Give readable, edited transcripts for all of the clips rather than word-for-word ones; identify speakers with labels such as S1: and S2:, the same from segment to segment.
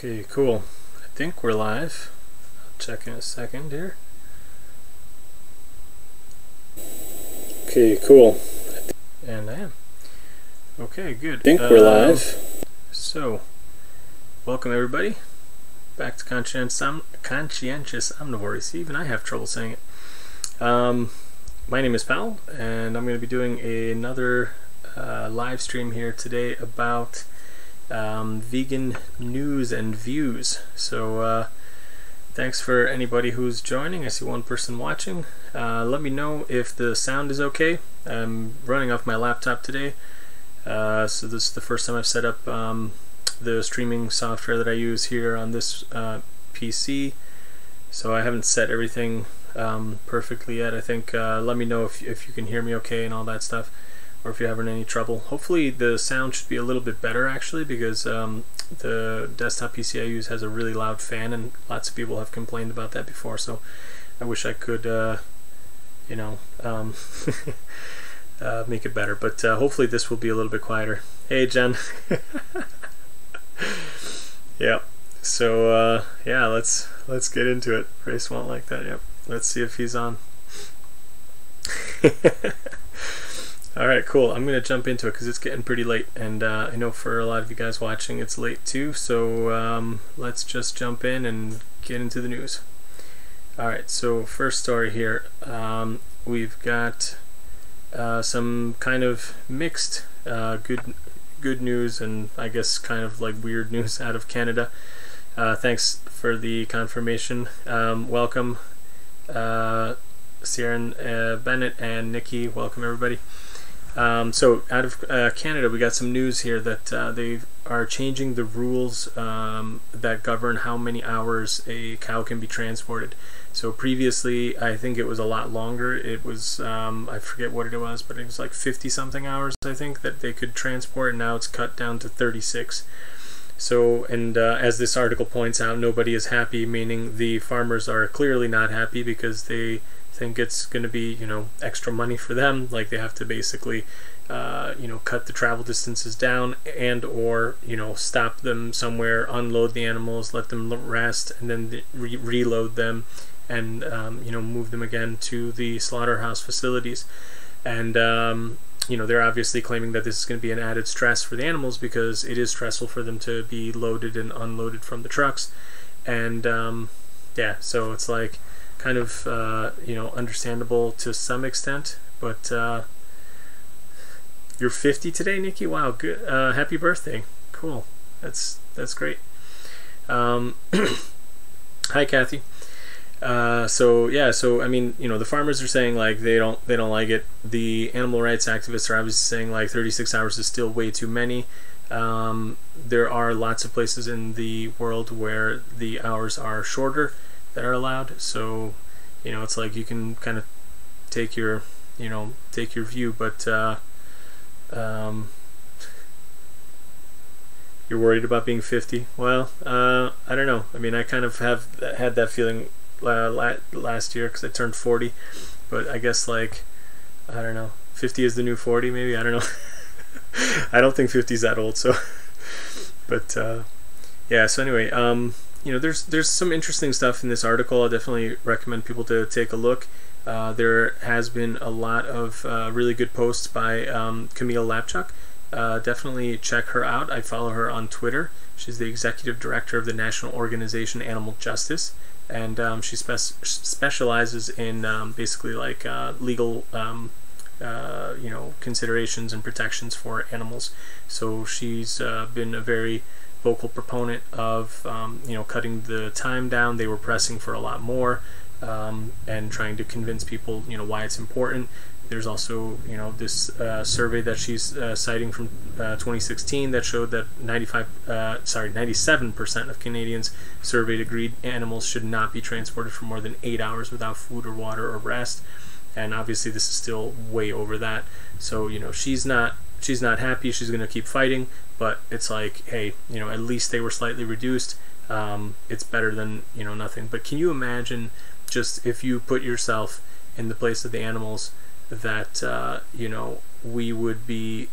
S1: Okay, cool. I think we're live. I'll check in a second here. Okay, cool. And I am. Okay, good. I think we're live. So, welcome everybody back to Conscientious Omnivore. See, even I have trouble saying it. My name is Powell, and I'm going to be doing another live stream here today about vegan news and views. So thanks for anybody who's joining. I see one person watching. Let me know if the sound is okay. I'm running off my laptop today, so this is the first time I've set up the streaming software that I use here on this PC, so I haven't set everything perfectly yet. I think let me know if you can hear me okay and all that stuff, or if you're having any trouble. Hopefully the sound should be a little bit better actually, because the desktop PC I use has a really loud fan, and lots of people have complained about that before, so I wish I could you know, make it better, but hopefully this will be a little bit quieter. Hey Jen. Yeah, so yeah, let's get into it. Race won't like that. Yep, let's see if he's on. Alright, cool. I'm gonna jump into it because it's getting pretty late, and I know for a lot of you guys watching it's late too, so let's just jump in and get into the news. Alright, so first story here, we've got some kind of mixed good news, and I guess kind of like weird news out of Canada. Thanks for the confirmation. Welcome Sierra Bennett and Nikki, welcome everybody. So out of Canada, we got some news here that they are changing the rules that govern how many hours a cow can be transported. So previously, I think it was a lot longer. It was, I forget what it was, but it was like 50 something hours, I think, that they could transport, and now it's cut down to 36. So, and as this article points out, nobody is happy, meaning the farmers are clearly not happy because they think it's going to be, you know, extra money for them. Like they have to basically, you know, cut the travel distances down, and or, you know, stop them somewhere, unload the animals, let them rest, and then reload them, and you know, move them again to the slaughterhouse facilities. And you know, they're obviously claiming that this is going to be an added stress for the animals because it is stressful for them to be loaded and unloaded from the trucks. And yeah, so it's like kind of you know, understandable to some extent. But you're 50 today, Nikki? Wow, good. Happy birthday. Cool. That's great. Hi Kathy. So yeah, so I mean, you know, the farmers are saying like they don't like it. The animal rights activists are obviously saying like 36 hours is still way too many. There are lots of places in the world where the hours are shorter that are allowed. So, you know, it's like you can kind of take your, you know, take your view, but you're worried about being 50. Well, I don't know. I mean, I kind of have had that feeling last year because I turned 40, but I guess like, I don't know, 50 is the new 40 maybe, I don't know. I don't think 50 is that old, so but yeah, so anyway, you know, there's some interesting stuff in this article. I'll definitely recommend people to take a look. There has been a lot of really good posts by Camille Lapchuk. Definitely check her out. I follow her on Twitter. She's the executive director of the National Organization Animal Justice, and she specializes in basically like legal you know, considerations and protections for animals. So she's been a very vocal proponent of you know, cutting the time down. They were pressing for a lot more, and trying to convince people, you know, why it's important. There's also, you know, this survey that she's citing from 2016 that showed that 97% of Canadians surveyed agreed animals should not be transported for more than 8 hours without food or water or rest. And obviously this is still way over that. So, you know, she's not happy. She's going to keep fighting, but it's like, hey, you know, at least they were slightly reduced. It's better than, you know, nothing. But can you imagine just if you put yourself in the place of the animals, that you know, we would be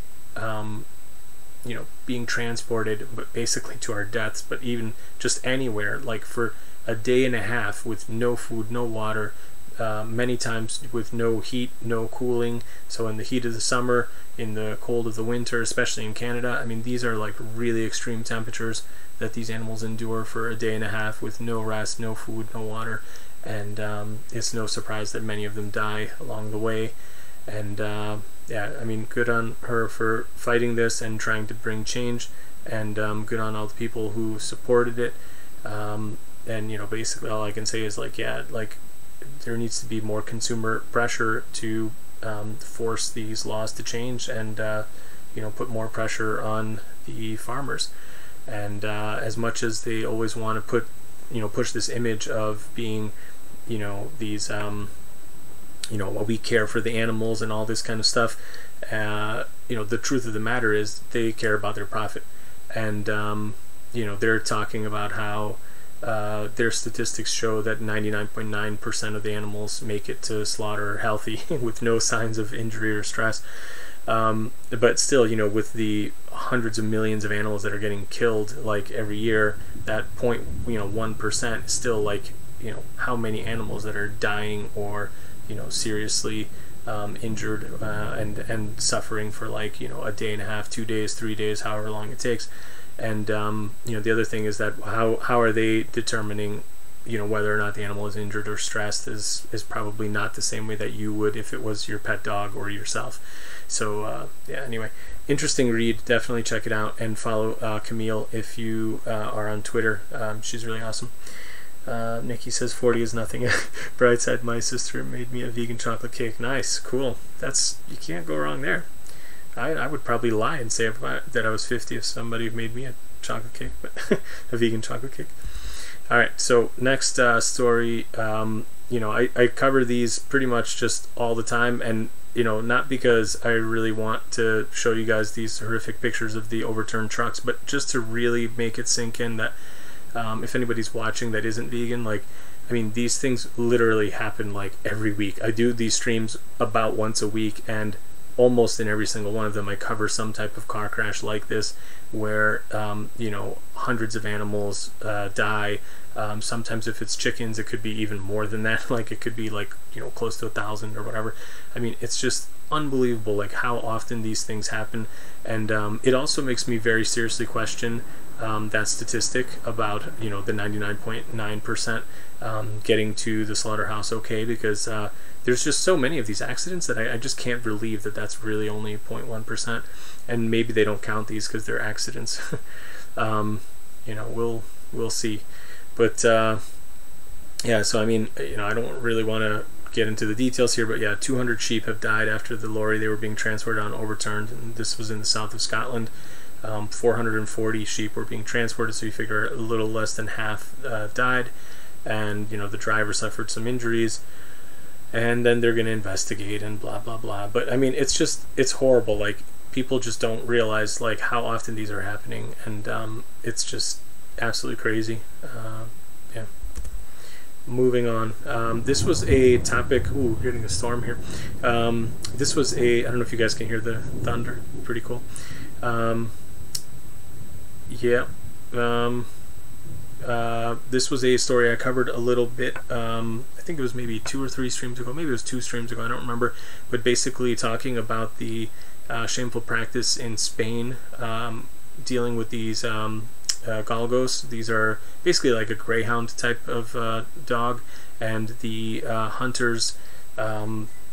S1: being transported, but basically to our deaths, but even just anywhere, like for a day and a half with no food, no water, many times with no heat, no cooling. So in the heat of the summer, in the cold of the winter, especially in Canada, I mean, these are like really extreme temperatures that these animals endure for a day and a half with no rest, no food, no water. And it's no surprise that many of them die along the way. And yeah, I mean, good on her for fighting this and trying to bring change, and good on all the people who supported it. And basically all I can say is like, yeah, like there needs to be more consumer pressure to force these laws to change, and put more pressure on the farmers. And as much as they always want to push this image of being these we care for the animals and all this kind of stuff, the truth of the matter is they care about their profit. And they're talking about how their statistics show that 99.9% of the animals make it to slaughter healthy with no signs of injury or stress. But still, with the hundreds of millions of animals that are getting killed like every year, that 1% is still like, how many animals that are dying or seriously injured and suffering for like a day and a half, 2 days, 3 days, however long it takes. And the other thing is that how are they determining whether or not the animal is injured or stressed is probably not the same way that you would if it was your pet dog or yourself. So yeah, anyway, interesting read. Definitely check it out, and follow Camille if you are on Twitter. She's really awesome. Nikki says 40 is nothing. Brightside, my sister made me a vegan chocolate cake. Nice, cool. You can't go wrong there. I would probably lie and say that I was 50 if somebody made me a chocolate cake, but a vegan chocolate cake. All right, so next story. I cover these pretty much just all the time, and not because I really want to show you guys these horrific pictures of the overturned trucks, but just to really make it sink in that if anybody's watching that isn't vegan, like, I mean, these things literally happen like every week. I do these streams about once a week, and almost in every single one of them I cover some type of car crash like this where hundreds of animals die. Sometimes if it's chickens it could be even more than that. Like it could be like close to 1,000 or whatever. I mean, it's just unbelievable like how often these things happen. And it also makes me very seriously question that statistic about the 99.9% getting to the slaughterhouse okay, because there's just so many of these accidents that I just can't believe that that's really only 0.1%. And maybe they don't count these because they're accidents. We'll see. But yeah, so I mean, I don't really want to get into the details here, but yeah, 200 sheep have died after the lorry they were being transported on overturned, and this was in the south of Scotland. 440 sheep were being transported, so you figure a little less than half died, and the driver suffered some injuries, and then they're going to investigate and blah blah blah. But I mean, it's horrible. Like, people just don't realize like how often these are happening, and it's just absolutely crazy. Yeah. Moving on. This was a topic. Ooh, getting a storm here. This was I don't know if you guys can hear the thunder. Pretty cool. Yeah. This was a story I covered a little bit. I think it was maybe 2 or 3 streams ago. Maybe it was 2 streams ago. I don't remember. But basically talking about the shameful practice in Spain, dealing with these galgos. These are basically like a greyhound type of dog, and the hunters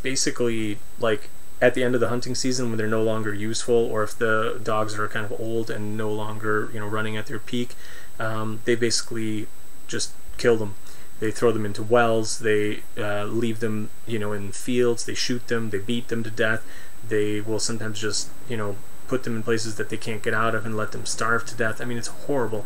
S1: basically, like, at the end of the hunting season when they're no longer useful, or if the dogs are kind of old and no longer running at their peak, they basically just kill them. They throw them into wells, they leave them in fields, they shoot them, they beat them to death. They will sometimes just put them in places that they can't get out of and let them starve to death. I mean, it's horrible.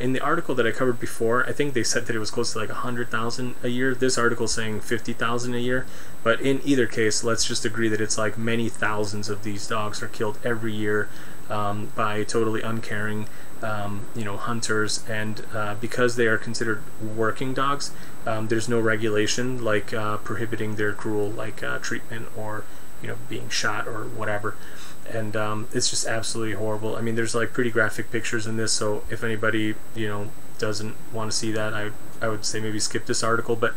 S1: In the article that I covered before, I think they said that it was close to like 100,000 a year. This article is saying 50,000 a year. But in either case, let's just agree that it's like many thousands of these dogs are killed every year by totally uncaring hunters. And because they are considered working dogs, there's no regulation like prohibiting their cruel treatment or being shot or whatever. and it's just absolutely horrible. I mean, there's like pretty graphic pictures in this, so if anybody, you know, doesn't want to see that, I would say maybe skip this article, but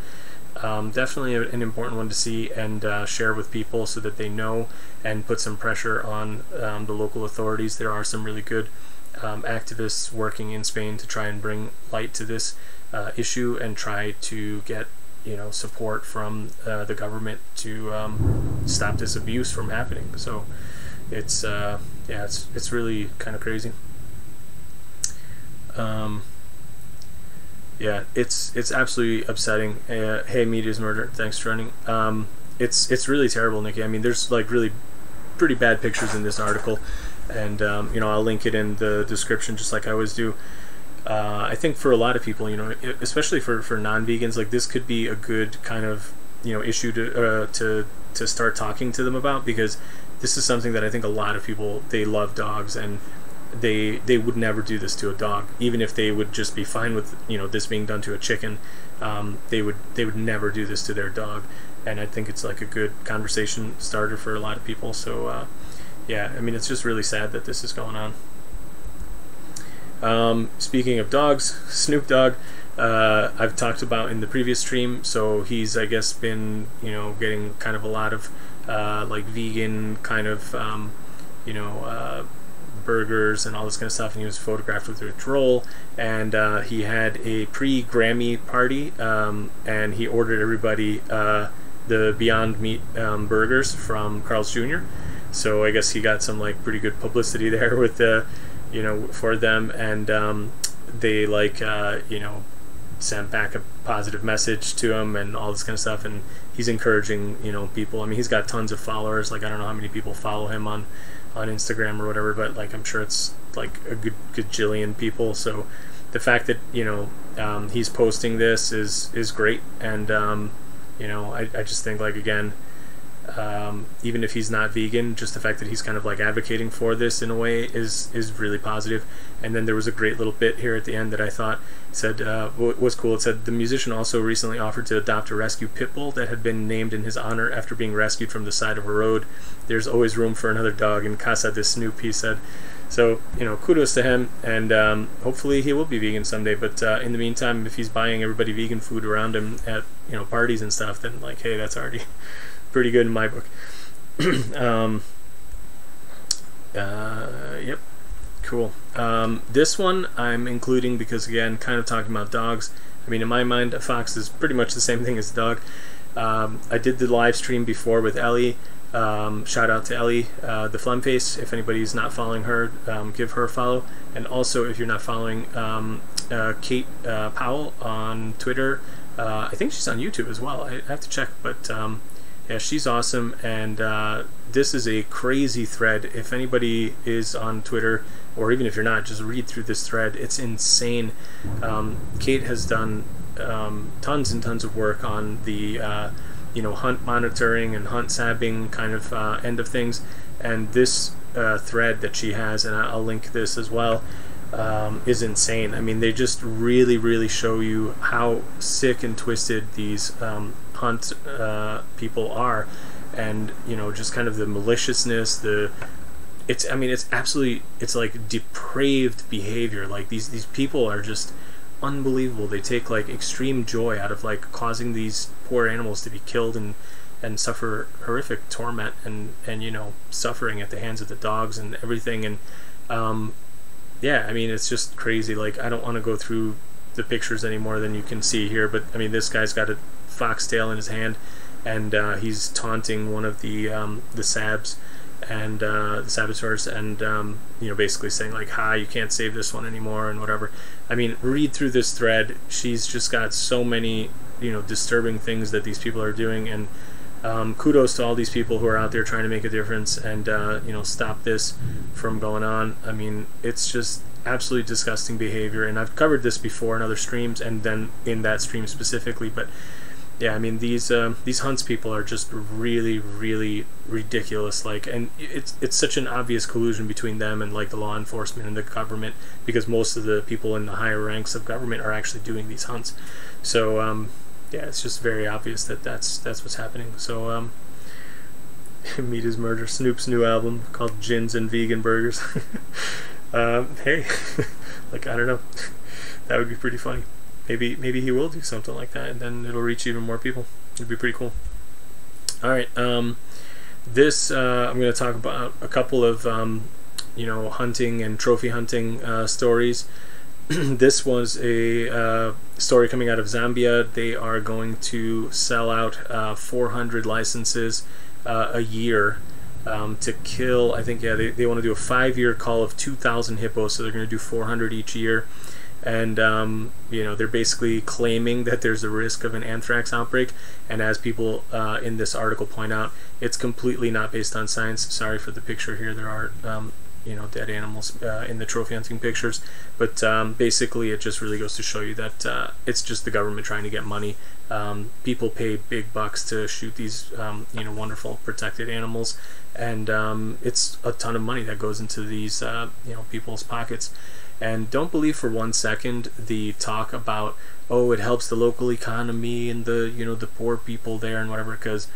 S1: definitely an important one to see and share with people so that they know, and put some pressure on the local authorities. There are some really good activists working in Spain to try and bring light to this issue and try to get, you know, support from the government to stop this abuse from happening. So it's yeah, it's really kind of crazy. Yeah, it's absolutely upsetting. Hey, Media's Murder, thanks for joining. It's really terrible, Nikki. I mean, there's like really pretty bad pictures in this article, and you know, I'll link it in the description just like I always do. I think for a lot of people, you know, especially for non-vegans, like this could be a good kind of, you know, issue to start talking to them about, because this is something that I think a lot of people, they love dogs, and they would never do this to a dog, even if they would just be fine with, you know, this being done to a chicken. They would never do this to their dog, and I think it's like a good conversation starter for a lot of people. So yeah, I mean, it's just really sad that this is going on. Speaking of dogs, Snoop Dogg, I've talked about in the previous stream, so he's, I guess, been, you know, getting kind of a lot of like vegan kind of you know, burgers and all this kind of stuff, and he was photographed with a droll, and he had a pre-Grammy party, and he ordered everybody the Beyond Meat burgers from Carl's Jr. So I guess he got some like pretty good publicity there with the, you know, for them, and they like you know, sent back a positive message to him and all this kind of stuff, and he's encouraging, you know, people. I mean, he's got tons of followers. Like, I don't know how many people follow him on Instagram or whatever, but like I'm sure it's like a good gajillion people. So the fact that, you know, he's posting this is great, and you know, I just think, like, again, even if he's not vegan, just the fact that he's kind of like advocating for this in a way is really positive. And then there was a great little bit here at the end that I thought said was cool. It said the musician also recently offered to adopt a rescue pit bull that had been named in his honor after being rescued from the side of a road. There's always room for another dog in Casa de Snoop, he said. So, you know, kudos to him, and hopefully he will be vegan someday. But in the meantime, if he's buying everybody vegan food around him at, you know, parties and stuff, then like, hey, that's already pretty good in my book. Yep, cool. This one I'm including because, again, kind of talking about dogs. I mean, in my mind, a fox is pretty much the same thing as a dog. I did the live stream before with Ellie. Shout out to Ellie, the Flumface. If anybody's not following her, give her a follow. And also, if you're not following Kate Powell on Twitter, I think she's on YouTube as well. I have to check, but yeah, she's awesome. And this is a crazy thread. If anybody is on Twitter, or even if you're not, just read through this thread. It's insane. Kate has done tons and tons of work on the you know, hunt monitoring and hunt sabbing kind of end of things, and this thread that she has, and I'll link this as well, is insane. I mean, they just really show you how sick and twisted these hunt people are, and, you know, just kind of the maliciousness, I mean, it's absolutely, it's like depraved behavior. Like, these people are just unbelievable. They take like extreme joy out of like causing these poor animals to be killed and suffer horrific torment and you know, suffering at the hands of the dogs and everything. And yeah, I mean, it's just crazy. Like, I don't want to go through the pictures any more than you can see here, but I mean, this guy's got a foxtail in his hand, and he's taunting one of the sabs and the saboteurs, and you know, basically saying like, "Ha, you can't save this one anymore," and whatever. I mean, read through this thread. She's just got so many, you know, disturbing things that these people are doing, and kudos to all these people who are out there trying to make a difference and you know, stop this from going on. I mean, it's just absolutely disgusting behavior, and I've covered this before in other streams, and then in that stream specifically. But yeah, I mean, these hunts people are just really ridiculous. Like, and it's such an obvious collusion between them and like the law enforcement and the government, because most of the people in the higher ranks of government are actually doing these hunts. So yeah, it's just very obvious that that's what's happening. So Meat is Murder, Snoop's new album called Gins and Vegan Burgers. Hey, like, I don't know, that would be pretty funny. Maybe he will do something like that, and then it'll reach even more people. It'd be pretty cool. All right, this I'm going to talk about a couple of hunting and trophy hunting stories. This was a story coming out of Zambia. They are going to sell out 400 licenses a year to kill. I think, yeah, they want to do a 5-year call of 2,000 hippos, so they're going to do 400 each year. And they're basically claiming that there's a risk of an anthrax outbreak, and as people in this article point out, it's completely not based on science. Sorry for the picture here, there are dead animals in the trophy hunting pictures, but basically it just really goes to show you that it's just the government trying to get money. People pay big bucks to shoot these wonderful protected animals, and it's a ton of money that goes into these people's pockets. And don't believe for one second the talk about, oh, it helps the local economy and the poor people there and whatever, because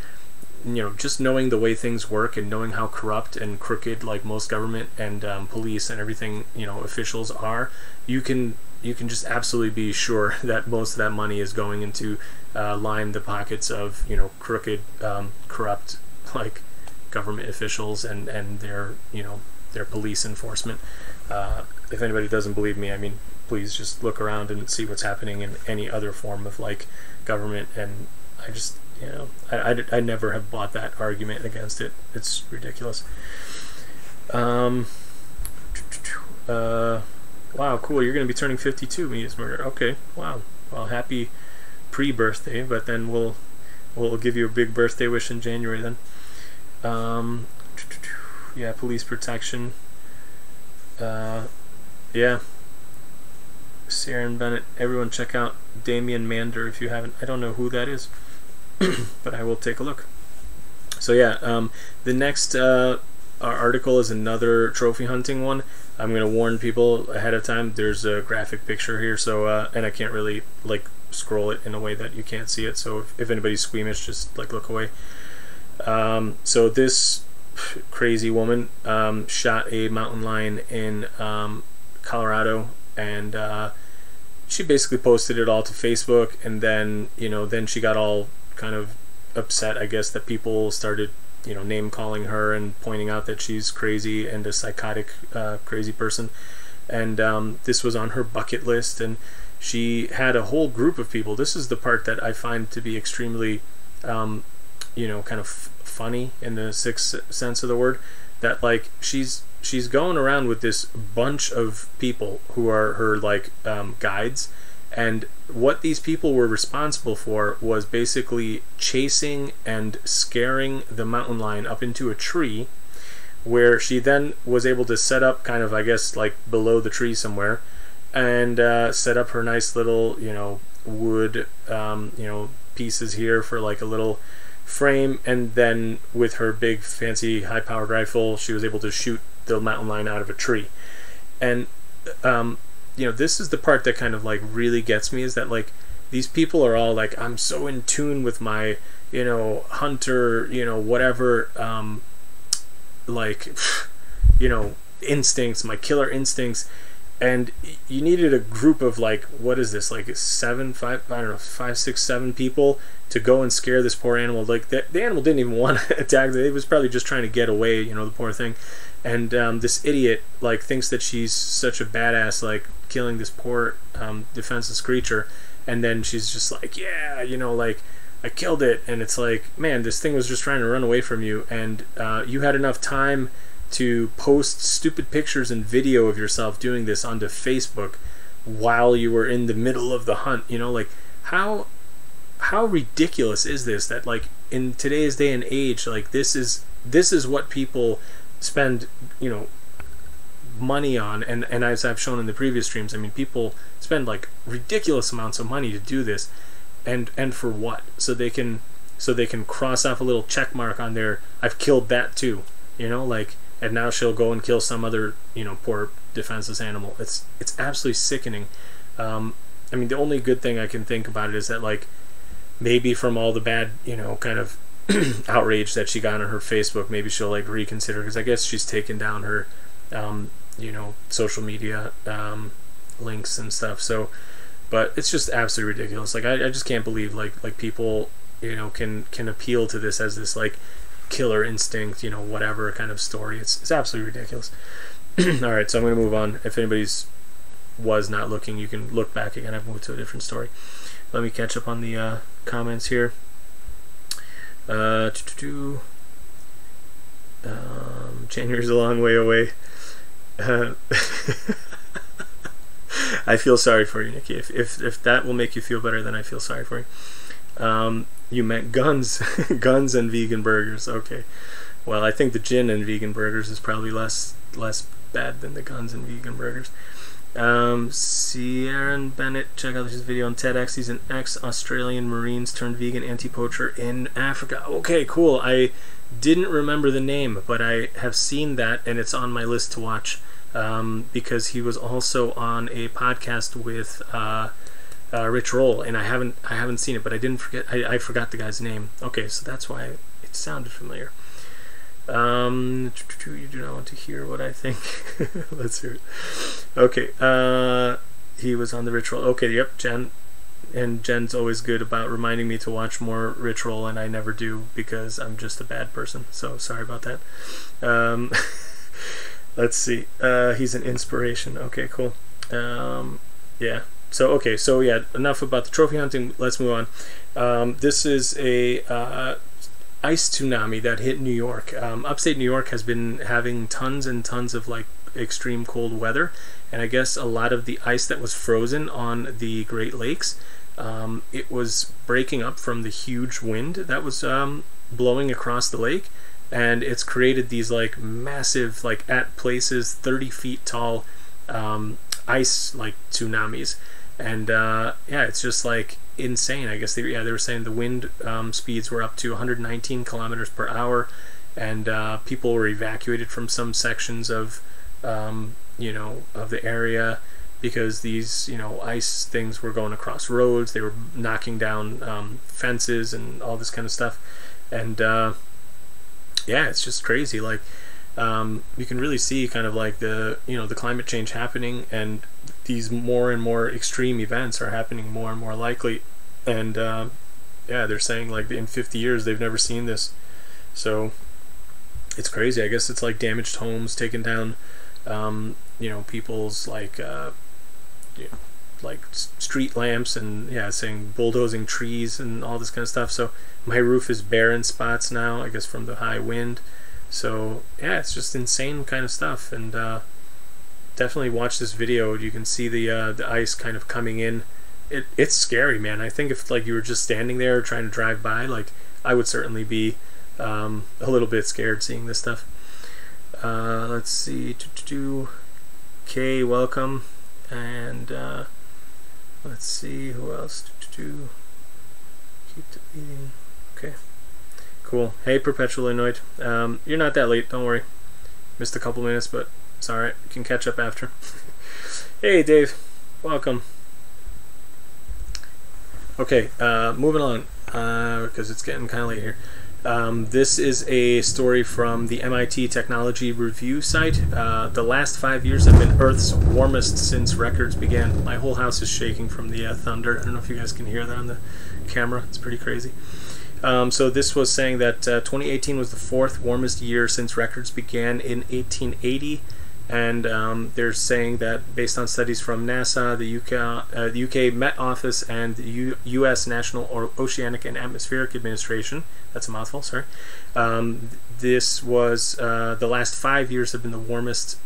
S1: just knowing the way things work and knowing how corrupt and crooked like most government and police and everything officials are, you can just absolutely be sure that most of that money is going into line the pockets of crooked, corrupt like government officials and their their police enforcement. If anybody doesn't believe me, I mean, please just look around and see what's happening in any other form of like government, and I just I never have bought that argument against it. It's ridiculous. Wow, cool, you're gonna be turning 52, Meat is Murder. Okay, wow, well, happy pre-birthday, but then we'll give you a big birthday wish in January then. Yeah, police protection. Yeah, Sarah and Bennett, everyone check out Damian Mander if you haven't. I don't know who that is, but I will take a look. So yeah, the next article is another trophy hunting one. I'm going to warn people ahead of time, there's a graphic picture here, so and I can't really like scroll it in a way that you can't see it, so if anybody's squeamish, just like look away. So this crazy woman shot a mountain lion in Colorado, and she basically posted it all to Facebook, and then then she got all kind of upset, I guess, that people started name calling her and pointing out that she's crazy and a psychotic crazy person, and this was on her bucket list, and she had a whole group of people. This is the part that I find to be extremely kind of funny in the sixth sense of the word, that like she's going around with this bunch of people who are her like guides, and what these people were responsible for was basically chasing and scaring the mountain lion up into a tree, where she then was able to set up kind of, I guess, like below the tree somewhere, and set up her nice little wood pieces here for like a little frame, and then with her big fancy high-powered rifle she was able to shoot the mountain lion out of a tree. And this is the part that kind of like really gets me, is that like these people are all like, I'm so in tune with my hunter whatever instincts, my killer instincts, and you needed a group of like, what is this, like 5, 6, 7 people to go and scare this poor animal. Like the animal didn't even want to attack. It was probably just trying to get away, the poor thing. And this idiot like thinks that she's such a badass, like killing this poor defenseless creature, and then she's just like, yeah, like I killed it. And it's like, man, this thing was just trying to run away from you, and you had enough time to post stupid pictures and video of yourself doing this onto Facebook while you were in the middle of the hunt. Like how ridiculous is this, that like in today's day and age, like this is what people spend money on, and as I've shown in the previous streams, I mean, people spend like ridiculous amounts of money to do this, and for what? So they can cross off a little check mark on their, I've killed that too, like, and now she'll go and kill some other poor defenseless animal. It's absolutely sickening. I mean, the only good thing I can think about it is that like maybe from all the bad kind of outrage that she got on her Facebook, maybe she'll like reconsider, because I guess she's taken down her you know, social media links and stuff. So, but it's just absolutely ridiculous. Like I just can't believe like people, you know, can appeal to this as this like killer instinct, you know, whatever kind of story. It's absolutely ridiculous. All right, so I'm going to move on. If anybody's was not looking, you can look back again. I've moved to a different story. Let me catch up on the comments here. January's a long way away. I feel sorry for you, Nikki. If that will make you feel better, then I feel sorry for you. You meant guns, guns and vegan burgers. Okay. Well, I think the gin and vegan burgers is probably less bad than the guns and vegan burgers. Sierra Bennett, check out his video on TEDx. He's an ex-Australian Marines turned vegan anti-poacher in Africa. Okay, cool. I didn't remember the name, but I have seen that, and it's on my list to watch, because he was also on a podcast with Rich Roll, and I haven't seen it, but I didn't forget. I forgot the guy's name. Okay, so that's why it sounded familiar. You do not want to hear what I think. Let's hear it. Okay, he was on the Rich Roll. Okay, yep, Jen. And Jen's always good about reminding me to watch more Rich Roll, and I never do because I'm just a bad person. So sorry about that. Let's see. He's an inspiration. Okay, cool. Yeah. So okay. So yeah. Enough about the trophy hunting. Let's move on. This is a ice tsunami that hit New York. Upstate New York has been having tons and tons of like extreme cold weather, and I guess a lot of the ice that was frozen on the Great Lakes, it was breaking up from the huge wind that was blowing across the lake, and it's created these like massive, like at places 30 feet tall ice like tsunamis. And yeah, it's just like insane. I guess they were saying the wind speeds were up to 119 kilometers per hour, and people were evacuated from some sections of you know, of the area because these, you know, ice things were going across roads. They were knocking down fences and all this kind of stuff. And yeah, it's just crazy. Like you can really see kind of like the, you know, the climate change happening, and these more and more extreme events are happening more and more likely. And yeah, they're saying like in 50 years they've never seen this. So it's crazy. I guess it's like damaged homes, taken down, you know, people's like you know, like street lamps, and yeah, saying bulldozing trees and all this kind of stuff. So my roof is bare in spots now, I guess from the high wind. So yeah, it's just insane kind of stuff. And definitely watch this video. You can see the ice kind of coming in. It's scary, man. I think if like you were just standing there trying to drive by, like I would certainly be a little bit scared seeing this stuff. Let's see. Kay, welcome. And let's see who else. Keep deleting. Okay. Cool. Hey, Perpetual Annoyed. You're not that late, don't worry. Missed a couple minutes, but it's alright. You can catch up after. Hey, Dave. Welcome. Okay, moving on, because it's getting kind of late here. This is a story from the MIT Technology Review site. The last 5 years have been Earth's warmest since records began. My whole house is shaking from the thunder. I don't know if you guys can hear that on the camera. It's pretty crazy. So this was saying that 2018 was the 4th warmest year since records began in 1880. And they're saying that based on studies from NASA, the UK Met Office, and the US National Oceanic and Atmospheric Administration, that's a mouthful, sorry, this was the last 5 years have been the warmest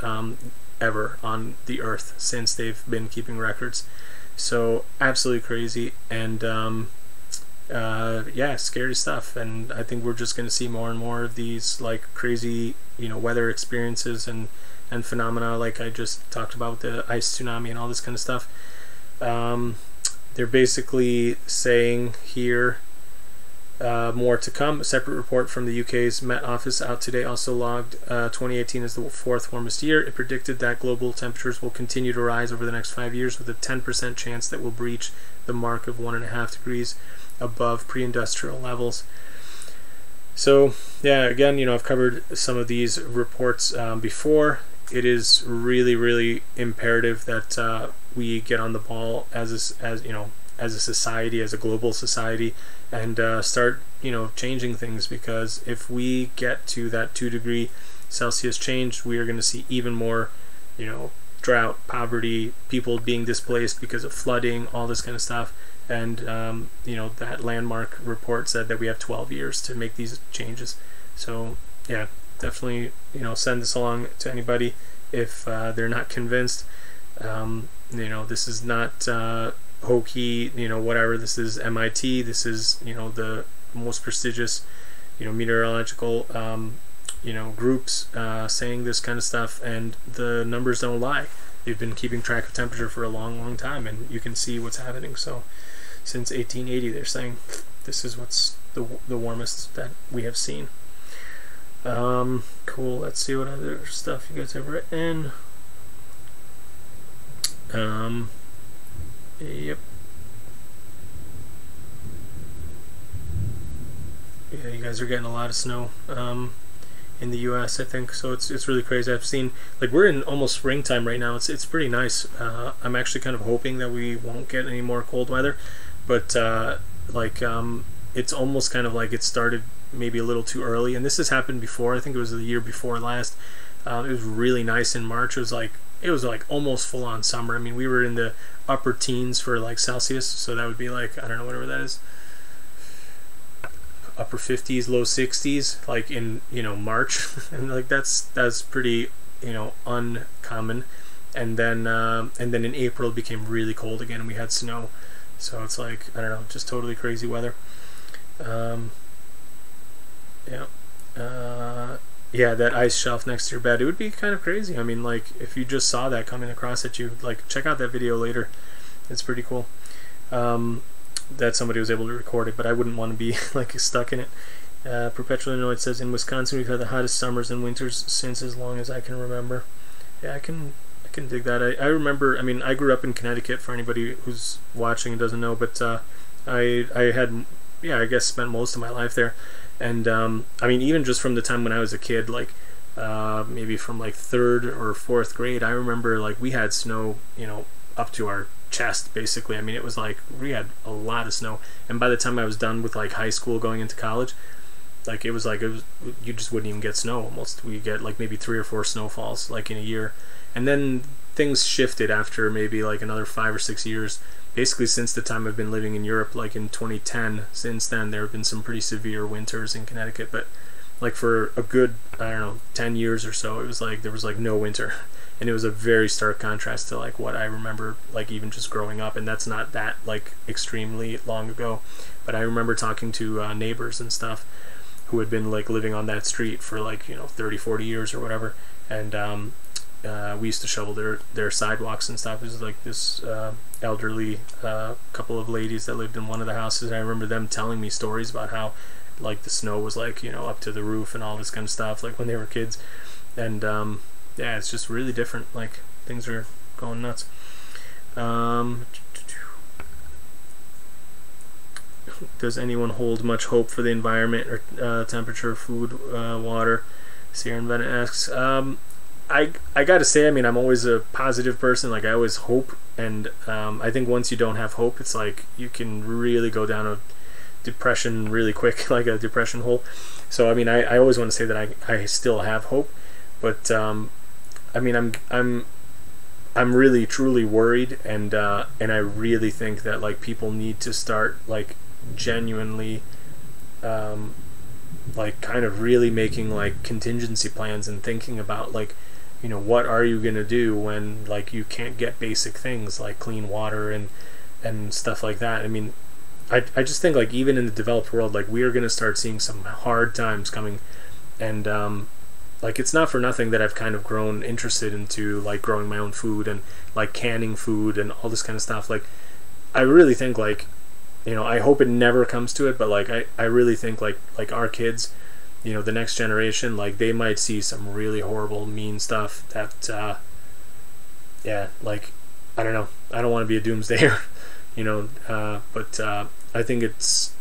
S1: ever on the Earth since they've been keeping records. So absolutely crazy. And yeah, scary stuff. And I think we're just going to see more and more of these like crazy, you know, weather experiences and phenomena like I just talked about with the ice tsunami and all this kind of stuff. They're basically saying here more to come. A separate report from the UK's Met Office out today also logged 2018 as the 4th warmest year. It predicted that global temperatures will continue to rise over the next 5 years, with a 10% chance that we'll breach the mark of 1.5 degrees above pre-industrial levels. So yeah, again, I've covered some of these reports before. It is really, really imperative that we get on the ball as a society, as a global society, and start changing things, because if we get to that 2 degree Celsius change, we are going to see even more drought, poverty, people being displaced because of flooding, all this kind of stuff. And that landmark report said that we have 12 years to make these changes. So yeah, definitely send this along to anybody if they're not convinced. This is not hokey, whatever. This is MIT. This is the most prestigious meteorological groups saying this kind of stuff, and the numbers don't lie. They've been keeping track of temperature for a long time, and you can see what's happening. So since 1880, they're saying this is what's the warmest that we have seen. Cool. Let's see what other stuff you guys have written. Yep. Yeah, you guys are getting a lot of snow in the US, I think. So it's really crazy. I've seen, like, we're in almost springtime right now. It's pretty nice. I'm actually kind of hoping that we won't get any more cold weather, but it's almost kind of like it started maybe a little too early. And this has happened before. I think it was the year before last. It was really nice in March. It was like almost full on summer. I mean, we were in the upper teens for like Celsius, so that would be like, I don't know, whatever that is, upper 50s, low 60s, like in March, and like that's pretty uncommon. And then in April it became really cold again, and we had snow. So it's like, I don't know, just totally crazy weather. Yeah, that ice shelf next to your bed, it would be kind of crazy. I mean, like, if you just saw that coming across at you, like, check out that video later. It's pretty cool that somebody was able to record it, but I wouldn't want to be like stuck in it. Perpetual Annoyed says, in Wisconsin we've had the hottest summers and winters since as long as I can remember. Yeah, I can dig that. I remember, I mean, I grew up in Connecticut, for anybody who's watching and doesn't know, but I had, yeah, I guess spent most of my life there. And I mean, even just from the time when I was a kid, like maybe from like 3rd or 4th grade, I remember like we had snow, up to our chest basically. I mean, it was like we had a lot of snow, and by the time I was done with like high school going into college, like it was you just wouldn't even get snow almost. We get like maybe 3 or 4 snowfalls like in a year, and then things shifted after maybe like another 5 or 6 years. Basically, since the time I've been living in Europe, like in 2010, since then there have been some pretty severe winters in Connecticut. But like for a good, I don't know, 10 years or so, it was like there was like no winter, and it was a very stark contrast to like what I remember, like even just growing up. And that's not that like extremely long ago, but I remember talking to neighbors and stuff who had been like living on that street for like 30, 40 years or whatever, and we used to shovel their sidewalks and stuff. It was like this elderly couple of ladies that lived in one of the houses. I remember them telling me stories about how like the snow was like up to the roof and all this kind of stuff, like when they were kids. And yeah, it's just really different. Like things are going nuts. Does anyone hold much hope for the environment or temperature, food, water? Sierra and Betta asks. I gotta say, I mean, I'm always a positive person. Like I always hope, and I think once you don't have hope, it's like you can really go down a depression really quick, like a depression hole. So I mean, I always want to say that I still have hope, but I mean, I'm really truly worried, and I really think that like people need to start like genuinely like kind of really making like contingency plans and thinking about like what are you gonna do when like you can't get basic things like clean water and stuff like that. I mean, I just think like even in the developed world, like we are gonna start seeing some hard times coming, and like it's not for nothing that I've kind of grown interested into like growing my own food and like canning food and all this kind of stuff. Like I really think like I hope it never comes to it, but like I really think like our kids, the next generation, like they might see some really horrible, mean stuff that yeah, like I don't know, I don't want to be a doomsdayer, but I think it's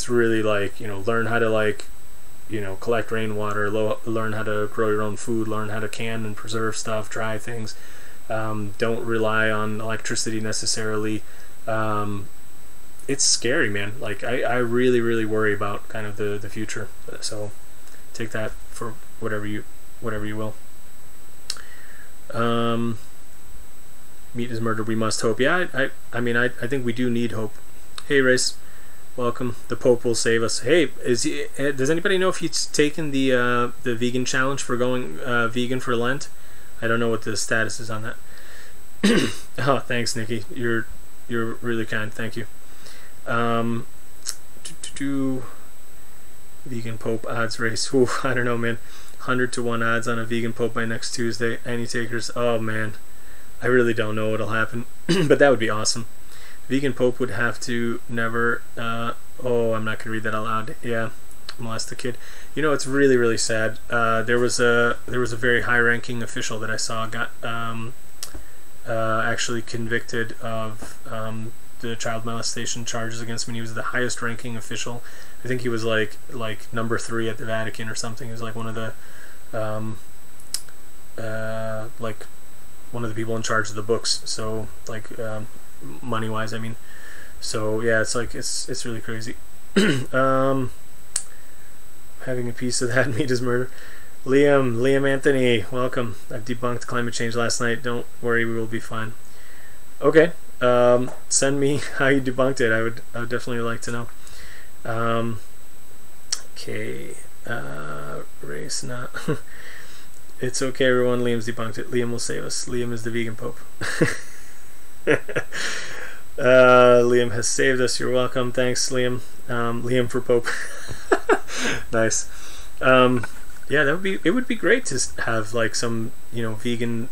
S1: really like learn how to like collect rainwater, learn how to grow your own food, learn how to can and preserve stuff, dry things. Don't rely on electricity necessarily. It's scary, man. Like I really, really worry about kind of the future. So take that for whatever you will. Meat is murder. We must hope. Yeah, I mean, I think we do need hope. Hey, Race, welcome. The Pope will save us. Hey, does anybody know if he's taken the vegan challenge for going vegan for Lent? I don't know what the status is on that. Oh, thanks, Nikki. You're really kind. Thank you. Vegan Pope odds race. Ooh, I don't know, man. 100-to-1 odds on a vegan Pope by next Tuesday. Any takers? Oh man, I really don't know what'll happen, but that would be awesome. Vegan Pope would have to never. Oh, I'm not gonna read that out loud. Yeah, molest a kid. It's really, really sad. There was a very high-ranking official that I saw got actually convicted of the child molestation charges against him. He was the highest-ranking official. I think he was like number 3 at the Vatican or something. He was like one of the one of the people in charge of the books. So money-wise, I mean. So yeah, it's really crazy. Having a piece of that meat is murder. Liam Anthony, welcome. I've debunked climate change last night. Don't worry, we will be fine. Okay, send me how you debunked it. I would definitely like to know. Okay, race not. It's okay, everyone. Liam's debunked it. Liam will save us. Liam is the vegan Pope. Liam has saved us. You're welcome. Thanks, Liam. Liam for Pope. Nice. Yeah, it would be great to have like some vegan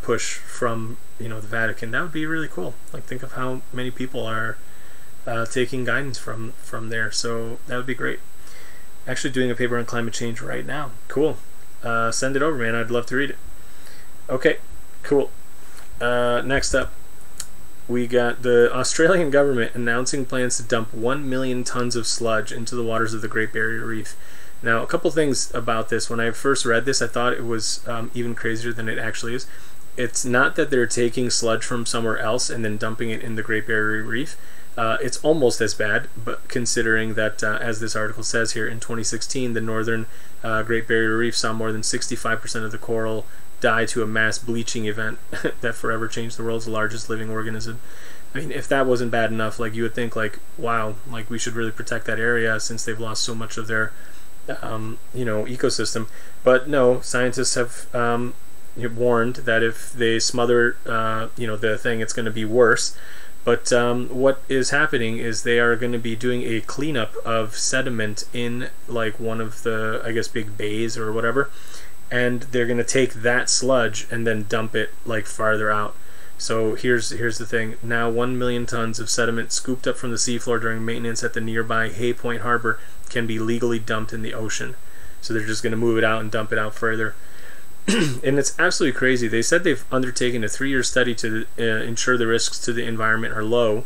S1: push from the Vatican. That would be really cool. Like, think of how many people are taking guidance from there. So that would be great. Actually doing a paper on climate change right now. Cool. Send it over, man. I'd love to read it. Okay, cool. Next up, we got the Australian government announcing plans to dump 1 million tons of sludge into the waters of the Great Barrier Reef. Now, a couple things about this. When I first read this, I thought it was even crazier than it actually is. It's not that they're taking sludge from somewhere else and then dumping it in the Great Barrier Reef. It's almost as bad, but considering that, as this article says here, in 2016, the northern Great Barrier Reef saw more than 65% of the coral die to a mass bleaching event that forever changed the world's largest living organism. I mean, if that wasn't bad enough, like, you would think, like, wow, like, we should really protect that area since they've lost so much of their ecosystem. But no, scientists have warned that if they smother the thing, it's going to be worse. But what is happening is they are going to be doing a cleanup of sediment in like one of the, I guess, big bays or whatever, and they're going to take that sludge and then dump it like farther out. So here's the thing. Now 1 million tons of sediment scooped up from the seafloor during maintenance at the nearby Hay Point Harbor can be legally dumped in the ocean. So they're just going to move it out and dump it out further. And it's absolutely crazy. They said they've undertaken a 3-year study to ensure the risks to the environment are low,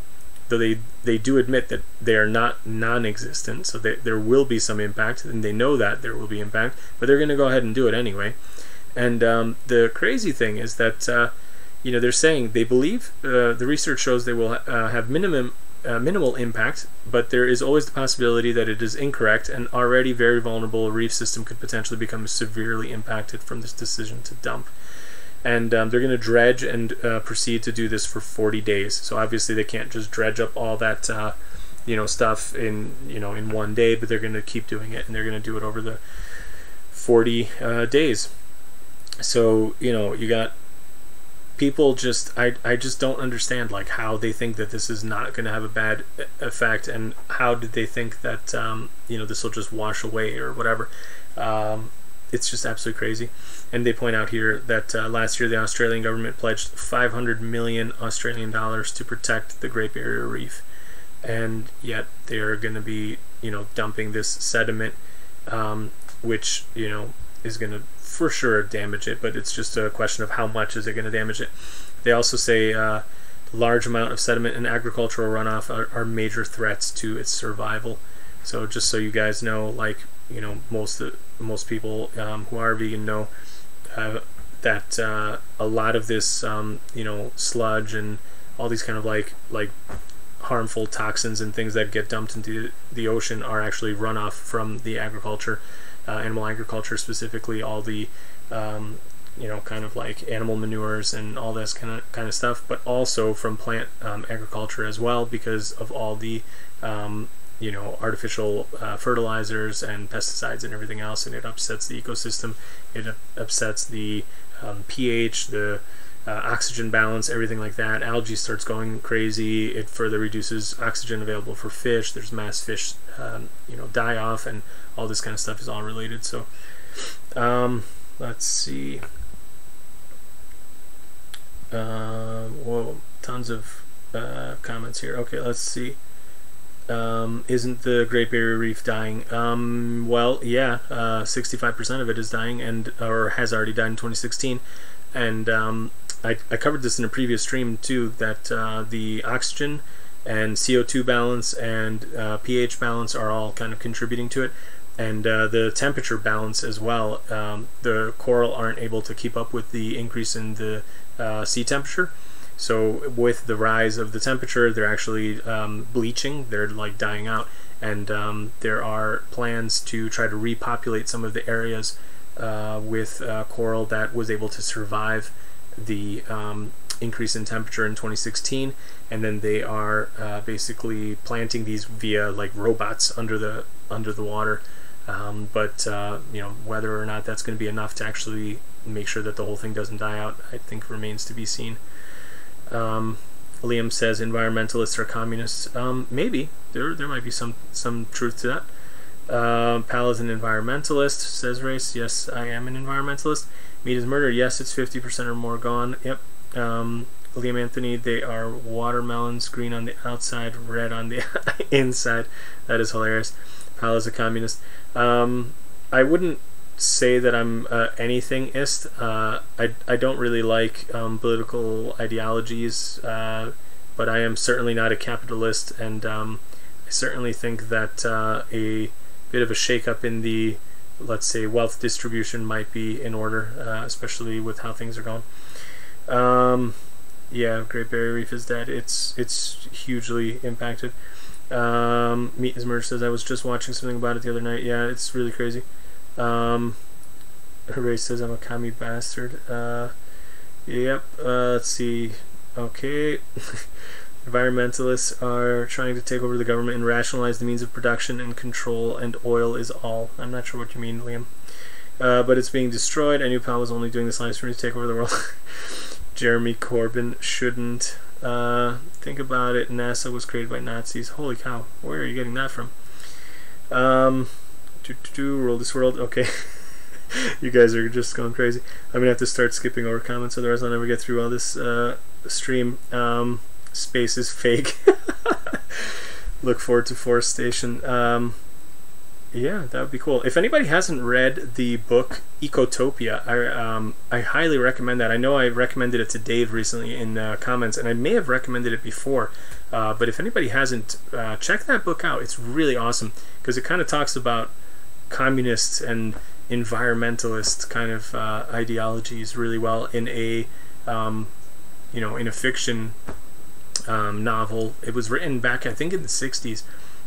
S1: though they do admit that they are not non-existent, so there will be some impact, and they know that there will be impact, but they're going to go ahead and do it anyway. And the crazy thing is that they're saying they believe the research shows they will have minimal impact, but there is always the possibility that it is incorrect, and already very vulnerable reef system could potentially become severely impacted from this decision to dump. And they're going to dredge and proceed to do this for 40 days. So obviously they can't just dredge up all that stuff in one day, but they're going to keep doing it, and they're going to do it over the 40 days. So you got people I just don't understand like how they think that this is not going to have a bad effect, and how did they think that this will just wash away or whatever. It's just absolutely crazy. And they point out here that last year the Australian government pledged 500 million Australian dollars to protect the Great Barrier Reef, and yet they're going to be dumping this sediment, which is going to for sure damage it, but it's just a question of how much is it going to damage it. They also say large amount of sediment and agricultural runoff are major threats to its survival. So just so you guys know, like, you know, most people who are vegan know that a lot of this you know, sludge and all these kind of like harmful toxins and things that get dumped into the ocean are actually runoff from the agriculture, animal agriculture specifically, all the you know, kind of like animal manures and all this kind of stuff, but also from plant agriculture as well, because of all the you know, artificial fertilizers and pesticides and everything else, and it upsets the ecosystem. It upsets the pH, the oxygen balance, everything like that. Algae starts going crazy. It further reduces oxygen available for fish. There's mass fish you know, die off, and all this kind of stuff is all related. So let's see. Whoa, tons of comments here. Okay, let's see. Isn't the Great Barrier Reef dying? Well, yeah, 65% of it is dying, and or has already died in 2016. And I covered this in a previous stream too, that the oxygen and CO2 balance and pH balance are all kind of contributing to it, and the temperature balance as well. The coral aren't able to keep up with the increase in the sea temperature. So with the rise of the temperature, they're actually bleaching. They're like dying out, and there are plans to try to repopulate some of the areas with coral that was able to survive the increase in temperature in 2016, and then they are basically planting these via like robots under the water. But you know, whether or not that's going to be enough to actually make sure that the whole thing doesn't die out, I think remains to be seen. Liam says environmentalists are communists. Maybe there might be some truth to that. Powell is an environmentalist, says Race. Yes, I am an environmentalist. Meat is murder. Yes, it's 50% or more gone. Yep. Liam Anthony, they are watermelons, green on the outside, red on the inside. That is hilarious. Powell is a communist. I wouldn't say that I'm anything-ist. I don't really like political ideologies, but I am certainly not a capitalist, and I certainly think that a bit of a shake-up in the, let's say, wealth distribution might be in order, especially with how things are going. Yeah, Great Barrier Reef is dead. It's hugely impacted. Meat is Murder says, I was just watching something about it the other night. Yeah, it's really crazy. Ray says, I'm a commie bastard. Yep, let's see. Okay. Environmentalists are trying to take over the government and rationalize the means of production and control, and oil is all. I'm not sure what you mean, Liam. But it's being destroyed. I knew Powell was only doing this live stream to take over the world. Jeremy Corbyn shouldn't. Think about it. NASA was created by Nazis. Holy cow. Where are you getting that from? Rule this world. Okay. You guys are just going crazy. I'm gonna have to start skipping over comments, otherwise I'll never get through all this stream. Space is fake. Look forward to forestation. Yeah, that would be cool. If anybody hasn't read the book Ecotopia, I highly recommend that. I know I recommended it to Dave recently in comments, and I may have recommended it before, but if anybody hasn't, check that book out. It's really awesome, because it kind of talks about communist and environmentalist kind of ideologies really well in a you know, in a fiction novel. It was written back, I think, in the 60s,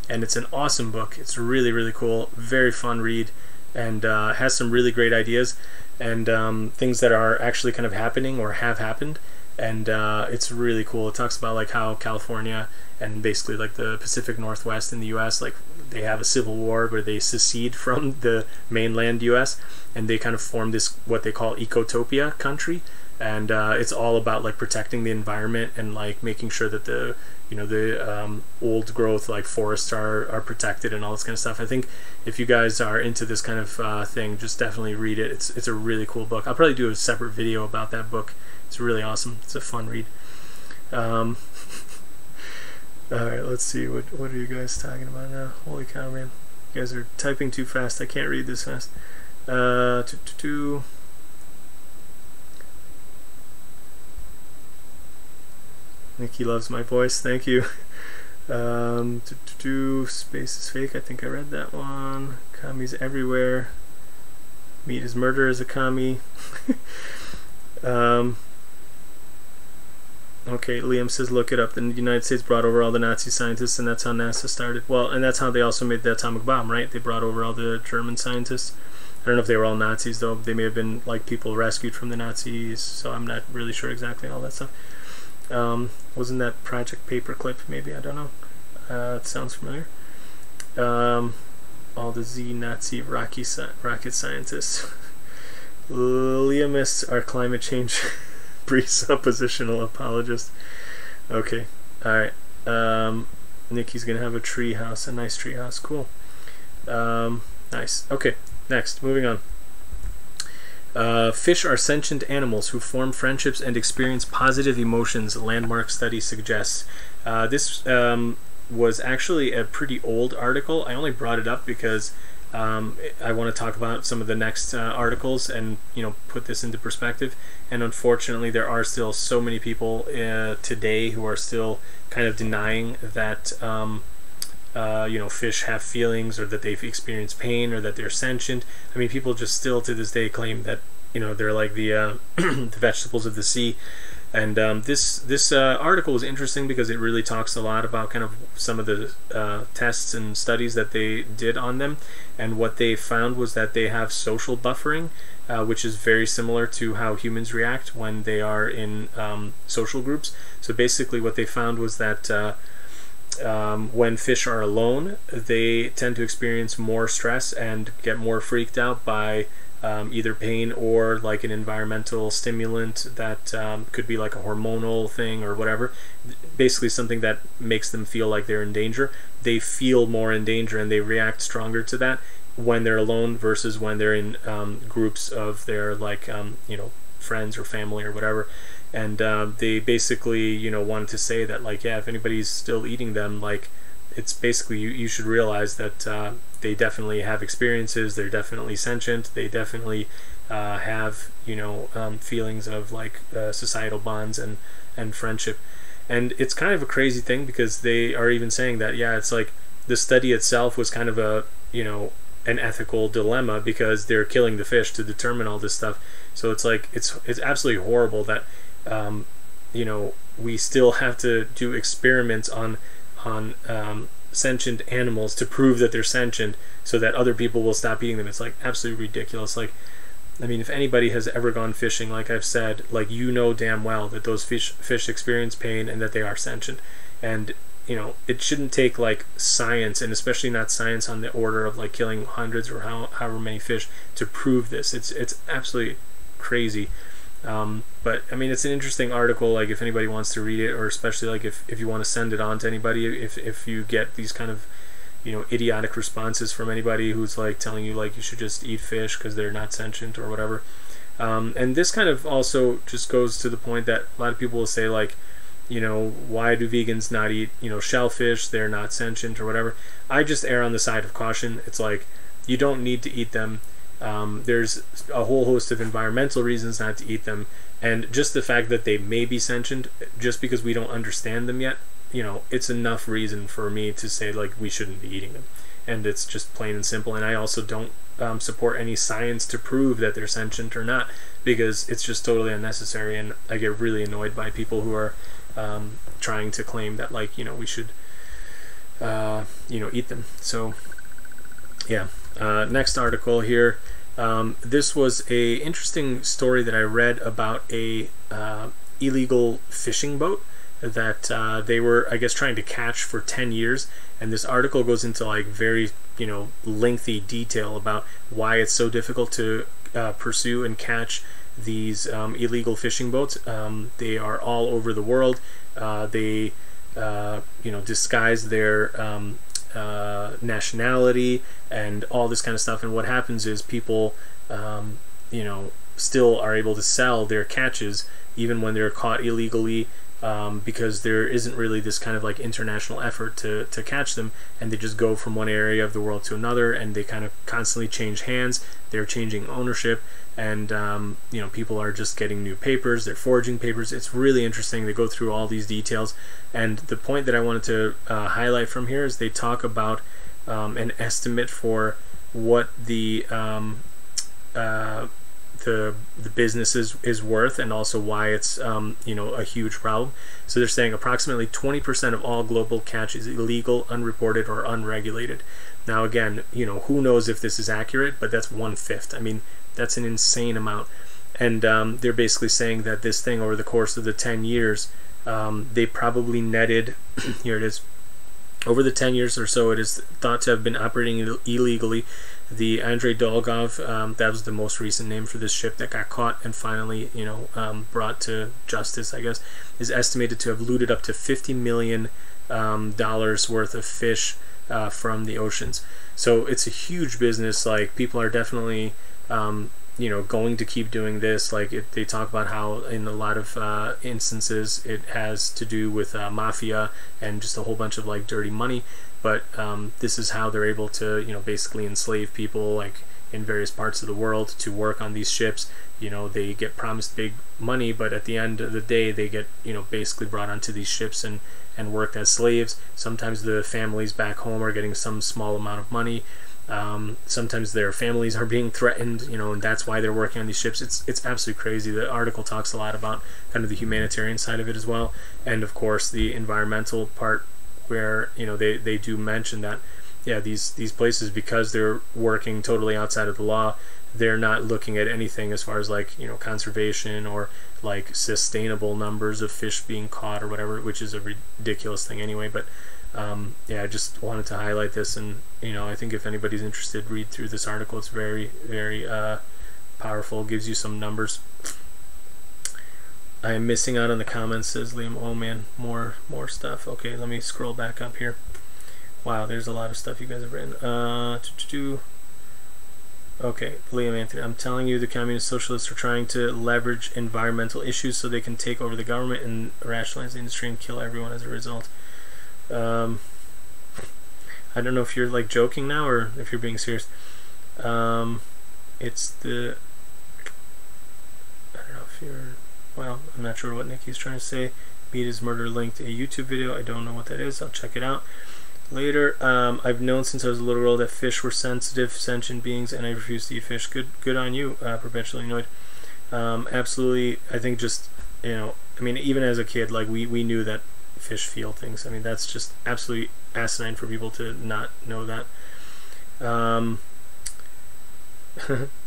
S1: and it's an awesome book. It's really, really cool, very fun read, and has some really great ideas and things that are actually kind of happening or have happened, and it's really cool. It talks about like how California and basically like the Pacific Northwest in the US, like they have a civil war where they secede from the mainland US, and they kind of form this what they call Ecotopia country, and it's all about like protecting the environment and like making sure that the, you know, the old growth like forests are protected and all this kind of stuff. I think if you guys are into this kind of thing, just definitely read it. It's a really cool book. I'll probably do a separate video about that book. It's really awesome. It's a fun read. Alright, let's see, what are you guys talking about now? Holy cow, man. You guys are typing too fast. I can't read this fast. Nikki loves my voice. Thank you. Space is fake. I think I read that one. Commies everywhere. Meat is murder as a commie. Okay, Liam says look it up. The United States brought over all the Nazi scientists, and that's how NASA started. Well, and that's how they also made the atomic bomb, right? They brought over all the German scientists. I don't know if they were all Nazis, though. They may have been like people rescued from the Nazis, so I'm not really sure exactly all that stuff. Wasn't that Project Paperclip, maybe? I don't know. It sounds familiar. All the Z-Nazi rocket scientists. Liamists are climate change presuppositional apologists. Okay, alright. Nikki's gonna have a tree house, a nice tree house. Cool. Nice. Okay, next, moving on. Fish are sentient animals who form friendships and experience positive emotions, landmark study suggests. This was actually a pretty old article. I only brought it up because I want to talk about some of the next articles and put this into perspective. And unfortunately, there are still so many people today who are still kind of denying that fish have feelings, or that they've experienced pain, or that they're sentient. I mean, people just still to this day claim that they're like the the vegetables of the sea. And this article was interesting because it really talks a lot about kind of some of the tests and studies that they did on them. And what they found was that they have social buffering, which is very similar to how humans react when they are in social groups. So basically what they found was that when fish are alone, they tend to experience more stress and get more freaked out by either pain or like an environmental stimulant that could be like a hormonal thing or whatever, basically something that makes them feel like they're in danger. They feel more in danger and they react stronger to that when they're alone versus when they're in groups of their like friends or family or whatever. And they basically wanted to say that like, yeah, if anybody's still eating them, like it's basically you should realize that they definitely have experiences, they're definitely sentient, they definitely have feelings of like societal bonds and friendship. And it's kind of a crazy thing because they are even saying that, yeah, it's like the study itself was kind of a an ethical dilemma because they're killing the fish to determine all this stuff. So it's like it's absolutely horrible that we still have to do experiments on sentient animals to prove that they're sentient so that other people will stop eating them. It's like absolutely ridiculous. Like, I mean, if anybody has ever gone fishing, like I've said, like damn well that those fish experience pain and that they are sentient. And it shouldn't take like science, and especially not science on the order of like killing hundreds or however many fish to prove this. It's absolutely crazy. But I mean, it's an interesting article. Like if anybody wants to read it, or especially like if you want to send it on to anybody, if you get these kind of idiotic responses from anybody who's like telling you like you should just eat fish because they're not sentient or whatever. And this kind of also just goes to the point that a lot of people will say like, why do vegans not eat shellfish? They're not sentient or whatever. I just err on the side of caution. It's like you don't need to eat them. There's a whole host of environmental reasons not to eat them, and just the fact that they may be sentient, just because we don't understand them yet, it's enough reason for me to say like we shouldn't be eating them. And it's just plain and simple. And I also don't support any science to prove that they're sentient or not, because it's just totally unnecessary. And I get really annoyed by people who are trying to claim that like we should eat them. So yeah. Next article here. This was a interesting story that I read about a illegal fishing boat that they were, I guess, trying to catch for 10 years. And this article goes into like very lengthy detail about why it's so difficult to pursue and catch these illegal fishing boats. They are all over the world. They disguise their nationality and all this kind of stuff. And what happens is people still are able to sell their catches even when they're caught illegally because there isn't really this kind of like international effort to catch them, and they just go from one area of the world to another, and they kind of constantly change hands. They're changing ownership, and you know, people are just getting new papers, they're forging papers. It's really interesting. They go through all these details, and the point that I wanted to highlight from here is they talk about an estimate for what the business is worth, and also why it's you know, a huge problem. So they're saying approximately 20% of all global catch is illegal, unreported, or unregulated. Now again, you know, who knows if this is accurate, but that's 1/5. I mean, that's an insane amount. And they're basically saying that this thing, over the course of the 10 years, they probably netted here it is, over the 10 years or so, it is thought to have been operating illegally. The Andrei Dolgov, that was the most recent name for this ship that got caught and finally, you know, brought to justice, I guess, is estimated to have looted up to $50 million worth of fish from the oceans. So it's a huge business. Like, people are definitely, you know, going to keep doing this. Like, they talk about how in a lot of instances it has to do with mafia and just a whole bunch of like dirty money. But this is how they're able to, you know, basically enslave people like in various parts of the world to work on these ships. You know, they get promised big money, but at the end of the day they get, you know, basically brought onto these ships and worked as slaves. Sometimes the families back home are getting some small amount of money. Sometimes their families are being threatened, you know, and that's why they're working on these ships. It's absolutely crazy. The article talks a lot about kind of the humanitarian side of it as well, and of course the environmental part, where, you know, they do mention that, yeah, these places, because they're working totally outside of the law, they're not looking at anything as far as like, you know, conservation or like sustainable numbers of fish being caught or whatever, which is a ridiculous thing anyway. But yeah, I just wanted to highlight this, and, you know, I think if anybody's interested, read through this article. It's very, very powerful. It gives you some numbers. I am missing out on the comments, says Liam. Oh man, more stuff. Okay, let me scroll back up here. Wow, there's a lot of stuff you guys have written. Okay, Liam Anthony, I'm telling you, the communist socialists are trying to leverage environmental issues so they can take over the government and rationalize the industry and kill everyone as a result. I don't know if you're like joking now or if you're being serious. It's the, I don't know if you're, well, I'm not sure what Nikki's trying to say. Meet His Murder linked a YouTube video. I don't know what that is. I'll check it out later. I've known since I was a little girl that fish were sensitive, sentient beings, and I refuse to eat fish. Good on you, perpetually annoyed. Absolutely. I think just, you know, I mean, even as a kid, like, we knew that fish feel things. I mean, that's just absolutely asinine for people to not know that. Liam,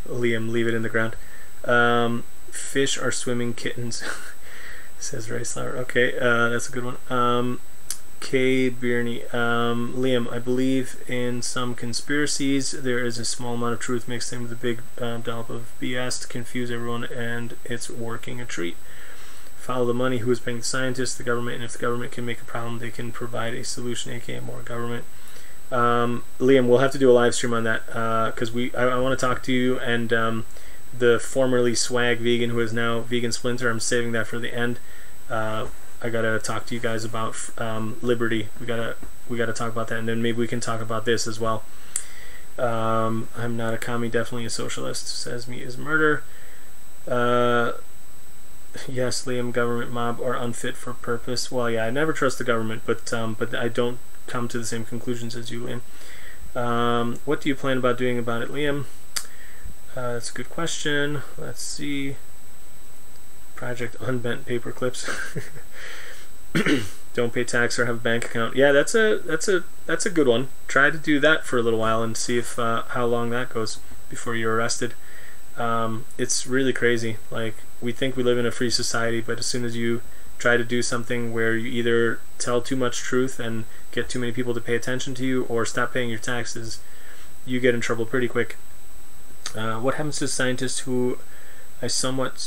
S1: leave it in the ground. Fish are swimming kittens, says Ray Slower. Okay, that's a good one. K. Bierney. Liam, I believe in some conspiracies. There is a small amount of truth mixed in with a big dollop of BS to confuse everyone, and it's working a treat. Follow the money. Who is paying the scientists? The government. And if the government can make a problem, they can provide a solution, aka more government. Liam, we'll have to do a live stream on that, because I want to talk to you and the formerly swag vegan who is now vegan splinter. I'm saving that for the end. I gotta talk to you guys about liberty. We gotta talk about that, and then maybe we can talk about this as well. I'm not a commie, definitely a socialist, says Meat is Murder. Yes, Liam, government mob are unfit for purpose. Well, yeah, I never trust the government, but I don't come to the same conclusions as you, Liam. What do you plan about doing about it, Liam? That's a good question. Let's see. Project Unbent paper clips. Don't pay tax or have a bank account. Yeah, that's a good one. Try to do that for a little while and see if how long that goes before you're arrested. It's really crazy. Like, we think we live in a free society, but as soon as you try to do something where you either tell too much truth and get too many people to pay attention to you, or stop paying your taxes, you get in trouble pretty quick. What happens to scientists who is somewhat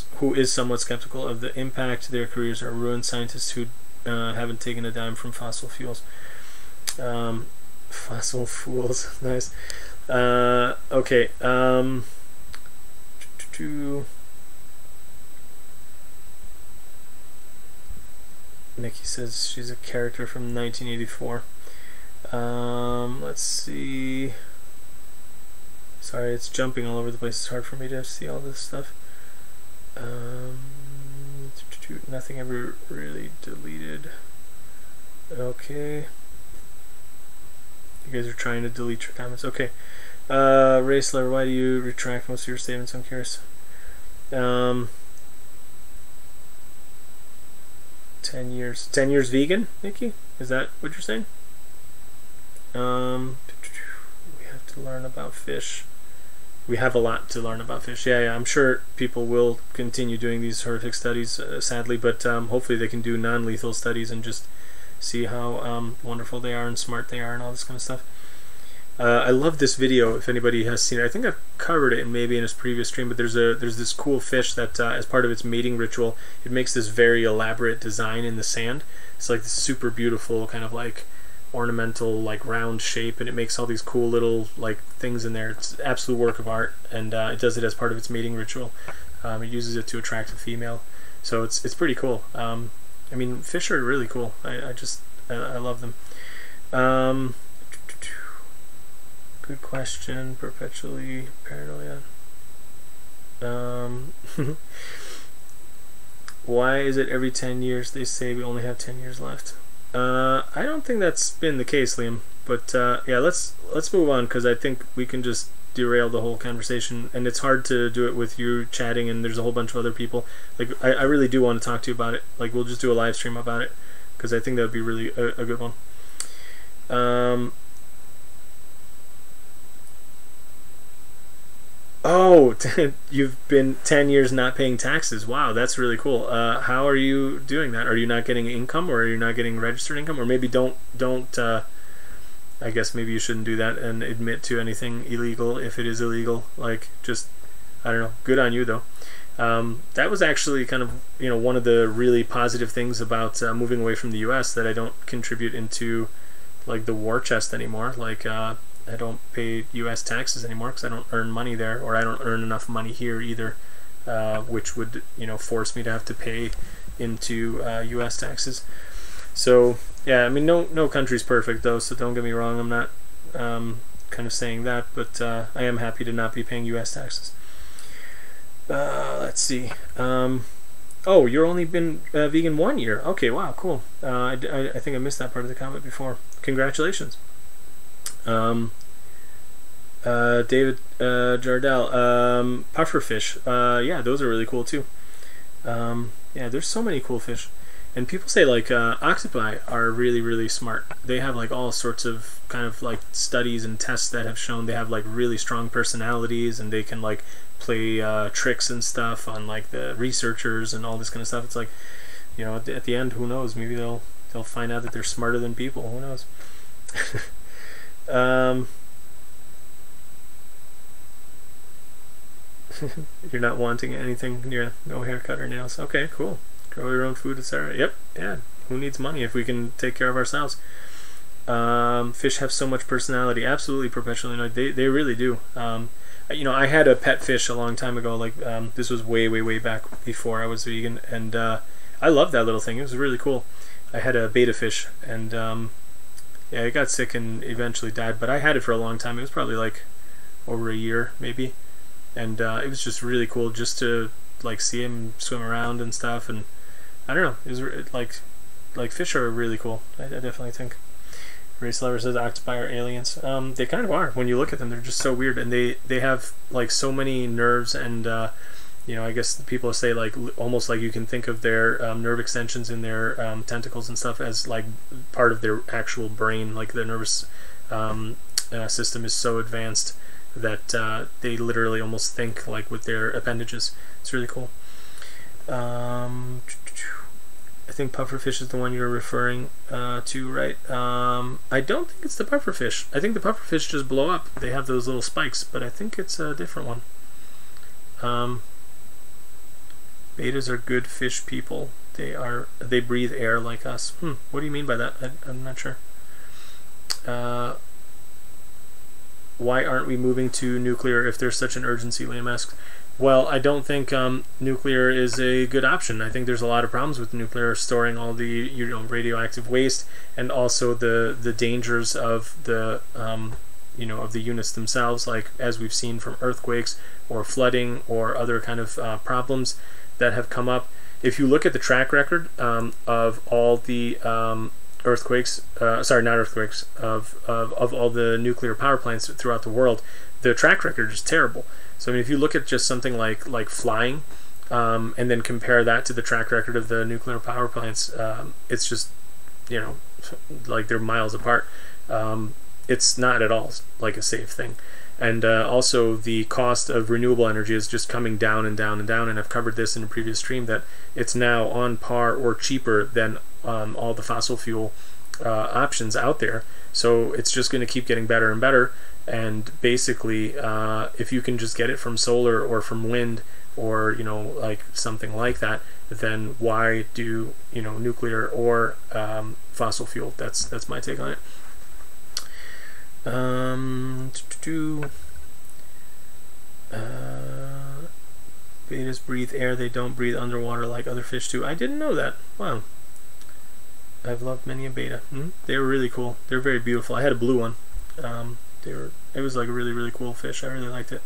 S1: skeptical of the impact their careers are ruined? Scientists who haven't taken a dime from fossil fuels. Fossil fools, nice. Okay. Nikki says she's a character from 1984. Let's see. Sorry, it's jumping all over the place. It's hard for me to see all this stuff. Nothing ever really deleted. Okay. You guys are trying to delete your comments. Okay. Raceler, why do you retract most of your statements? I'm curious. 10 years. 10 years vegan, Nikki? Is that what you're saying? We have to learn about fish. We have a lot to learn about fish. Yeah, I'm sure people will continue doing these horrific studies, sadly, but hopefully they can do non-lethal studies and just see how wonderful they are and smart they are and all this kind of stuff. I love this video, if anybody has seen it. I think I've covered it maybe in a previous stream, but there's this cool fish that as part of its mating ritual, it makes this very elaborate design in the sand. It's like this super beautiful kind of like ornamental like round shape, and it makes all these cool little like things in there. It's an absolute work of art, and it does it as part of its mating ritual. It uses it to attract a female, so it's pretty cool. I mean, fish are really cool. I love them. Good question. Perpetually paranoia. Why is it every 10 years they say we only have 10 years left? I don't think that's been the case, Liam. But yeah, let's move on, because I think we can just derail the whole conversation, and it's hard to do it with you chatting and there's a whole bunch of other people. Like, I really do want to talk to you about it. Like, we'll just do a live stream about it, because I think that would be really a good one. Oh, you've been 10 years not paying taxes. Wow, that's really cool. How are you doing that? Are you not getting income, or are you not getting registered income? Or maybe don't I guess maybe you shouldn't do that and admit to anything illegal if it is illegal. Like, just, I don't know. Good on you, though. That was actually kind of, one of the really positive things about moving away from the U.S., that I don't contribute into, like, the war chest anymore. Like, I don't pay U.S. taxes anymore because I don't earn money there, or I don't earn enough money here either, which would, force me to have to pay into U.S. taxes. So, yeah, I mean, no country's perfect, though, so don't get me wrong. I'm not kind of saying that, but I am happy to not be paying U.S. taxes. Let's see. Oh, you're only been vegan 1 year. Okay, wow, cool. I think I missed that part of the comment before. Congratulations. David Jardel, pufferfish. Yeah, those are really cool too. Yeah, there's so many cool fish. And people say, like, octopi are really, really smart. They have, like, all sorts of kind of, like, studies and tests that have shown they have, like, really strong personalities, and they can, like, play tricks and stuff on, like, the researchers and all this kind of stuff. It's like, at the end, who knows? Maybe they'll find out that they're smarter than people. Who knows? You're not wanting anything near no haircut or nails. Okay, cool. Grow your own food, etc. Yep, yeah. Who needs money if we can take care of ourselves? Fish have so much personality. Absolutely, perpetually annoyed. They really do. I had a pet fish a long time ago. Like, this was way back before I was vegan, and I loved that little thing. It was really cool. I had a betta fish, and yeah, it got sick and eventually died. But I had it for a long time. It was probably like over a year, maybe, and it was just really cool just to like see him swim around and stuff. And I don't know, it was like fish are really cool. I definitely think. Race Lover says octopi are aliens. They kind of are. When you look at them, they're just so weird, and they have like so many nerves, and I guess people say like almost like you can think of their nerve extensions in their tentacles and stuff as like part of their actual brain. Like their nervous system is so advanced that they literally almost think like with their appendages. It's really cool. I think pufferfish is the one you're referring to, right? I don't think it's the pufferfish. I think the pufferfish just blow up. They have those little spikes, but I think it's a different one. Bettas are good fish people. They breathe air like us. What do you mean by that? I'm not sure. Why aren't we moving to nuclear if there's such an urgency? Liam asks. Well, I don't think nuclear is a good option. I think there's a lot of problems with nuclear, storing all the radioactive waste, and also the dangers of the of the units themselves, like as we've seen from earthquakes or flooding or other kind of problems that have come up. If you look at the track record of all the earthquakes, sorry, not earthquakes, of all the nuclear power plants throughout the world, the track record is terrible. So I mean, if you look at just something like flying, and then compare that to the track record of the nuclear power plants, it's just, like they're miles apart. It's not at all like a safe thing. And also the cost of renewable energy is just coming down and down and down, and I've covered this in a previous stream that it's now on par or cheaper than all the fossil fuel options out there. So it's just going to keep getting better and better. And basically, if you can just get it from solar or from wind or like something like that, then why do nuclear or fossil fuel? That's my take on it. Bettas breathe air, they don't breathe underwater like other fish do. I didn't know that. Wow. I've loved many a betta. They were really cool. They're very beautiful. I had a blue one. It was like a really, really cool fish. I really liked it.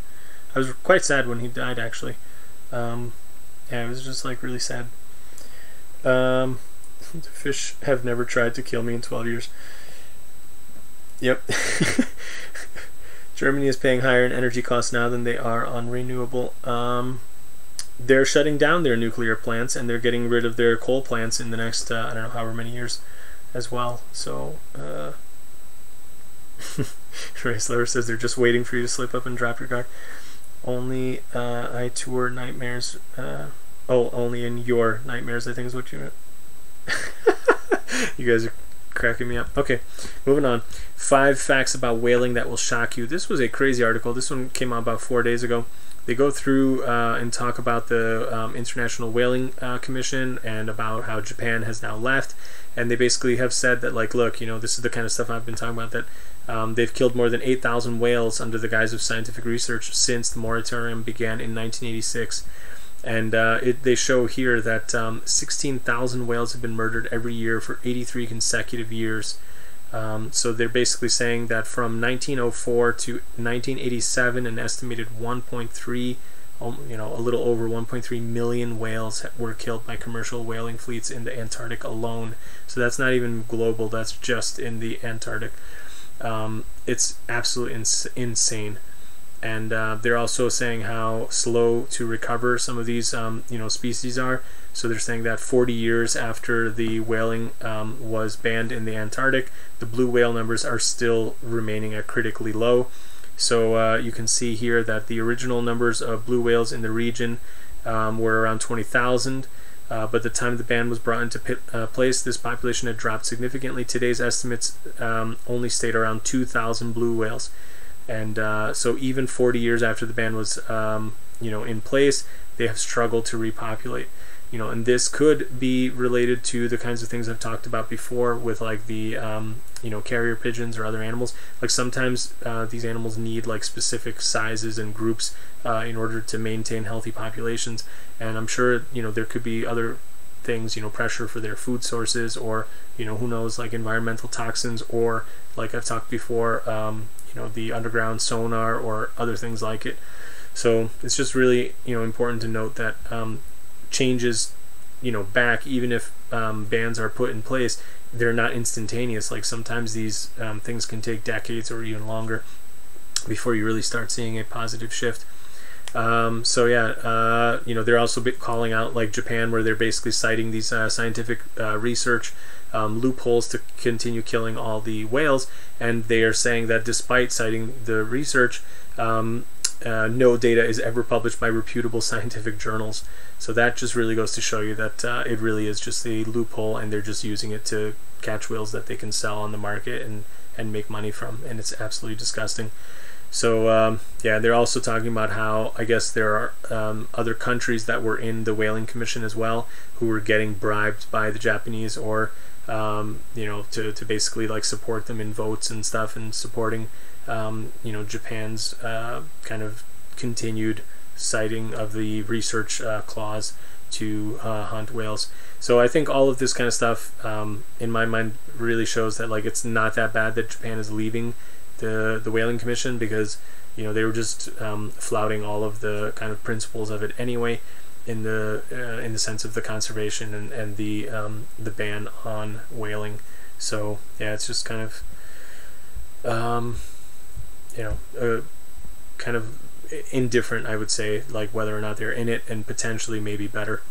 S1: I was quite sad when he died, actually. Yeah, it was just like really sad. The fish have never tried to kill me in 12 years. Yep. Germany is paying higher in energy costs now than they are on renewable. They're shutting down their nuclear plants, and they're getting rid of their coal plants in the next, I don't know, however many years as well. So, Ray Slower says they're just waiting for you to slip up and drop your guard. Only I tour nightmares. Only in your nightmares, I think is what you meant. You guys are cracking me up. Okay, moving on. 5 facts about whaling that will shock you. This was a crazy article. This one came out about 4 days ago. They go through and talk about the International Whaling Commission and about how Japan has now left. And they basically have said that, like, look, this is the kind of stuff I've been talking about, that they've killed more than 8,000 whales under the guise of scientific research since the moratorium began in 1986. And they show here that 16,000 whales have been murdered every year for 83 consecutive years. So they're basically saying that from 1904 to 1987, an estimated 1.3, a little over 1.3 million whales were killed by commercial whaling fleets in the Antarctic alone. So that's not even global, that's just in the Antarctic. It's absolutely insane. And they're also saying how slow to recover some of these species are. So they're saying that 40 years after the whaling was banned in the Antarctic, the blue whale numbers are still remaining at critically low. So you can see here that the original numbers of blue whales in the region were around 20,000. But the time the ban was brought into place, this population had dropped significantly. Today's estimates only stayed around 2,000 blue whales. And so even 40 years after the ban was in place, they have struggled to repopulate. And this could be related to the kinds of things I've talked about before with like the carrier pigeons or other animals. Like sometimes these animals need like specific sizes and groups in order to maintain healthy populations. And I'm sure there could be other things, pressure for their food sources, or who knows, like environmental toxins, or like I've talked before, the underground sonar or other things like it. So it's just really important to note that changes back, even if bans are put in place, they're not instantaneous. Like sometimes these things can take decades or even longer before you really start seeing a positive shift. So yeah, they're also calling out like Japan, where they're basically citing these scientific research loopholes to continue killing all the whales, and they are saying that despite citing the research, no data is ever published by reputable scientific journals. So that just really goes to show you that it really is just a loophole, and they're just using it to catch whales that they can sell on the market and make money from, and it's absolutely disgusting. So yeah, they're also talking about how I guess there are other countries that were in the Whaling Commission as well, who were getting bribed by the Japanese, or to basically like support them in votes and stuff, and supporting Japan's kind of continued citing of the research clause to hunt whales. So I think all of this kind of stuff, in my mind, really shows that like it's not that bad that Japan is leaving the Whaling Commission, because they were just flouting all of the kind of principles of it anyway, in the sense of the conservation and the ban on whaling. So yeah, it's just kind of kind of indifferent, I would say, like whether or not they're in it, and potentially maybe better.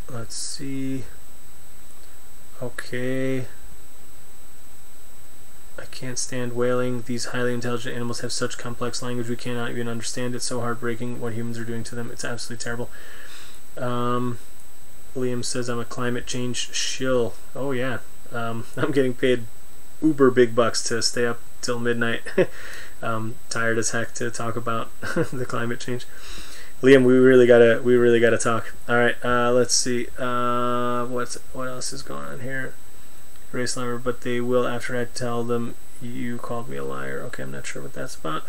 S1: Let's see. Okay. I can't stand whaling. These highly intelligent animals have such complex language we cannot even understand. It's so heartbreaking what humans are doing to them. It's absolutely terrible. Liam says I'm a climate change shill. Oh yeah. I'm getting paid uber big bucks to stay up till midnight. Tired as heck to talk about the climate change. Liam, we really gotta talk. All right, let's see. What else is going on here? Race liar, but they will after I tell them you called me a liar. Okay, I'm not sure what that's about.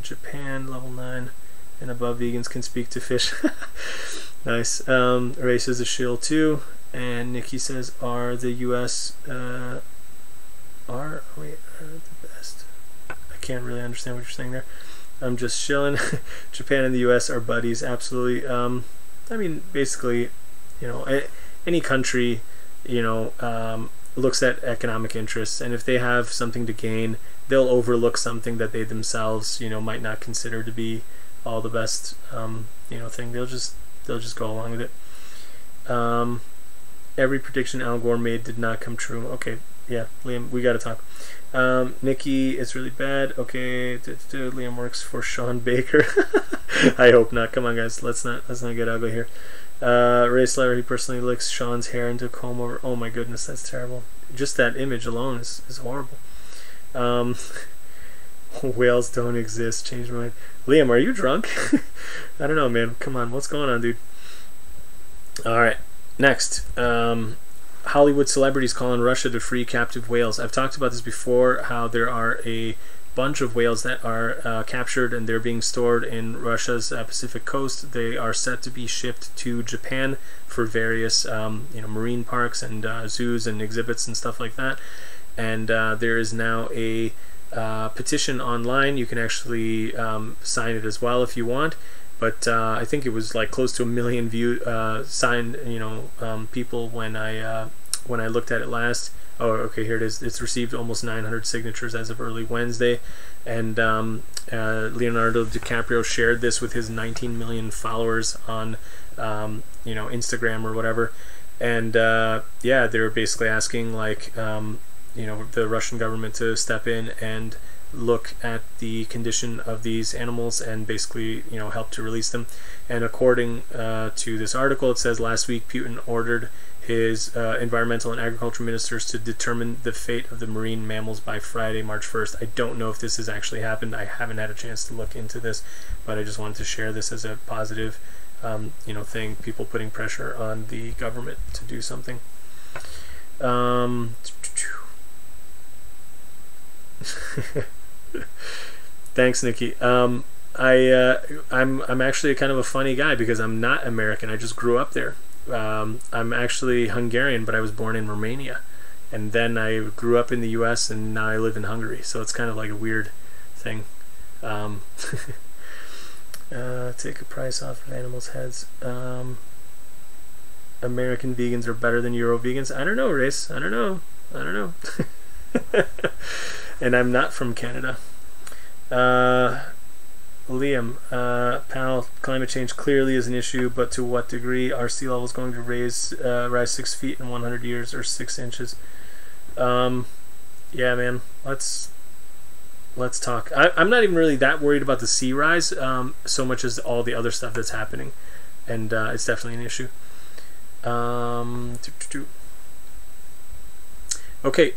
S1: Japan level 9 and above vegans can speak to fish. Nice. Race is a shill too, and Nikki says are the U.S. Are the best. I can't really understand what you're saying there. I'm just shilling. Japan and the U.S. are buddies, absolutely. I mean, basically, any country, looks at economic interests, and if they have something to gain, they'll overlook something that they themselves, might not consider to be all the best, thing. They'll just go along with it. Every prediction Al Gore made did not come true. Okay, yeah, Liam, we got to talk. Nikki, it's really bad. Okay, Liam works for Sean Baker. I hope not. Come on, guys, let's not get ugly here. Ray Slayer, he personally licks Sean's hair into a comb over. Oh my goodness, that's terrible. Just that image alone is horrible. Whales don't exist. Change my mind. Liam, are you drunk? I don't know, man. Come on, what's going on, dude? Alright, next. Hollywood celebrities call on Russia to free captive whales. I've talked about this before, how there are a bunch of whales that are captured and they're being stored in Russia's Pacific coast. They are set to be shipped to Japan for various marine parks and zoos and exhibits and stuff like that. And there is now a petition online. You can actually sign it as well if you want. But I think it was like close to 1 million signed people when I looked at it last. Oh, okay, here it is. It's received almost 900 signatures as of early Wednesday, and Leonardo DiCaprio shared this with his 19 million followers on Instagram or whatever. And yeah, they were basically asking like the Russian government to step in and look at the condition of these animals and basically help to release them. And according to this article, it says last week Putin ordered his environmental and agriculture ministers to determine the fate of the marine mammals by Friday, March 1st. I don't know if this has actually happened. I haven't had a chance to look into this, but I just wanted to share this as a positive thing, people putting pressure on the government to do something. Thanks, Nikki. I'm actually kind of a funny guy because I'm not American. I just grew up there. I'm actually Hungarian, but I was born in Romania, and then I grew up in the U.S. and now I live in Hungary. So it's kind of like a weird thing. Take a price off of animals' heads. American vegans are better than Euro vegans. I don't know, Race. I don't know. And I'm not from Canada. Liam, Powell, climate change clearly is an issue, but to what degree? Are sea levels going to rise 6 feet in 100 years or 6 inches? Yeah, man, let's talk. I'm not even really that worried about the sea rise so much as all the other stuff that's happening, and it's definitely an issue. Okay,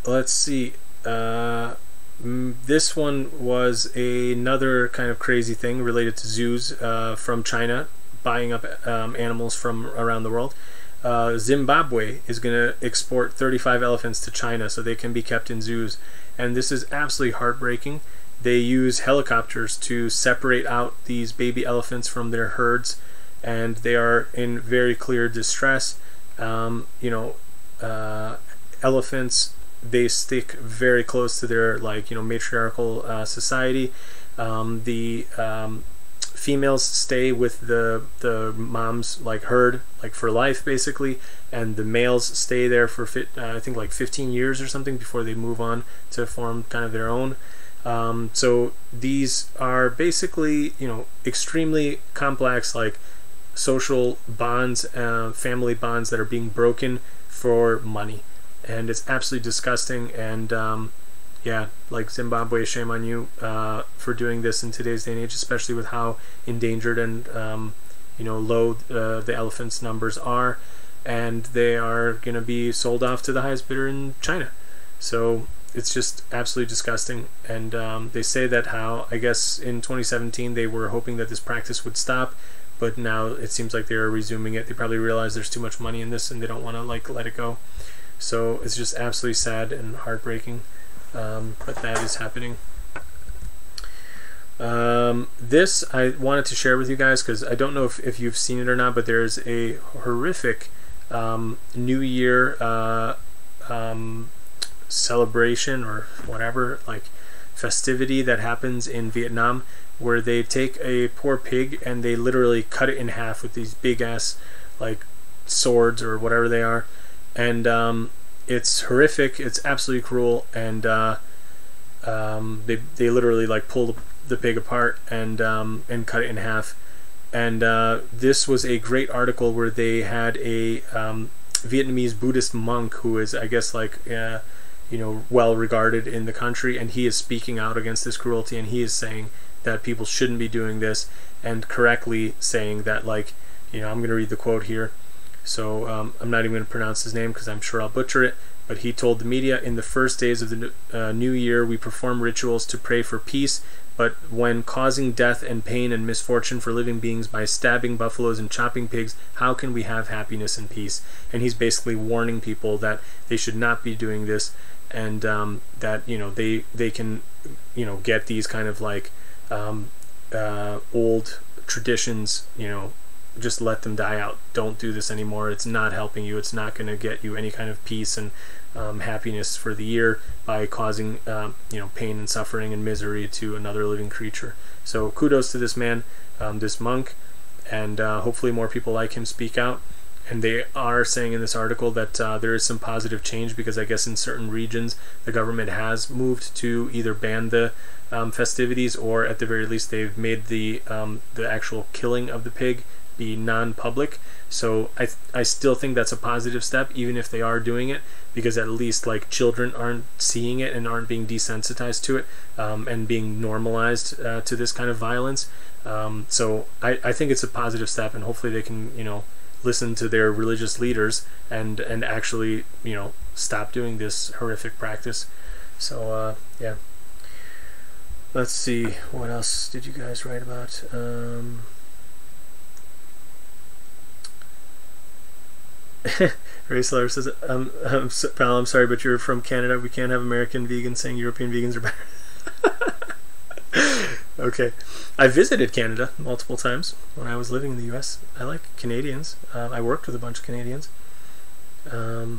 S1: let's see. This one was another kind of crazy thing related to zoos from China buying up animals from around the world. Zimbabwe is going to export 35 elephants to China so they can be kept in zoos. And this is absolutely heartbreaking. They use helicopters to separate out these baby elephants from their herds, and they are in very clear distress. Elephants, they stick very close to their matriarchal society. The females stay with the mom's herd for life basically, and the males stay there for I think 15 years or something before they move on to form kind of their own. So these are basically extremely complex social bonds, family bonds that are being broken for money, and it's absolutely disgusting. And Zimbabwe, shame on you for doing this in today's day and age, especially with how endangered and low the elephants' numbers are, and they are going to be sold off to the highest bidder in China. So it's just absolutely disgusting. And they say that how, I guess in 2017 they were hoping that this practice would stop, but now it seems like they're resuming it. They probably realize there's too much money in this and they don't want to let it go. So it's just absolutely sad and heartbreaking. But that is happening. This I wanted to share with you guys because I don't know if you've seen it or not, but there's a horrific New Year celebration or whatever, festivity that happens in Vietnam, where they take a poor pig and they literally cut it in half with these big ass swords or whatever they are, and it's horrific. It's absolutely cruel, and they literally pull the pig apart and cut it in half. And this was a great article where they had a Vietnamese Buddhist monk who is, I guess, well regarded in the country, and he is speaking out against this cruelty, and he is saying that people shouldn't be doing this, and correctly saying that I'm going to read the quote here. So I'm not even going to pronounce his name because I'm sure I'll butcher it, but he told the media, "In the first days of the new year, we perform rituals to pray for peace, but when causing death and pain and misfortune for living beings by stabbing buffaloes and chopping pigs, how can we have happiness and peace?" And he's basically warning people that they should not be doing this, and that they can get these kind of old traditions, just let them die out. Don't do this anymore. It's not helping you. It's not going to get you any kind of peace and happiness for the year by causing pain and suffering and misery to another living creature. So kudos to this man, this monk, and hopefully more people like him speak out. And they are saying in this article that there is some positive change, because I guess in certain regions the government has moved to either ban the festivities, or at the very least they've made the actual killing of the pig be non-public. So I still think that's a positive step, even if they are doing it, because at least children aren't seeing it and aren't being desensitized to it, and being normalized to this kind of violence. So I think it's a positive step, and hopefully they can listen to their religious leaders and actually stop doing this horrific practice. So yeah, let's see, what else did you guys write about? Ray Slayer says, pal, I'm sorry, but you're from Canada. We can't have American vegans saying European vegans are better. Okay. I visited Canada multiple times when I was living in the US. I like Canadians. I worked with a bunch of Canadians. I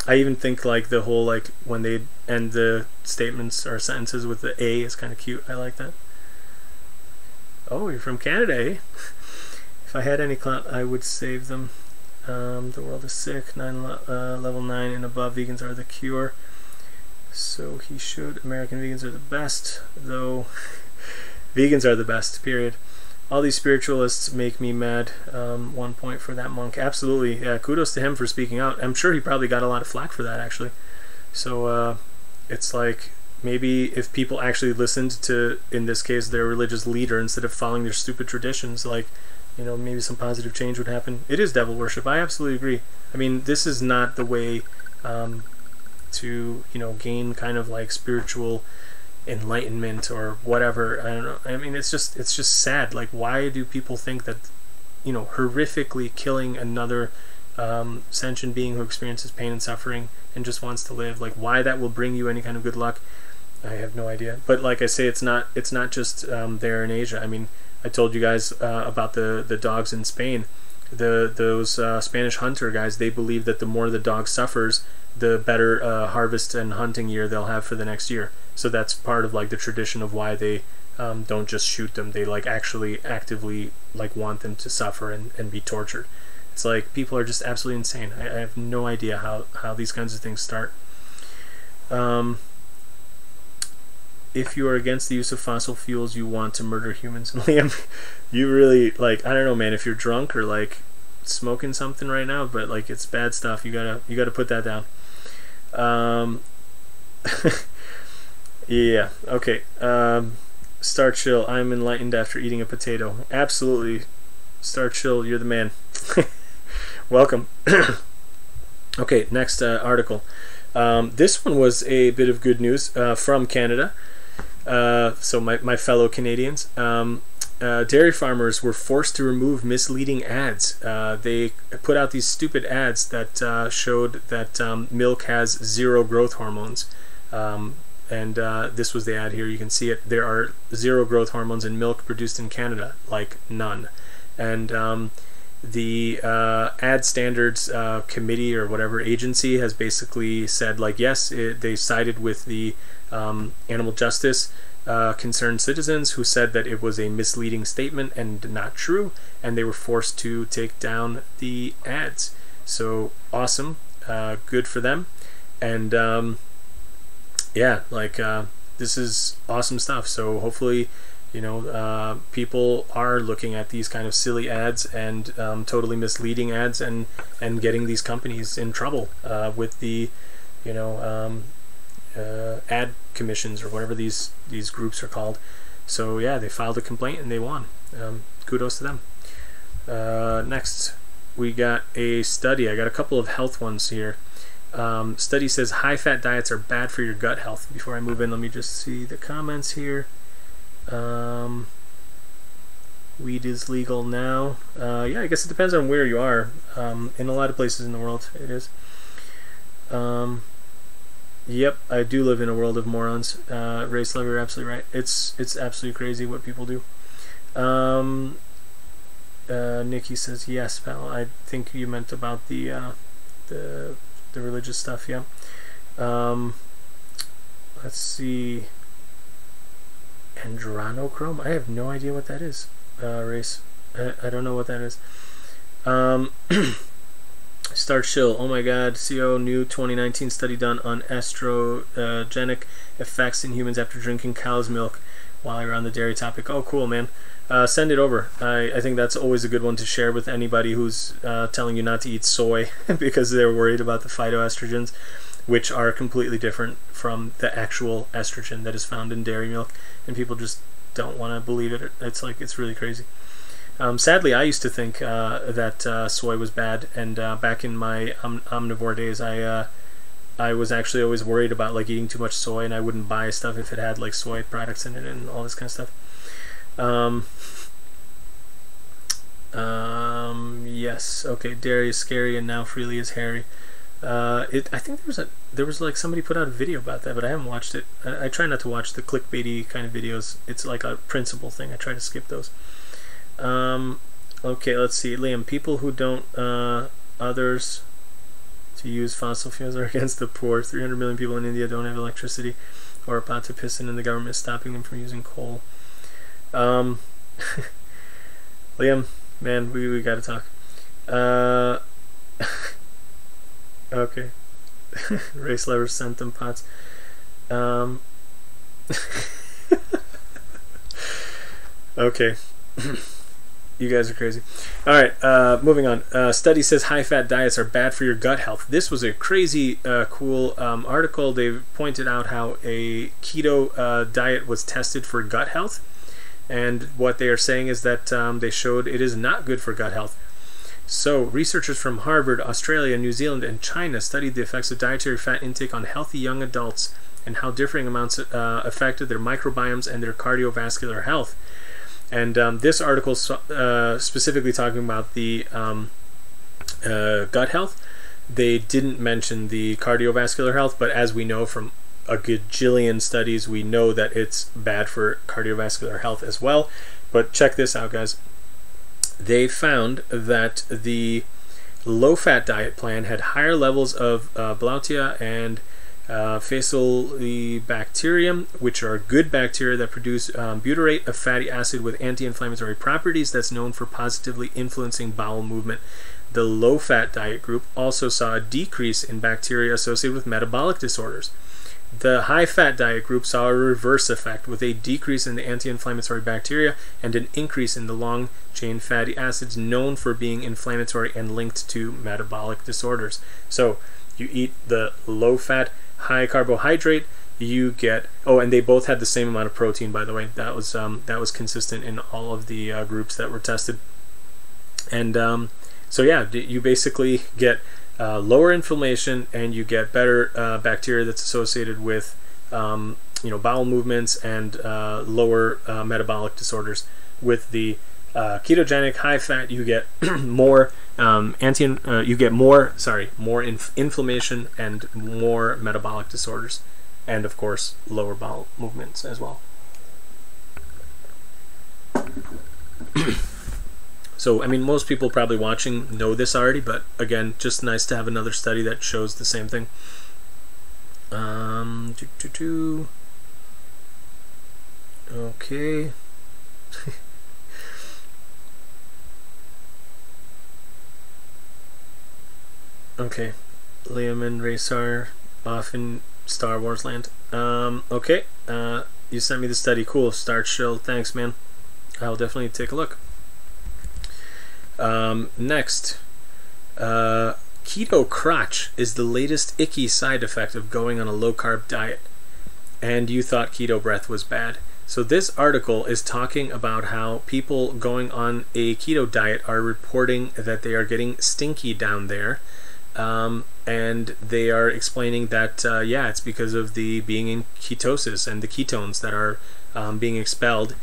S1: even think the whole when they end the statements or sentences with the A is kind of cute. I like that. Oh, you're from Canada, eh? If I had any clout, I would save them. The world is sick. Level 9 and above vegans are the cure. So he should. American vegans are the best, though. Vegans are the best, period. All these spiritualists make me mad. 1 point for that monk. Absolutely. Yeah, kudos to him for speaking out. I'm sure he probably got a lot of flack for that, actually. So it's maybe if people actually listened to, in this case, their religious leader instead of following their stupid traditions, maybe some positive change would happen. It is devil worship. I absolutely agree. I mean, this is not the way to gain kind of spiritual enlightenment or whatever. I don't know. I mean, it's just sad. Why do people think that you know, horrifically killing another sentient being who experiences pain and suffering and just wants to live. Like, why that will bring you any kind of good luck, I have no idea. But like I say, it's not just there in Asia. I mean, I told you guys about the dogs in Spain. Those Spanish hunter guys, they believe that the more the dog suffers, the better harvest and hunting year they'll have for the next year. So that's part of like the tradition of why they don't just shoot them. They like actually actively like want them to suffer and be tortured. It's like, people are just absolutely insane. I have no idea how these kinds of things start. If you are against the use of fossil fuels, you want to murder humans. Liam, you really, like, I don't know, man, if you're drunk or like smoking something right now, but like it's bad stuff, you gotta put that down. Yeah, okay. Star Chill, I'm enlightened after eating a potato. Absolutely, Star Chill, you're the man. Welcome. Okay, next article. This one was a bit of good news from Canada. So my fellow Canadians. Dairy farmers were forced to remove misleading ads. They put out these stupid ads that showed that milk has 0 growth hormones. And this was the ad here. You can see it. There are 0 growth hormones in milk produced in Canada, like none. And the ad standards committee or whatever agency has basically said, like, yes, they sided with the animal justice concerned citizens who said that it was a misleading statement and not true, and they were forced to take down the ads. So awesome, good for them. And yeah, like this is awesome stuff. So hopefully, you know, people are looking at these kind of silly ads and totally misleading ads and getting these companies in trouble with the, you know, ad commissions or whatever these groups are called. So yeah, they filed a complaint and they won. Kudos to them. Next, we got a study. I got a couple of health ones here. Study says high-fat diets are bad for your gut health. Before I move in, let me just see the comments here. Weed is legal now. Yeah, I guess it depends on where you are. In a lot of places in the world, it is. Yep, I do live in a world of morons. Race lover, you're absolutely right. It's absolutely crazy what people do. Nikki says yes, Powell. I think you meant about the religious stuff. Yeah. Let's see. Andronochrome? I have no idea what that is. Race. I don't know what that is. Start Chill. Oh my god. CO new 2019 study done on estrogenic effects in humans after drinking cow's milk. While you're on the dairy topic. Oh, cool, man. Send it over. I think that's always a good one to share with anybody who's telling you not to eat soy because they're worried about the phytoestrogens, which are completely different from the actual estrogen that is found in dairy milk, and people just don't want to believe it. It's like, it's really crazy. Sadly, I used to think that soy was bad, and back in my omnivore days, I was actually always worried about like eating too much soy, and I wouldn't buy stuff if it had like soy products in it and all this kind of stuff. Yes, okay, dairy is scary and now freely is hairy. I think there was like somebody put out a video about that, but I haven't watched it. I try not to watch the clickbaity kind of videos. It's like a principle thing. I try to skip those. Okay, let's see. Liam, people who don't others to use fossil fuels are against the poor. 300 million people in India don't have electricity or a pot to piss in, and the government is stopping them from using coal. Liam, man, we gotta talk. Okay. Race lovers sent them pots. Okay. You guys are crazy. Alright, moving on. Study says high-fat diets are bad for your gut health. This was a crazy cool article. They pointed out how a keto diet was tested for gut health. And what they are saying is that they showed it is not good for gut health. So, researchers from Harvard, Australia, New Zealand, and China studied the effects of dietary fat intake on healthy young adults and how differing amounts affected their microbiomes and their cardiovascular health. And this article specifically talking about the gut health. They didn't mention the cardiovascular health, but as we know from a gajillion studies, we know that it's bad for cardiovascular health as well. But check this out, guys. They found that the low-fat diet plan had higher levels of Blautia and Faecalibacterium, which are good bacteria that produce butyrate, a fatty acid with anti-inflammatory properties that's known for positively influencing bowel movement. The low-fat diet group also saw a decrease in bacteria associated with metabolic disorders. The high-fat diet group saw a reverse effect with a decrease in the anti-inflammatory bacteria and an increase in the long-chain fatty acids known for being inflammatory and linked to metabolic disorders. So you eat the low-fat, high-carbohydrate, you get... Oh, and they both had the same amount of protein, by the way. That was consistent in all of the groups that were tested. And so yeah, you basically get lower inflammation, and you get better bacteria that's associated with bowel movements and lower metabolic disorders. With the ketogenic high fat, you get more more inflammation and more metabolic disorders, and of course lower bowel movements as well. So, I mean, most people probably watching know this already, but again, just nice to have another study that shows the same thing. Okay. Okay. Liam and Raysar off in Star Wars land. Okay. You sent me the study. Cool. Start show. Thanks, man. I'll definitely take a look. Next, keto crotch is the latest icky side effect of going on a low-carb diet. And you thought keto breath was bad. So this article is talking about how people going on a keto diet are reporting that they are getting stinky down there. And they are explaining that, yeah, it's because of the being in ketosis and the ketones that are being expelled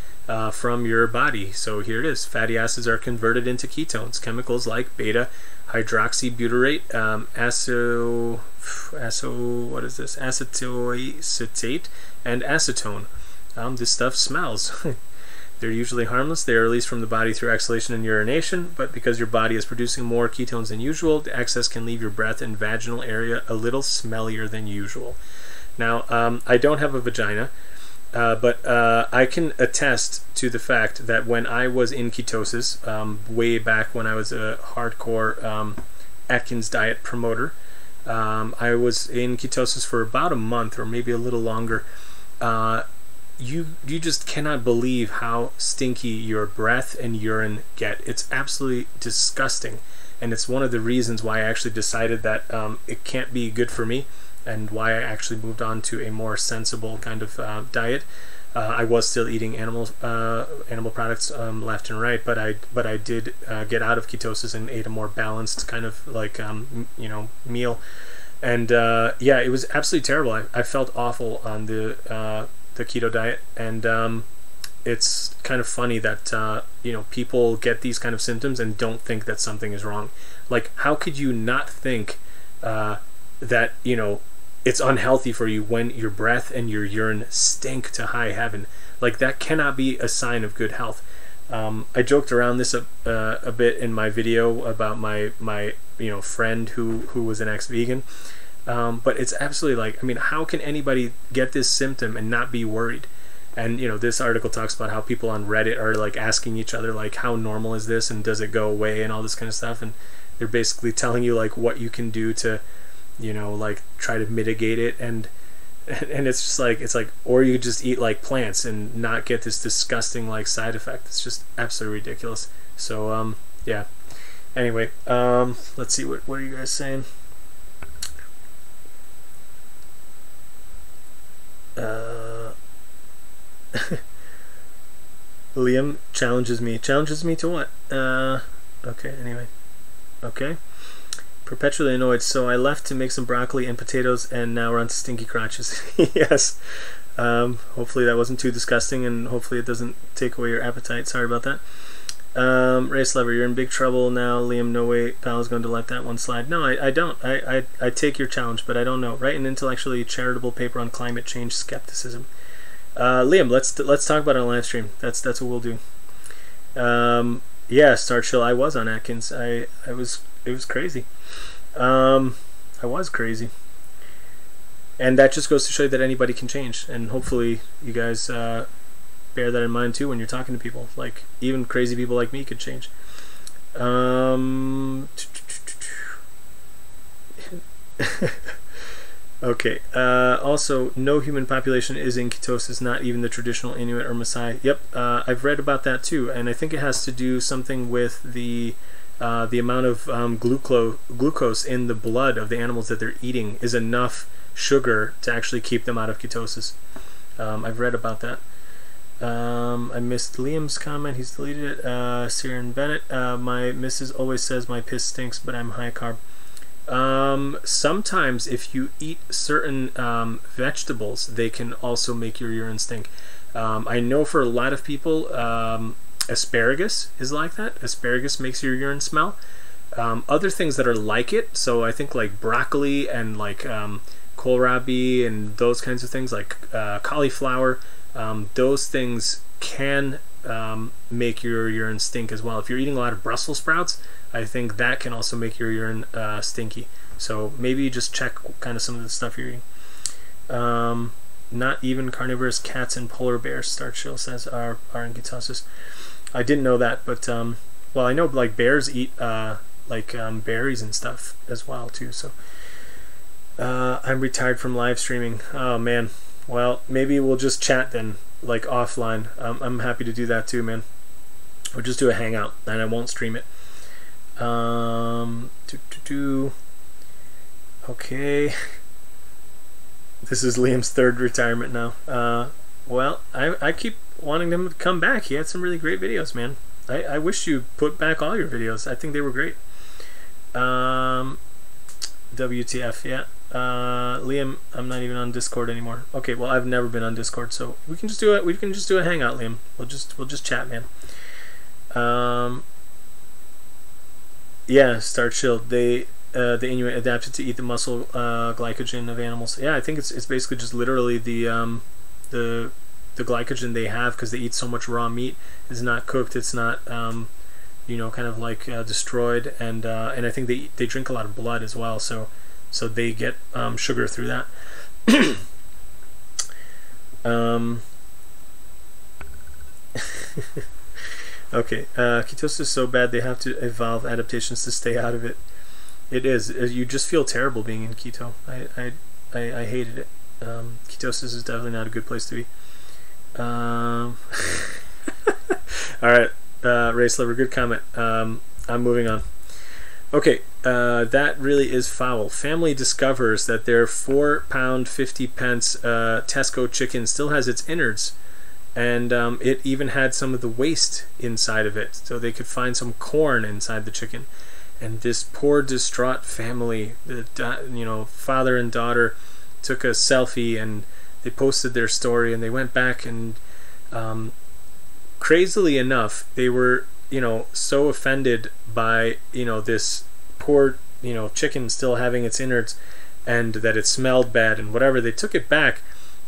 S1: from your body. So here it is. Fatty acids are converted into ketones. Chemicals like beta hydroxybutyrate, acetoacetate, and acetone. This stuff smells. They're usually harmless. They are released from the body through exhalation and urination, but because your body is producing more ketones than usual, the excess can leave your breath and vaginal area a little smellier than usual. Now, I don't have a vagina, but I can attest to the fact that when I was in ketosis, way back when I was a hardcore Atkins diet promoter, I was in ketosis for about a month or maybe a little longer. You just cannot believe how stinky your breath and urine get. It's absolutely disgusting, and it's one of the reasons why I actually decided that it can't be good for me, and why I actually moved on to a more sensible kind of diet. I was still eating animal products left and right, but I did get out of ketosis and ate a more balanced kind of like meal, and yeah, it was absolutely terrible. I felt awful on the keto diet, and it's kind of funny that people get these kind of symptoms and don't think that something is wrong. Like, how could you not think that it's unhealthy for you when your breath and your urine stink to high heaven? Like, that cannot be a sign of good health. I joked around this a bit in my video about my friend who was an ex-vegan. But it's absolutely like, I mean, how can anybody get this symptom and not be worried? And this article talks about how people on Reddit are like asking each other like, how normal is this, and does it go away, and all this kind of stuff, and they're basically telling you like what you can do to like try to mitigate it, and it's just like, it's like, or you just eat like plants and not get this disgusting like side effect. It's just absolutely ridiculous. So yeah, anyway, let's see, what are you guys saying? Liam challenges me to what? Okay, anyway, okay. Perpetually annoyed, so I left to make some broccoli and potatoes, and now we're on to stinky crotches. Yes, Hopefully that wasn't too disgusting, and hopefully it doesn't take away your appetite. Sorry about that. Race Lover, you're in big trouble now. Liam, no way Powell's going to let that one slide. No, I don't. I take your challenge, but I don't know. Write an intellectually charitable paper on climate change skepticism. Liam, let's talk about it on live stream. That's what we'll do. Yeah, Star Chill, I was on Atkins. It was crazy. I was crazy. And that just goes to show you that anybody can change, and hopefully you guys bear that in mind too when you're talking to people. Like, even crazy people like me could change. Okay. Also, no human population is in ketosis, not even the traditional Inuit or Maasai. Yep, I've read about that too, and I think it has to do something with the amount of glucose in the blood of the animals that they're eating is enough sugar to actually keep them out of ketosis. I've read about that. I missed Liam's comment. He's deleted it. Siren Bennett. My missus always says my piss stinks, but I'm high carb. Sometimes if you eat certain vegetables, they can also make your urine stink. I know for a lot of people, asparagus is like that. Asparagus makes your urine smell. Other things that are like it, so I think like broccoli and like kohlrabi and those kinds of things, like cauliflower, those things can make your urine stink as well. If you're eating a lot of Brussels sprouts, I think that can also make your urine stinky. So maybe just check kind of some of the stuff you're eating. Not even carnivorous cats and polar bears, Star Chill says, are in ketosis. I didn't know that, but well, I know like bears eat berries and stuff as well too. So I'm retired from live streaming. Oh man. Well, maybe we'll just chat then, like offline. I'm happy to do that too, man. We'll just do a hangout, and I won't stream it. Okay. This is Liam's third retirement now. Well, I keep wanting him to come back. He had some really great videos, man. I wish you put back all your videos. I think they were great. WTF, yeah. Liam, I'm not even on Discord anymore. Okay, well, I've never been on Discord, so we can just do it. We can just do a hangout, Liam. We'll just chat, man. Yeah, Star Chill. The Inuit adapted to eat the muscle glycogen of animals. Yeah, I think it's basically just literally the glycogen they have because they eat so much raw meat. It's not cooked. It's not you know, kind of like destroyed, and I think they drink a lot of blood as well. So they get sugar through that. Okay, ketosis is so bad they have to evolve adaptations to stay out of it. It is. You just feel terrible being in keto. I hated it. Ketosis is definitely not a good place to be. All right, Race Lover, good comment. I'm moving on. Okay, that really is foul. Family discovers that their £4 50 Tesco chicken still has its innards, and it even had some of the waste inside of it, so they could find some corn inside the chicken. And this poor distraught family, the father and daughter, took a selfie and they posted their story, and they went back and crazily enough, they were so offended by this poor chicken still having its innards and that it smelled bad and whatever. They took it back,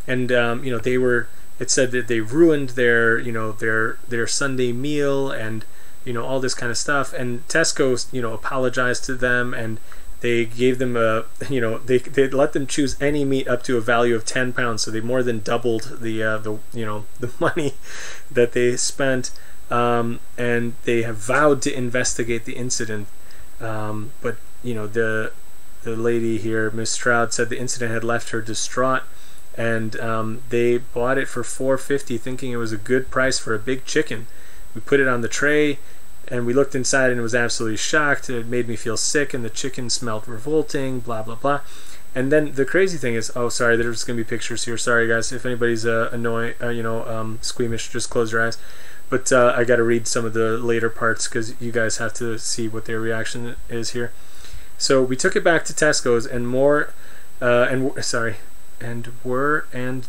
S1: and it said that they ruined their their Sunday meal and all this kind of stuff. And Tesco apologized to them, and they gave them they let them choose any meat up to a value of £10, so they more than doubled the money that they spent. And they have vowed to investigate the incident, but the lady here, Miss Stroud, said the incident had left her distraught, and they bought it for $4.50, thinking it was a good price for a big chicken. We put it on the tray, and we looked inside, and it was absolutely shocked. It made me feel sick, and the chicken smelled revolting, blah blah blah. And then the crazy thing is, oh sorry, there's going to be pictures here. Sorry guys, if anybody's squeamish, just close your eyes. But I got to read some of the later parts because you guys have to see what their reaction is here. So we took it back to Tesco's, and and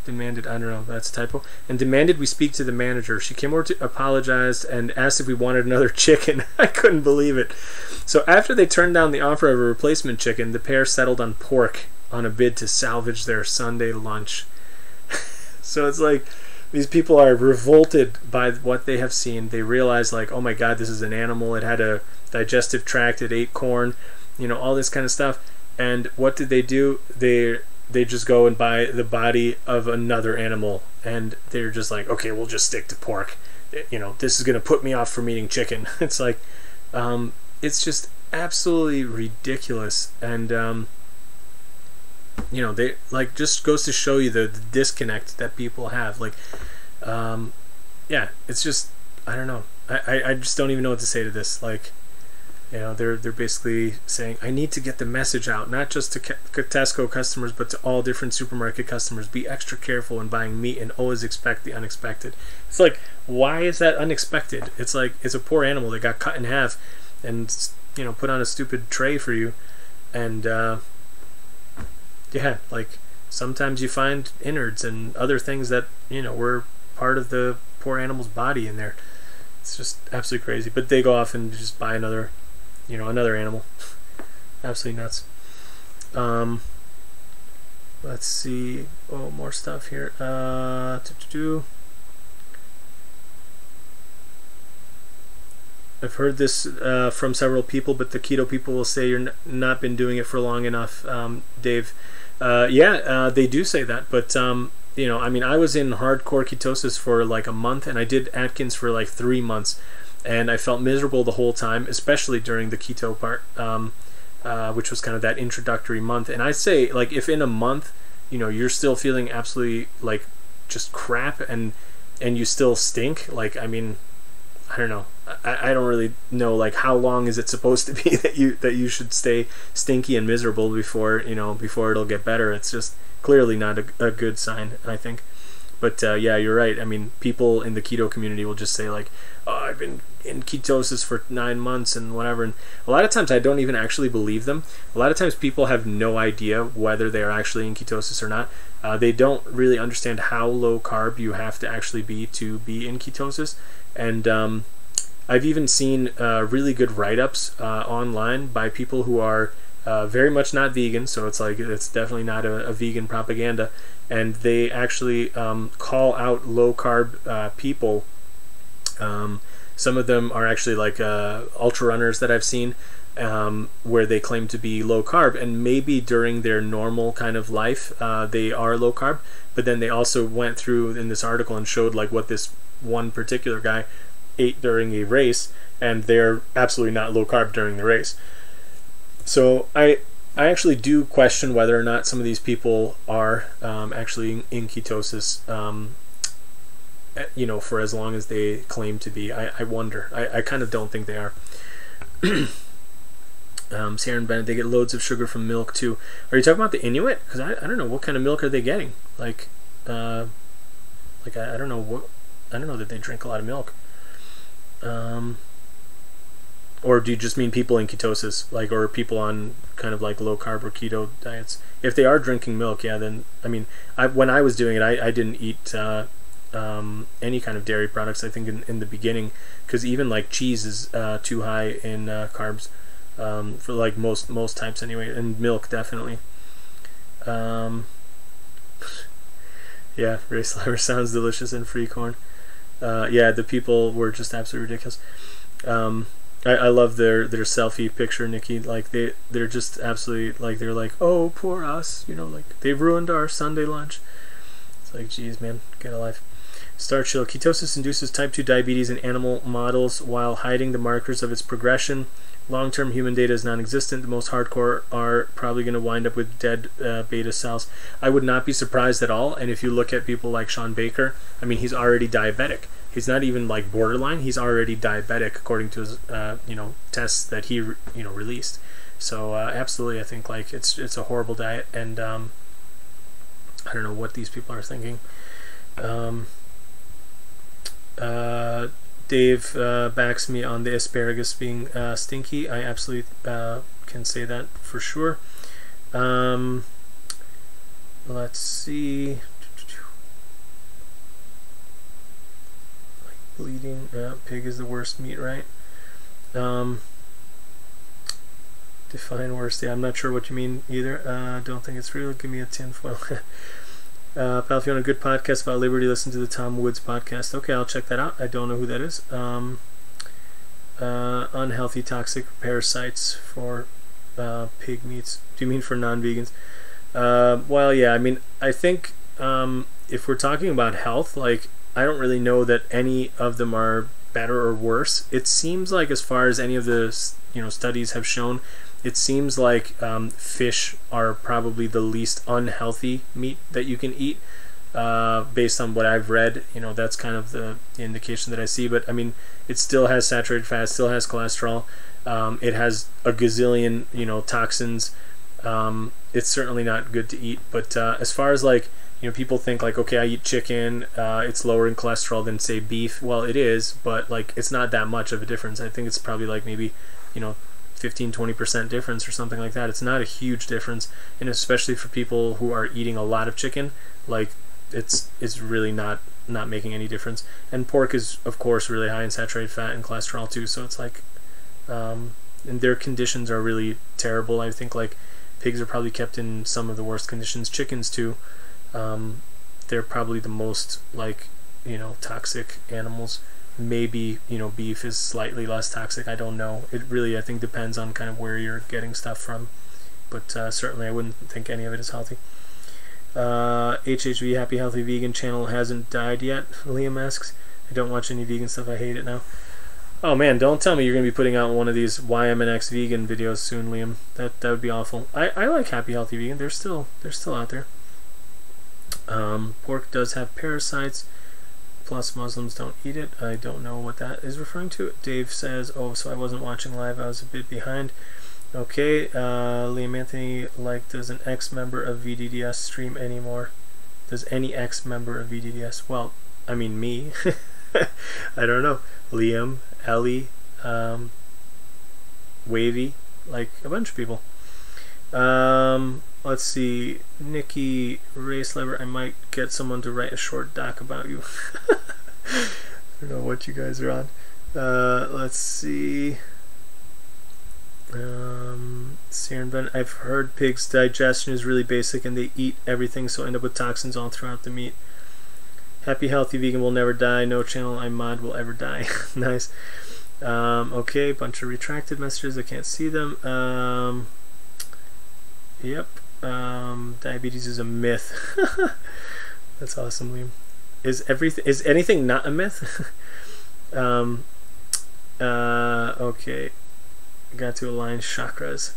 S1: demanded, I don't know, that's a typo, and demanded we speak to the manager. She came over to apologize and asked if we wanted another chicken. I couldn't believe it. So after they turned down the offer of a replacement chicken, the pair settled on pork on a bid to salvage their Sunday lunch. So it's like these people are revolted by what they have seen. They realize, like, oh my god, this is an animal. It had a digestive tract. It ate corn, you know, all this kind of stuff. And what did they do? They just go and buy the body of another animal, and they're just like, okay, we'll just stick to pork. You know, this is going to put me off from eating chicken. It's like, it's just absolutely ridiculous. And, you know, they, like, just goes to show you the disconnect that people have. Like, yeah, it's just, I don't know. I just don't even know what to say to this. Like, you know, they're basically saying, I need to get the message out, not just to Tesco customers, but to all different supermarket customers. Be extra careful when buying meat and always expect the unexpected. It's like, why is that unexpected? It's like, it's a poor animal that got cut in half and, you know, put on a stupid tray for you. And, yeah, like, sometimes you find innards and other things that, you know, were part of the poor animal's body in there. It's just absolutely crazy. But they go off and just buy another, you know, another animal. Absolutely nuts. Let's see. Oh, more stuff here. I've heard this from several people, but the keto people will say you're not been doing it for long enough, Dave. Yeah, they do say that, but you know, I mean, I was in hardcore ketosis for like a month, and I did Atkins for like 3 months, and I felt miserable the whole time, especially during the keto part, which was kind of that introductory month. And I say, like, if in a month, you know, you're still feeling absolutely like just crap, and you still stink, like, I mean, I don't know. I don't really know, like, how long is it supposed to be that you should stay stinky and miserable before, you know, before it'll get better. It's just clearly not a good sign, I think. But yeah, you're right. I mean, people in the keto community will just say, like, oh, I've been in ketosis for 9 months and whatever. And a lot of times I don't even actually believe them. A lot of times people have no idea whether they're actually in ketosis or not. They don't really understand how low carb you have to actually be to be in ketosis. And I've even seen really good write-ups online by people who are very much not vegan, so it's like, it's definitely not a vegan propaganda, and they actually call out low-carb people. Some of them are actually like ultra runners that I've seen, where they claim to be low-carb, and maybe during their normal kind of life they are low-carb, but then they also went through in this article and showed like what this one particular guy ate during a race, and they're absolutely not low carb during the race. So I actually do question whether or not some of these people are actually in ketosis, you know, for as long as they claim to be. I wonder. I kind of don't think they are. Sarah and Bennett, they get loads of sugar from milk too. Are you talking about the Inuit? Because I don't know, what kind of milk are they getting? Like I don't know what. I don't know that they drink a lot of milk. Or do you just mean people in ketosis, like, or people on kind of like low carb or keto diets? If they are drinking milk, yeah, then I mean, when I was doing it, I didn't eat any kind of dairy products. I think in the beginning, because even like cheese is too high in carbs for like most types anyway, and milk definitely. Yeah, race liver sounds delicious and free corn. Yeah, the people were just absolutely ridiculous. I love their selfie picture, Nikki. Like they're just absolutely, like, they're like, oh, poor us, you know, like they've ruined our Sunday lunch. It's like, geez, man, get a life. Star Chill. Ketosis induces type 2 diabetes in animal models while hiding the markers of its progression. Long-term human data is non-existent. The most hardcore are probably going to wind up with dead beta cells. I would not be surprised at all. And if you look at people like Sean Baker, I mean, he's already diabetic. He's not even like borderline. He's already diabetic according to his you know, tests that he released. So absolutely, I think like it's a horrible diet, and I don't know what these people are thinking. Dave backs me on the asparagus being stinky. I absolutely can say that for sure. let's see. Like bleeding. Pig is the worst meat, right? Define worst. Yeah, I'm not sure what you mean either. Don't think it's real. Give me a tinfoil. Pal, if you want a good podcast about liberty, listen to the Tom Woods podcast. Okay, I'll check that out. I don't know who that is. Unhealthy toxic parasites for pig meats. Do you mean for non-vegans? Well, yeah, I mean, I think if we're talking about health, like, I don't really know that any of them are better or worse. It seems like, as far as any of the studies have shown, it seems like fish are probably the least unhealthy meat that you can eat, based on what I've read. That's kind of the indication that I see. But I mean, it still has saturated fat, it still has cholesterol, it has a gazillion toxins. It's certainly not good to eat. But as far as like, people think like, okay, I eat chicken, it's lower in cholesterol than say beef. Well, it is, but like, it's not that much of a difference. I think it's probably like maybe 15-20% difference or something like that. It's not a huge difference, and especially for people who are eating a lot of chicken, like, it's really not making any difference. And pork is, of course, really high in saturated fat and cholesterol too, so it's like, and their conditions are really terrible. I think like pigs are probably kept in some of the worst conditions. Chickens too. They're probably the most like toxic animals. Maybe beef is slightly less toxic. I don't know. It really, I think, depends on kind of where you're getting stuff from. But certainly I wouldn't think any of it is healthy. HHV Happy Healthy Vegan channel hasn't died yet, Liam asks. I don't watch any vegan stuff. I hate it now. Oh man, don't tell me you're going to be putting out one of these YMNX vegan videos soon, Liam. That would be awful. I like Happy Healthy Vegan. They're still out there. Pork does have parasites, plus Muslims don't eat it. I don't know what that is referring to. Dave says, oh, so I wasn't watching live, I was a bit behind. Okay, Liam Anthony, like, does an ex-member of VDDS stream anymore? Does any ex-member of VDDS? Well, I mean me. I don't know. Liam, Ellie, Wavy, like a bunch of people. Let's see, Nikki Racelever, I might get someone to write a short doc about you. I don't know what you guys are on. Let's see. Unbent, I've heard pigs' digestion is really basic and they eat everything, so end up with toxins all throughout the meat. Happy Healthy Vegan will never die. No channel I mod will ever die. Nice. Okay, bunch of retracted messages. I can't see them. Yep. Diabetes is a myth. That's awesome, Liam. Is anything not a myth? Okay. Got to align chakras.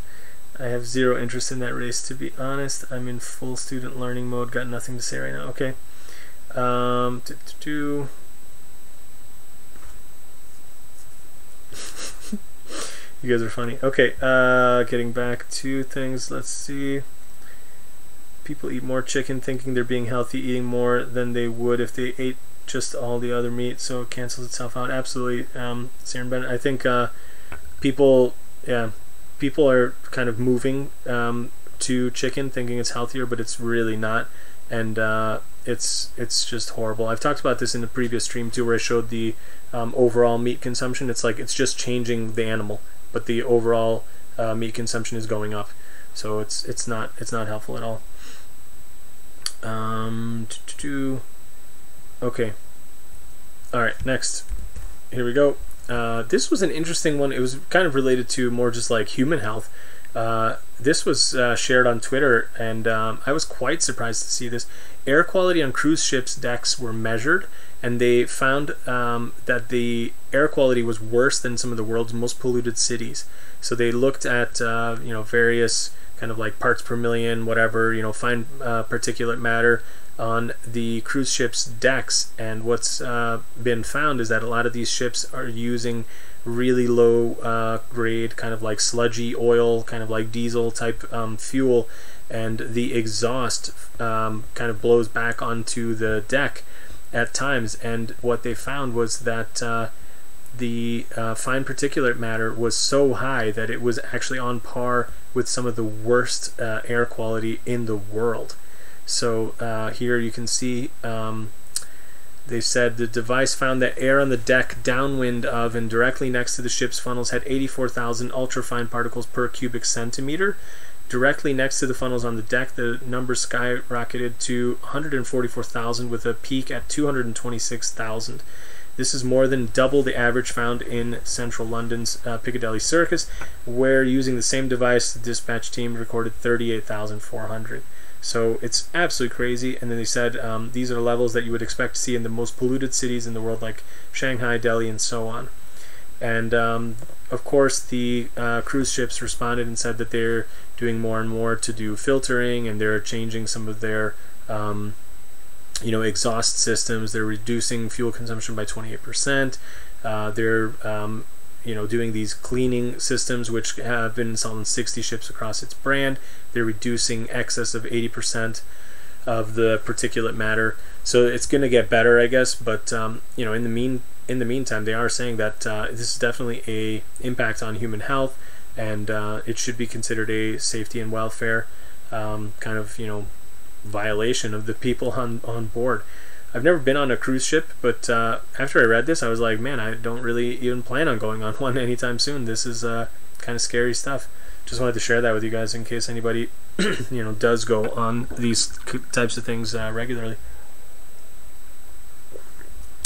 S1: I have zero interest in that race, to be honest. I'm in full student learning mode. Got nothing to say right now. Okay. You guys are funny. Okay, getting back to things. Let's see. People eat more chicken thinking they're being healthy, eating more than they would if they ate just all the other meat, so it cancels itself out. Absolutely, Sarah Bennett. I think people are kind of moving to chicken thinking it's healthier, but it's really not, and it's just horrible. I've talked about this in the previous stream too, where I showed the overall meat consumption. It's like it's just changing the animal, but the overall meat consumption is going up, so it's not helpful at all. Okay, all right, next, here we go. This was an interesting one. It was kind of related to more just like human health. This was shared on Twitter, and I was quite surprised to see this. Air quality on cruise ships' decks were measured, and they found that the air quality was worse than some of the world's most polluted cities. So they looked at various kind of like parts per million, whatever, fine particulate matter on the cruise ships' decks, and what's been found is that a lot of these ships are using really low grade, kind of like sludgy oil, kind of like diesel type fuel, and the exhaust kind of blows back onto the deck at times. And what they found was that the fine particulate matter was so high that it was actually on par with some of the worst air quality in the world. So here you can see they said the device found that air on the deck downwind of and directly next to the ship's funnels had 84,000 ultrafine particles per cubic centimeter. Directly next to the funnels on the deck, the number skyrocketed to 144,000 with a peak at 226,000. This is more than double the average found in central London's Piccadilly Circus, where using the same device the dispatch team recorded 38,400. So it's absolutely crazy. And then they said these are levels that you would expect to see in the most polluted cities in the world, like Shanghai, Delhi, and so on. And of course the cruise ships responded and said that they're doing more and more to do filtering, and they're changing some of their exhaust systems. They're reducing fuel consumption by 28%. They're doing these cleaning systems, which have been installed on 60 ships across its brand. They're reducing excess of 80% of the particulate matter. So it's going to get better, I guess. But in the meantime, they are saying that this is definitely a impact on human health, and it should be considered a safety and welfare violation of the people on board. I've never been on a cruise ship, but after I read this, I was like, man, I don't really even plan on going on one anytime soon. This is kind of scary stuff. Just wanted to share that with you guys in case anybody does go on these types of things regularly.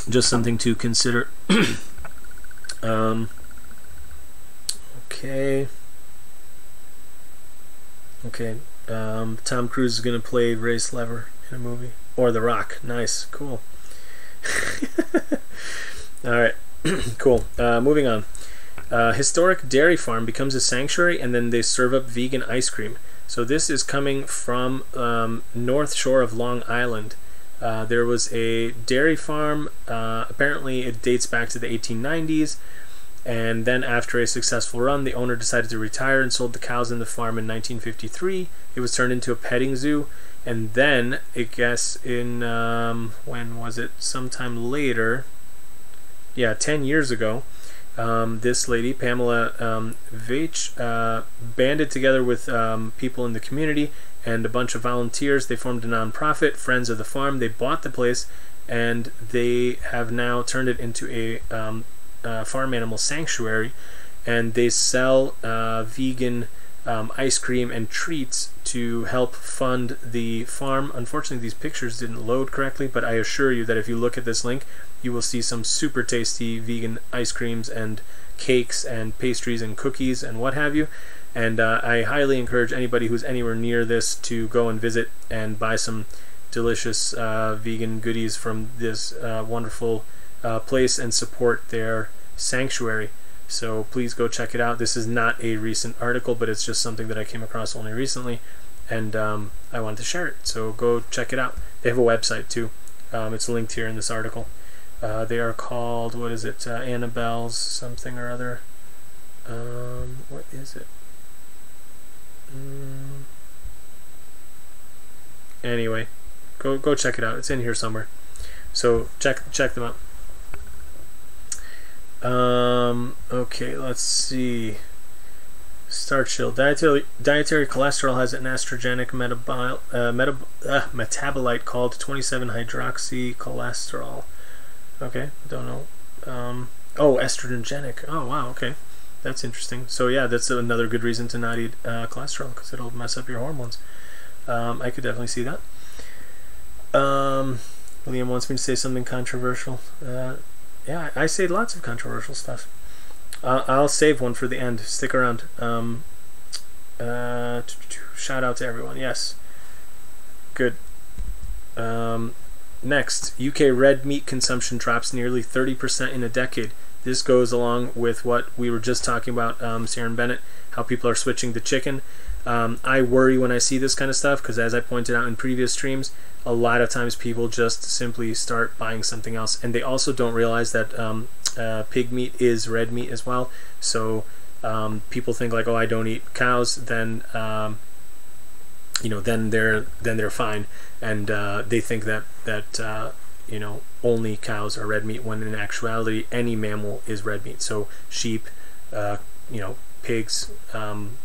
S1: Just something to consider. Okay. Tom Cruise is going to play Ray Lever in a movie. Or The Rock. Nice. Cool. Alright. Cool. Moving on. Historic dairy farm becomes a sanctuary, and then they serve up vegan ice cream. So this is coming from North Shore of Long Island. There was a dairy farm. Apparently it dates back to the 1890s. And then after a successful run, the owner decided to retire and sold the cows in the farm in 1953. It was turned into a petting zoo. And then, I guess in, when was it? Sometime later. Yeah, 10 years ago. This lady, Pamela Veitch, banded together with people in the community and a bunch of volunteers. They formed a non-profit, Friends of the Farm. They bought the place, and they have now turned it into a farm animal sanctuary, and they sell vegan ice cream and treats to help fund the farm. Unfortunately, these pictures didn't load correctly, but I assure you that if you look at this link, you will see some super tasty vegan ice creams and cakes and pastries and cookies and what have you. And I highly encourage anybody who's anywhere near this to go and visit and buy some delicious vegan goodies from this wonderful place and support their sanctuary. So please go check it out. This is not a recent article, but it's just something that I came across only recently, and I wanted to share it. So go check it out. They have a website too. It's linked here in this article. They are called, what is it? Annabelle's something or other. What is it? Anyway, go check it out. It's in here somewhere. So check them out. Okay, let's see. Start chill. Dietary cholesterol has an estrogenic metabolite called 27-hydroxycholesterol. Okay, don't know. Oh, estrogenic. Oh, wow, okay. That's interesting. So yeah, that's another good reason to not eat cholesterol, because it'll mess up your hormones. I could definitely see that. Liam wants me to say something controversial. Yeah, I say lots of controversial stuff. I'll save one for the end. Stick around. Shout out to everyone. Yes. Good. Next, UK red meat consumption drops nearly 30% in a decade. This goes along with what we were just talking about, Sarah and Bennett, how people are switching to chicken. I worry when I see this kind of stuff, because as I pointed out in previous streams, a lot of times people just simply start buying something else, and they also don't realize that pig meat is red meat as well. So people think like, oh, I don't eat cows, then then they're fine, and they think that only cows are red meat, when in actuality any mammal is red meat. So sheep, pigs,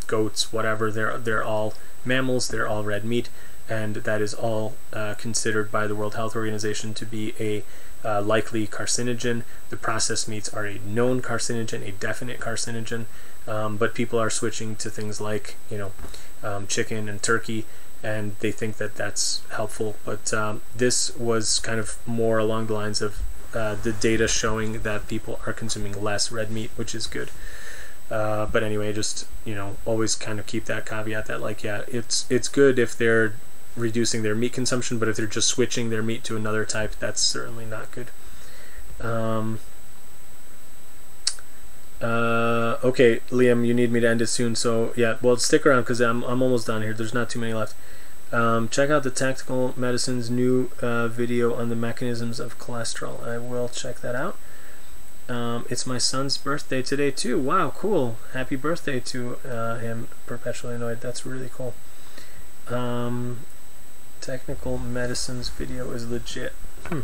S1: goats, whatever, they're all mammals. They're all red meat, and that is all considered by the World Health Organization to be a likely carcinogen. The processed meats are a known carcinogen, a definite carcinogen, but people are switching to things like, chicken and turkey, and they think that that's helpful. But this was kind of more along the lines of the data showing that people are consuming less red meat, which is good. But anyway, just always kind of keep that caveat that, like, yeah, it's good if they're reducing their meat consumption, but if they're just switching their meat to another type, that's certainly not good. Okay, Liam, you need me to end it soon, so yeah, well, stick around because I'm almost done here. There's not too many left. Check out the Tactical Medicine's new video on the mechanisms of cholesterol. I will check that out. It's my son's birthday today too. Wow, cool. Happy birthday to him, Perpetually Annoyed. That's really cool. Technical Medicines video is legit. I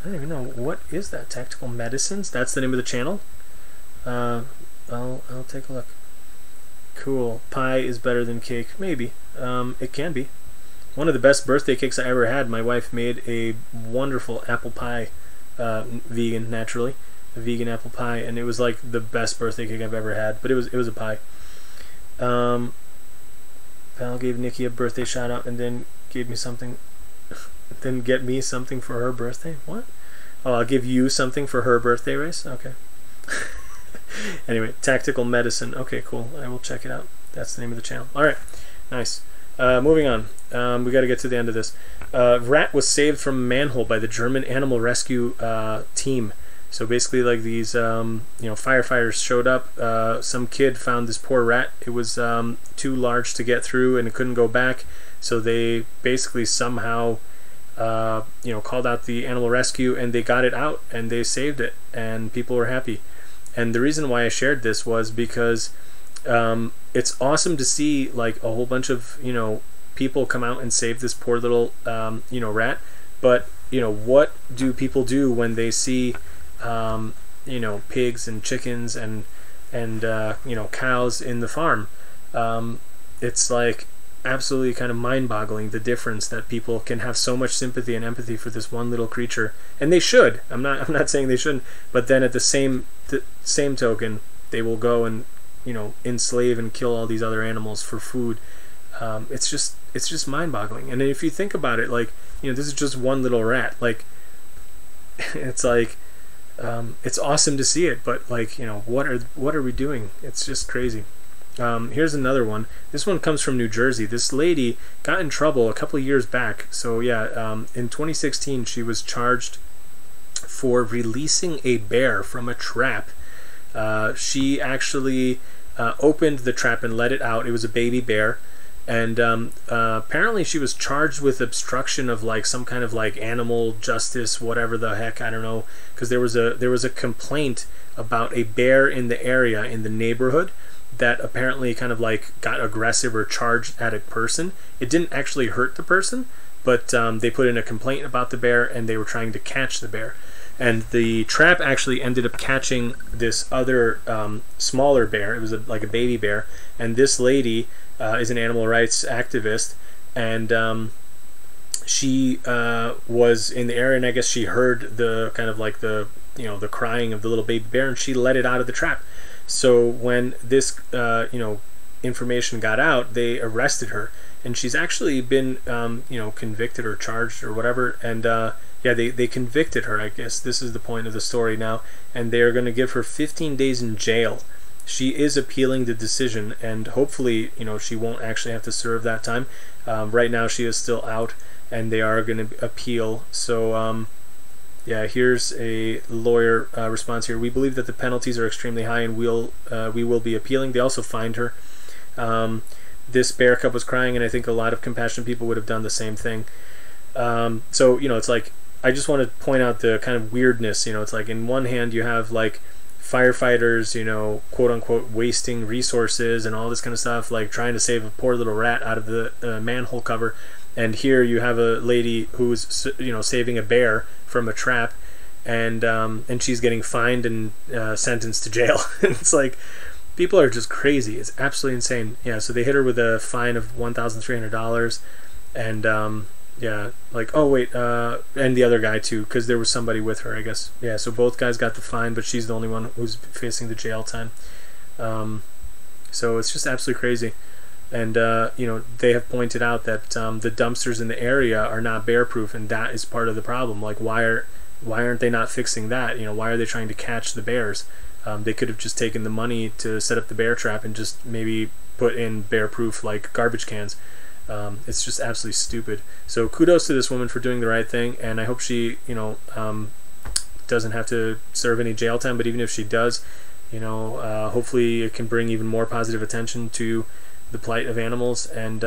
S1: don't even know. What is that? Tactical Medicines? That's the name of the channel? I'll take a look. Cool. Pie is better than cake. Maybe. It can be. One of the best birthday cakes I ever had. My wife made a wonderful apple pie, vegan, naturally. A vegan apple pie, and it was like the best birthday cake I've ever had. But it was a pie. Val gave Nikki a birthday shout out and then gave me something, then get me something for her birthday. What? Oh, I'll give you something for her birthday race. Okay. Anyway, Tactical Medicine. Okay, cool. I will check it out. That's the name of the channel. All right, nice. Moving on. We got to get to the end of this. Rat was saved from a manhole by the German animal rescue team. So basically, like, these firefighters showed up. Some kid found this poor rat. It was too large to get through, and it couldn't go back. So they basically somehow called out the animal rescue, and they got it out, and they saved it, and people were happy. And the reason why I shared this was because it's awesome to see, like, a whole bunch of people come out and save this poor little rat. But what do people do when they see pigs and chickens and cows in the farm? It's like absolutely kind of mind-boggling, the difference that people can have so much sympathy and empathy for this one little creature, and they should. I'm not saying they shouldn't, but then at the same token, they will go and enslave and kill all these other animals for food. It's just mind-boggling. And if you think about it, like, this is just one little rat. Like, it's like it's awesome to see it, but, like, what are we doing? It's just crazy. Here's another one. This one comes from New Jersey. This lady got in trouble a couple of years back. So yeah, in 2016 she was charged for releasing a bear from a trap. She actually opened the trap and let it out. It was a baby bear, and apparently she was charged with obstruction of, like, some kind of, like, animal justice, whatever the heck, I don't know, because there was a complaint about a bear in the area, in the neighborhood, that apparently kind of, like, got aggressive or charged at a person. It didn't actually hurt the person, but they put in a complaint about the bear, and they were trying to catch the bear. And the trap actually ended up catching this other smaller bear. It was like a baby bear. And this lady is an animal rights activist, and she was in the area, and I guess she heard the kind of, like, the crying of the little baby bear, and she let it out of the trap. So when this information got out, they arrested her, and she's actually been convicted or charged or whatever. And yeah, they convicted her. I guess this is the point of the story now, and they are going to give her 15 days in jail. She is appealing the decision, and hopefully she won't actually have to serve that time. Right now she is still out, and they are going to appeal. So yeah, here's a lawyer response here. We believe that the penalties are extremely high, and we will be appealing. They also fined her. This bear cub was crying, and I think a lot of compassionate people would have done the same thing. So it's like, I just want to point out the kind of weirdness. It's like, in one hand you have, like, firefighters, quote unquote, wasting resources and all this kind of stuff, like trying to save a poor little rat out of the manhole cover. And here you have a lady who's saving a bear from a trap, and she's getting fined and sentenced to jail. It's like, people are just crazy. It's absolutely insane. Yeah, so they hit her with a fine of $1,300, and yeah, like, oh wait, and the other guy too, because there was somebody with her, I guess. Yeah, so both guys got the fine, but she's the only one who's facing the jail time. So it's just absolutely crazy. And you know, they have pointed out that the dumpsters in the area are not bear proof, and that is part of the problem. Like, why aren't they not fixing that? You know, why are they trying to catch the bears? They could have just taken the money to set up the bear trap and just maybe put in bear proof like garbage cans. It's just absolutely stupid. So kudos to this woman for doing the right thing, and I hope she, you know, doesn't have to serve any jail time. But even if she does, you know, hopefully it can bring even more positive attention to the plight of animals. And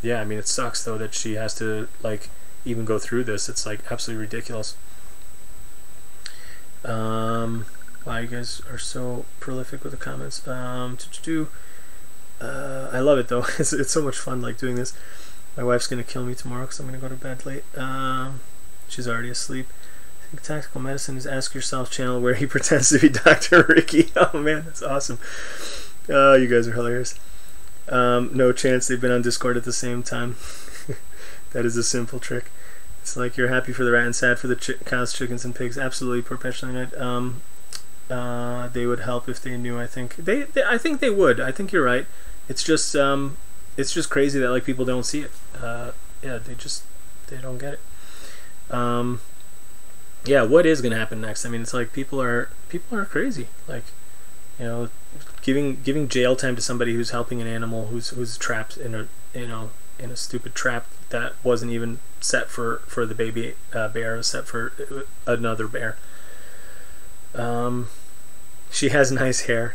S1: yeah, I mean, it sucks though that she has to like even go through this. It's like absolutely ridiculous. Wow, you guys are so prolific with the comments. I love it though. It's so much fun like doing this. My wife's gonna kill me tomorrow because I'm gonna go to bed late. She's already asleep. I think Tactical Medicine is Ask Yourself channel where he pretends to be Dr. Ricky. Oh man, that's awesome. Oh, you guys are hilarious. No chance they've been on Discord at the same time. That is a simple trick. It's like you're happy for the rat and sad for the cows, chickens, and pigs. Absolutely, perpetually not. They would help if they knew. I think I think they would. I think you're right. It's just crazy that like people don't see it. Yeah, they don't get it. Yeah, what is gonna happen next? I mean, it's like people are crazy. Like, you know, giving jail time to somebody who's helping an animal who's trapped in a, you know, in a stupid trap that wasn't even set for the baby bear. It was set for another bear. She has nice hair.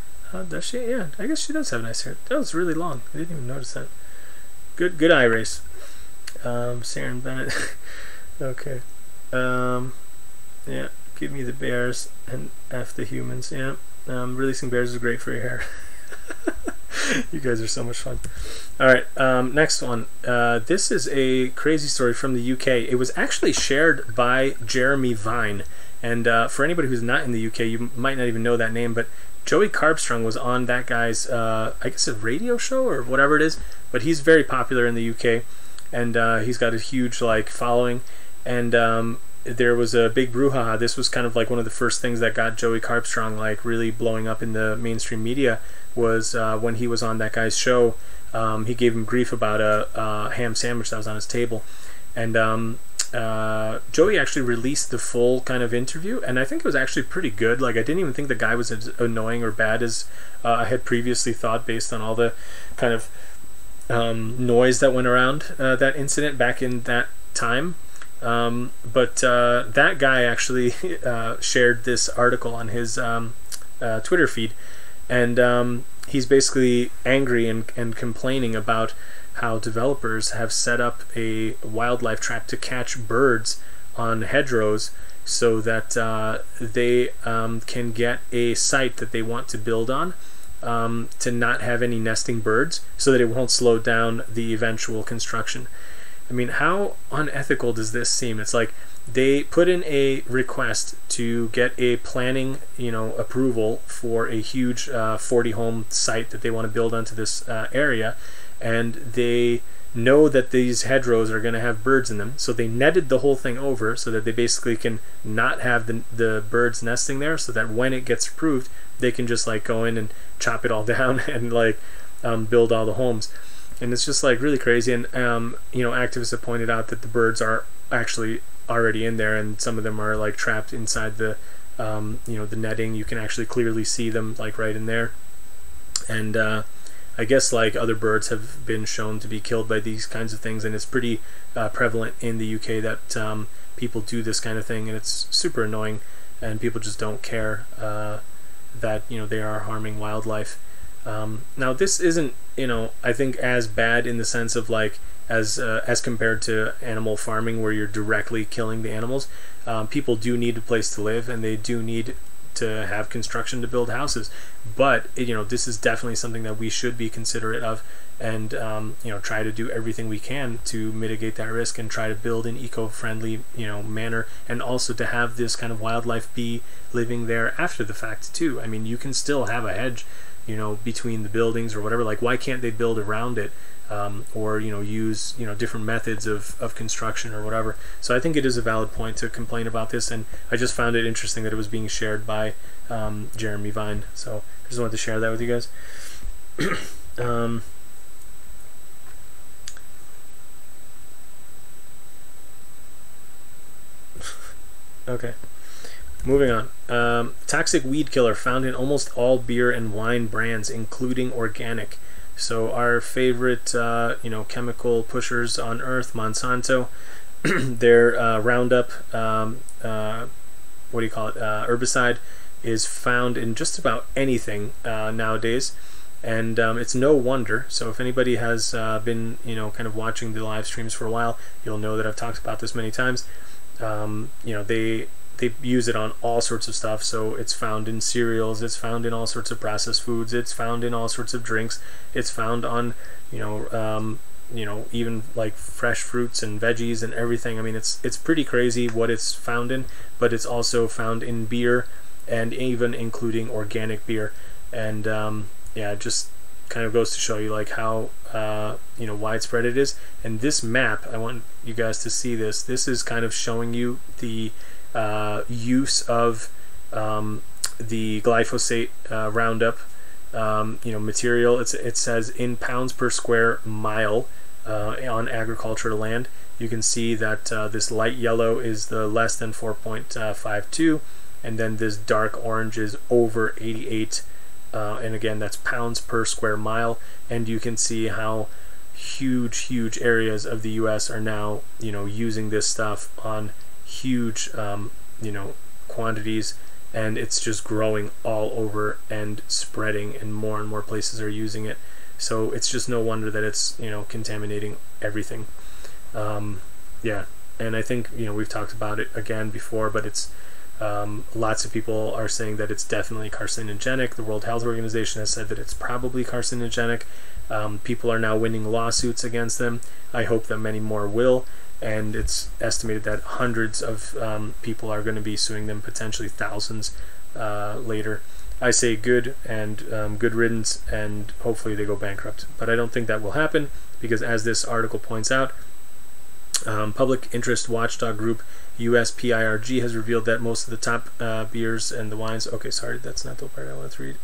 S1: Does she? Yeah, I guess she does have nice hair. That was really long. I didn't even notice that. Good eye race. Saren Bennett. Okay. Yeah, give me the bears and F the humans. Yeah. Releasing bears is great for your hair. You guys are so much fun. Alright, next one. This is a crazy story from the UK. It was actually shared by Jeremy Vine. And for anybody who's not in the UK, you might not even know that name, but Joey Carbstrong was on that guy's, I guess, a radio show or whatever it is. But he's very popular in the UK, and he's got a huge like following. And there was a big brouhaha. This was kind of like one of the first things that got Joey Carbstrong like really blowing up in the mainstream media. Was when he was on that guy's show. He gave him grief about a ham sandwich that was on his table, and Joey actually released the full kind of interview, and I think it was actually pretty good. Like, I didn't even think the guy was as annoying or bad as I had previously thought, based on all the kind of noise that went around that incident back in that time. But that guy actually shared this article on his Twitter feed, and he's basically angry and complaining about how developers have set up a wildlife trap to catch birds on hedgerows so that they can get a site that they want to build on to not have any nesting birds, so that it won't slow down the eventual construction. I mean, how unethical does this seem? It's like they put in a request to get a planning, you know, approval for a huge 40-home site that they want to build onto this area, and they know that these hedgerows are going to have birds in them, so they netted the whole thing over so that they basically can not have the birds nesting there, so that when it gets approved, they can just like go in and chop it all down and like build all the homes. And it's just like really crazy. And you know, activists have pointed out that the birds are actually already in there, and some of them are like trapped inside the you know, the netting. You can actually clearly see them like right in there. And I guess like other birds have been shown to be killed by these kinds of things, and it's pretty prevalent in the UK that people do this kind of thing, and it's super annoying, and people just don't care that, you know, they are harming wildlife. Now this isn't, you know, I think as bad in the sense of like as compared to animal farming where you're directly killing the animals. People do need a place to live, and they do need to have construction to build houses, but you know, this is definitely something that we should be considerate of, and you know, try to do everything we can to mitigate that risk and try to build an eco-friendly, you know, manner, and also to have this kind of wildlife be living there after the fact too. I mean, you can still have a hedge, you know, between the buildings or whatever. Like, why can't they build around it or use different methods of construction or whatever. So I think it is a valid point to complain about this, and I just found it interesting that it was being shared by Jeremy Vine. So I just wanted to share that with you guys. Okay, moving on. Toxic weed killer found in almost all beer and wine brands, including organic. So our favorite, chemical pushers on earth, Monsanto, their Roundup, herbicide, is found in just about anything nowadays, and it's no wonder. So if anybody has been, kind of watching the live streams for a while, you'll know that I've talked about this many times. They use it on all sorts of stuff. So it's found in cereals, it's found in all sorts of processed foods, it's found in all sorts of drinks, it's found on even like fresh fruits and veggies and everything. I mean, it's pretty crazy what it's found in, but it's also found in beer, and even including organic beer. And it just kind of goes to show you like how widespread it is. And this map, I want you guys to see this. This is kind of showing you the use of the glyphosate Roundup material. It says in pounds per square mile on agricultural land. You can see that this light yellow is the less than 4.52, and then this dark orange is over 88, and again, that's pounds per square mile. And you can see how huge areas of the US are now using this stuff on huge quantities, and it's just growing all over and spreading, and more places are using it. So it's just no wonder that it's contaminating everything. And I think we've talked about it again before, but it's lots of people are saying that it's definitely carcinogenic. The World Health Organization has said that it's probably carcinogenic. People are now winning lawsuits against them. I hope that many more will, and it's estimated that hundreds of people are going to be suing them, potentially thousands later. I say good and good riddance, and hopefully they go bankrupt. But I don't think that will happen, because as this article points out, public interest watchdog group USPIRG has revealed that most of the top beers and the wines... Okay, sorry, that's not the part I want to read.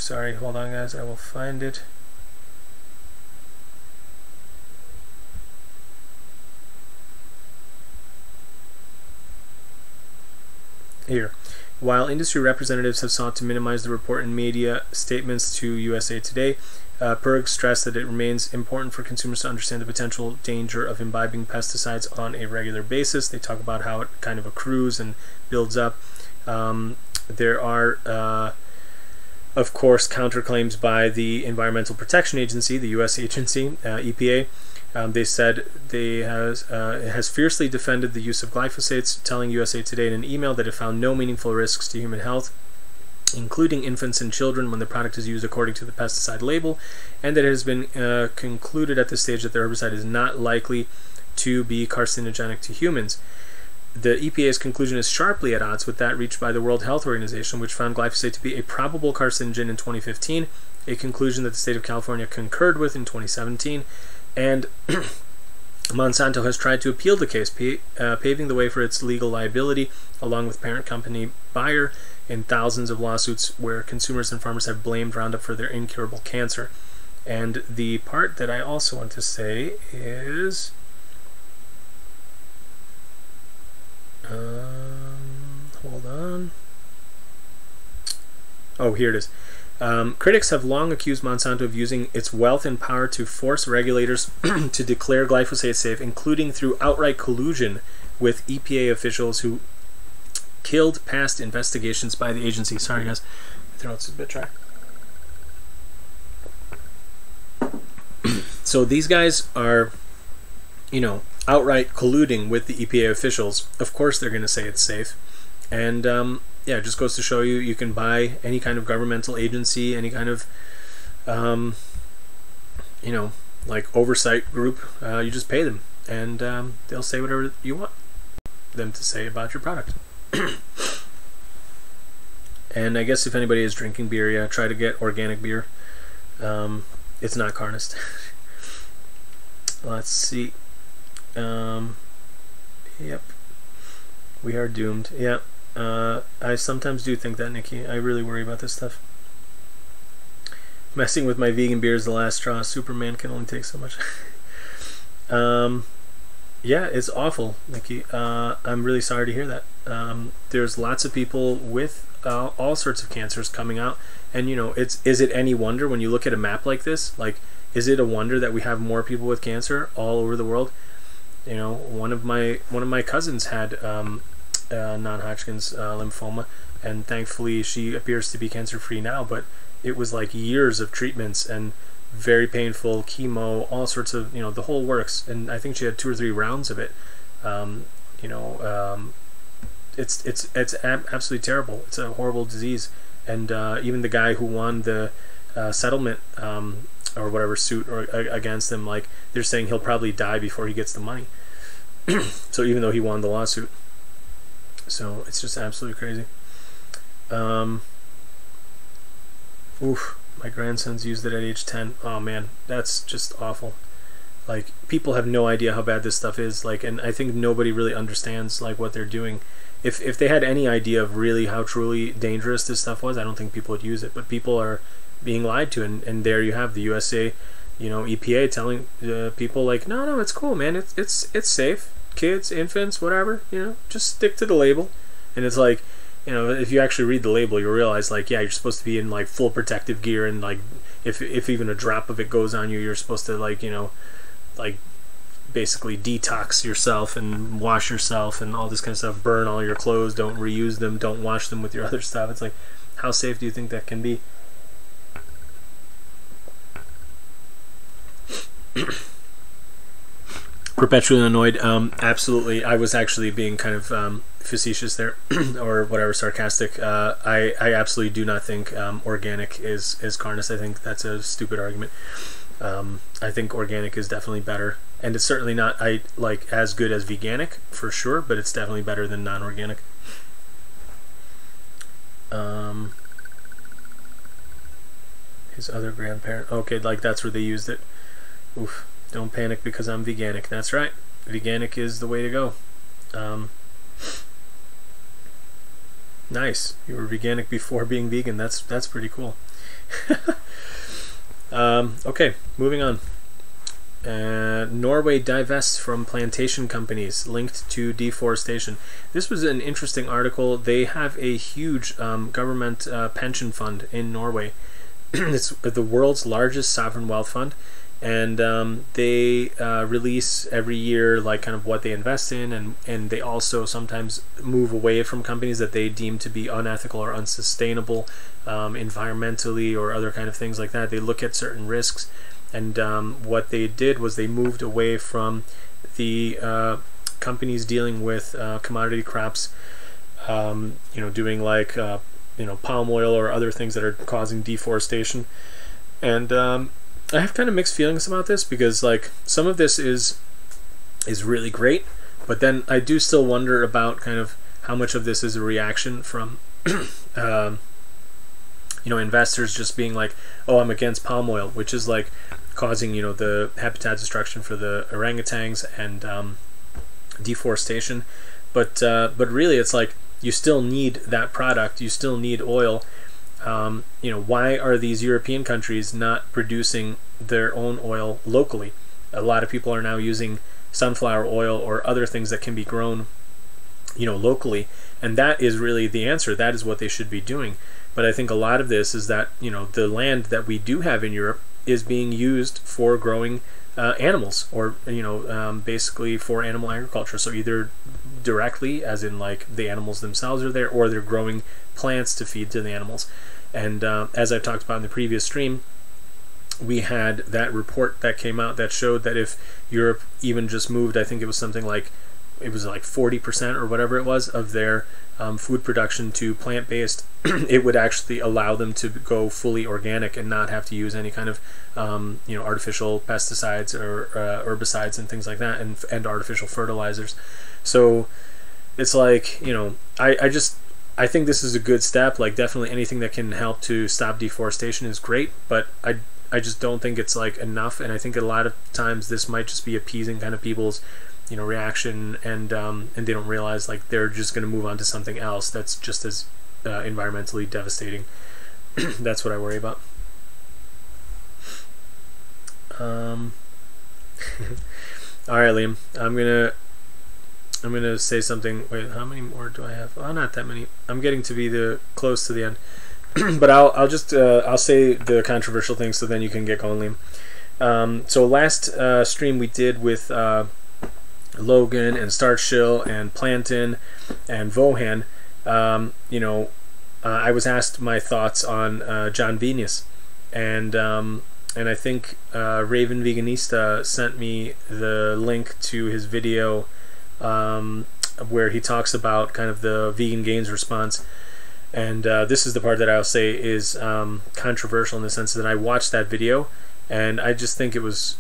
S1: Sorry, hold on guys, I will find it. Here. While industry representatives have sought to minimize the report in media statements to USA Today, PIRG stressed that it remains important for consumers to understand the potential danger of imbibing pesticides on a regular basis. They talk about how it kind of accrues and builds up. There are, of course, counterclaims by the Environmental Protection Agency, the U.S. agency, EPA. They said it has fiercely defended the use of glyphosates, telling USA Today in an email that it found no meaningful risks to human health, including infants and children, when the product is used according to the pesticide label, and that it has been concluded at this stage that the herbicide is not likely to be carcinogenic to humans. The EPA's conclusion is sharply at odds with that reached by the World Health Organization, which found glyphosate to be a probable carcinogen in 2015, a conclusion that the state of California concurred with in 2017, and Monsanto has tried to appeal the case, paving the way for its legal liability, along with parent company Bayer, in thousands of lawsuits where consumers and farmers have blamed Roundup for their incurable cancer. And the part that I also want to say is... hold on. Oh, here it is. Critics have long accused Monsanto of using its wealth and power to force regulators to declare glyphosate safe, including through outright collusion with EPA officials who killed past investigations by the agency. Sorry guys, my throat's a bit dry. So these guys are, outright colluding with the EPA officials. Of course they're going to say it's safe. And yeah, it just goes to show you, you can buy any kind of governmental agency, any kind of, like oversight group. You just pay them, and they'll say whatever you want them to say about your product. And I guess if anybody is drinking beer, yeah, try to get organic beer. It's not carnist. Let's see. Yep. We are doomed. Yeah. I sometimes do think that, Nikki. I really worry about this stuff. Messing with my vegan beer is the last straw. Superman can only take so much. Yeah, it's awful, Nikki. I'm really sorry to hear that. There's lots of people with all sorts of cancers coming out, and you know, is it any wonder when you look at a map like this? Like, is it a wonder that we have more people with cancer all over the world? You know, one of my cousins had non-Hodgkin's lymphoma, and thankfully she appears to be cancer-free now. But it was like years of treatments and very painful chemo, all sorts of, you know, the whole works. And I think she had 2 or 3 rounds of it. You know, it's absolutely terrible. It's a horrible disease. And even the guy who won the settlement or whatever suit or against him, like, they're saying he'll probably die before he gets the money. So even though he won the lawsuit, so it's just absolutely crazy. Oof, my grandson's used it at age 10. Oh man, that's just awful. Like, people have no idea how bad this stuff is. Like, and I think nobody really understands like what they're doing. If they had any idea of really how truly dangerous this stuff was, I don't think people would use it. But people are being lied to, and there you have the USA, you know, EPA telling people like, no, it's cool, man. It's safe. Kids, infants, whatever, you know, just stick to the label. And it's like, you know, if you actually read the label, you realize like, yeah, you're supposed to be in like full protective gear, and like if even a drop of it goes on you, you're supposed to, like, you know, like basically detox yourself and wash yourself and all this kind of stuff, burn all your clothes, don't reuse them, don't wash them with your other stuff. It's like, how safe do you think that can be? Perpetually annoyed. Absolutely. I was actually being kind of facetious there, or whatever, sarcastic. I absolutely do not think organic is carnist. I think that's a stupid argument. I think organic is definitely better, and it's certainly not like as good as veganic for sure, but it's definitely better than non-organic. His other grandparent. Okay, like that's where they used it. Oof. Don't panic because I'm veganic. That's right. Veganic is the way to go. Nice. You were veganic before being vegan. That's pretty cool. Okay, moving on. Norway divests from plantation companies linked to deforestation. This was an interesting article. They have a huge government pension fund in Norway. It's the world's largest sovereign wealth fund. And they release every year like kind of what they invest in, and they also sometimes move away from companies that they deem to be unethical or unsustainable environmentally or other kind of things like that. They look at certain risks, and what they did was they moved away from the companies dealing with commodity crops, you know, doing like you know, palm oil or other things that are causing deforestation. And I have kind of mixed feelings about this, because like some of this is really great, but then I do still wonder about kind of how much of this is a reaction from you know, investors just being like, oh, I'm against palm oil, which is like causing, you know, the habitat destruction for the orangutans and deforestation, but really it's like you still need that product, you still need oil. You know, why are these European countries not producing their own oil locally? A lot of people are now using sunflower oil or other things that can be grown, you know, locally, and that is really the answer. That is what they should be doing. But I think a lot of this is that, you know, the land that we do have in Europe is being used for growing animals, or, you know, basically for animal agriculture. So either directly, as in like the animals themselves are there, or they're growing plants to feed to the animals. And as I've talked about in the previous stream, we had that report that came out that showed that if Europe even just moved, I think it was something like, it was like 40% or whatever it was of their food production to plant-based, it would actually allow them to go fully organic and not have to use any kind of you know, artificial pesticides or herbicides and things like that, and artificial fertilizers. So it's like, you know, I just I think this is a good step. Like, definitely anything that can help to stop deforestation is great, but I just don't think it's like enough, and I think a lot of times this might just be appeasing kind of people's, you know, reaction, and they don't realize like they're just going to move on to something else that's just as environmentally devastating. That's what I worry about. All right, Liam, I'm gonna say something. Wait, how many more do I have? Oh, not that many. I'm getting to be close to the end. But I'll just I'll say the controversial things so then you can get going, Liam. So last stream we did with Logan and Starchill and Planton and Vohan, you know, I was asked my thoughts on John Venus, and I think Raven Veganista sent me the link to his video where he talks about kind of the Vegan Gains response. And this is the part that I'll say is controversial in the sense that I watched that video and I just think it was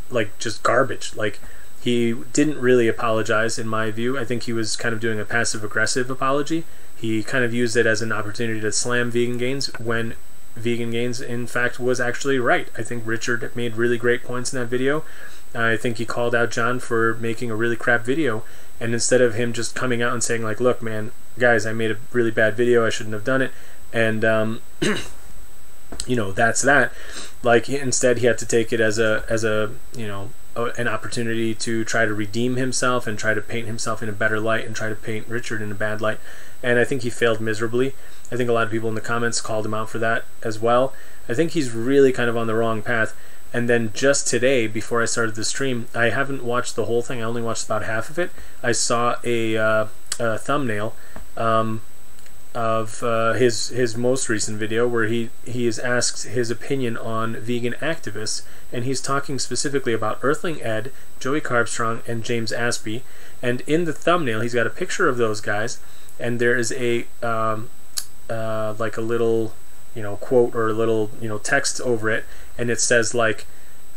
S1: like just garbage. Like, he didn't really apologize in my view. I think he was kind of doing a passive-aggressive apology. He kind of used it as an opportunity to slam Vegan Gains when Vegan Gains in fact was actually right. I think Richard made really great points in that video. I think he called out John for making a really crap video, and instead of him just coming out and saying like, look man, guys, I made a really bad video, I shouldn't have done it, and you know, that's that. Like, instead he had to take it as a you know, an opportunity to try to redeem himself and try to paint himself in a better light and try to paint Richard in a bad light, and I think he failed miserably. I think a lot of people in the comments called him out for that as well. I think he's really kind of on the wrong path. And then just today, before I started the stream, I haven't watched the whole thing, I only watched about half of it. I saw a thumbnail of his most recent video where he is asked his opinion on vegan activists, and he's talking specifically about Earthling Ed, Joey Carbstrong, and James Aspie. And in the thumbnail, he's got a picture of those guys, and there is a like a little, you know, quote or a little, you know, text over it, and it says like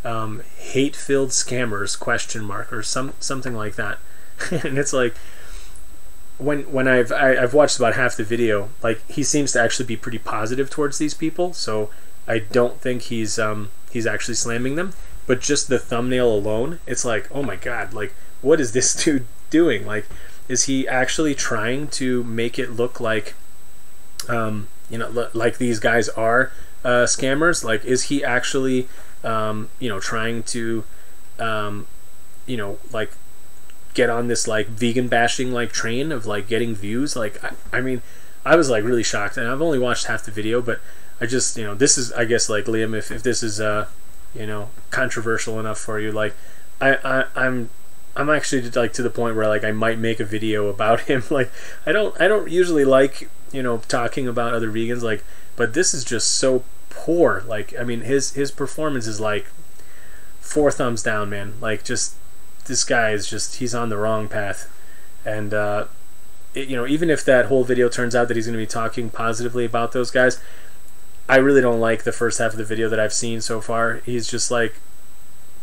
S1: hate-filled scammers question mark or something like that. And it's like, when I've watched about half the video, like, he seems to actually be pretty positive towards these people, so I don't think he's actually slamming them. But just the thumbnail alone, it's like, oh my god, like, what is this dude doing? Like, is he actually trying to make it look like you know, like these guys are scammers? Like, is he actually you know, trying to you know, like, get on this like vegan bashing like train of like getting views? Like, I mean, I was like really shocked, and I've only watched half the video, but I just, you know, this is, I guess, like, Liam, if this is you know, controversial enough for you, like, I'm actually like to the point where like I might make a video about him. Like, I don't usually like, you know, talking about other vegans, like, but this is just so poor. Like, I mean, his performance is like 4 thumbs down, man. Like, just, this guy is just, he's on the wrong path. And you know, even if that whole video turns out that he's going to be talking positively about those guys, I really don't like the first half of the video that I've seen so far. He's just like,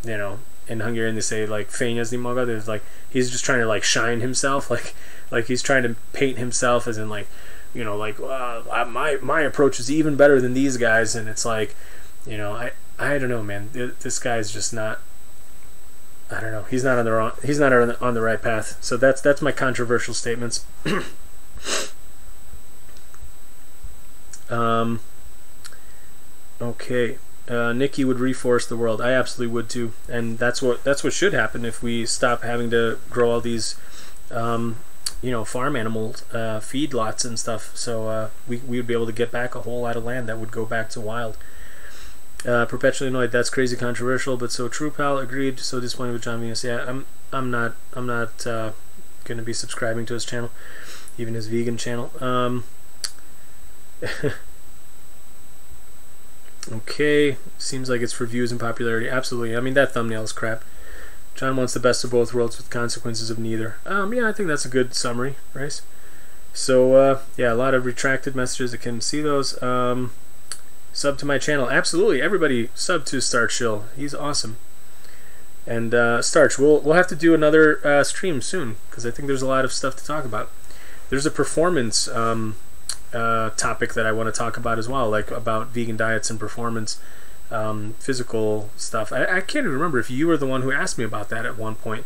S1: you know, in Hungarian they say like fényezni maga. There's like, he's just trying to like shine himself, like he's trying to paint himself as in like, you know, like, my approach is even better than these guys. And it's like, you know, I don't know, man. This guy's just not, I don't know. He's not on the right path. So that's my controversial statements. Okay. Nikki would reforest the world. I absolutely would too, and that's what should happen if we stop having to grow all these, you know, farm animal feed lots and stuff. So we would be able to get back a whole lot of land that would go back to wild. Perpetually annoyed. That's crazy controversial, but so true, pal. Agreed. So disappointed with John Venus. Yeah, I'm not going to be subscribing to his channel, even his vegan channel. Okay, seems like it's for views and popularity. Absolutely. I mean, that thumbnail is crap. John wants the best of both worlds with consequences of neither. Yeah, I think that's a good summary, right? So yeah, a lot of retracted messages. I can see those. Sub to my channel. Absolutely, everybody sub to Starchill. He's awesome. And Starch, we'll have to do another stream soon, because I think there's a lot of stuff to talk about. there's a performance topic that I want to talk about as well, like about vegan diets and performance, physical stuff. I can't even remember if you were the one who asked me about that at one point,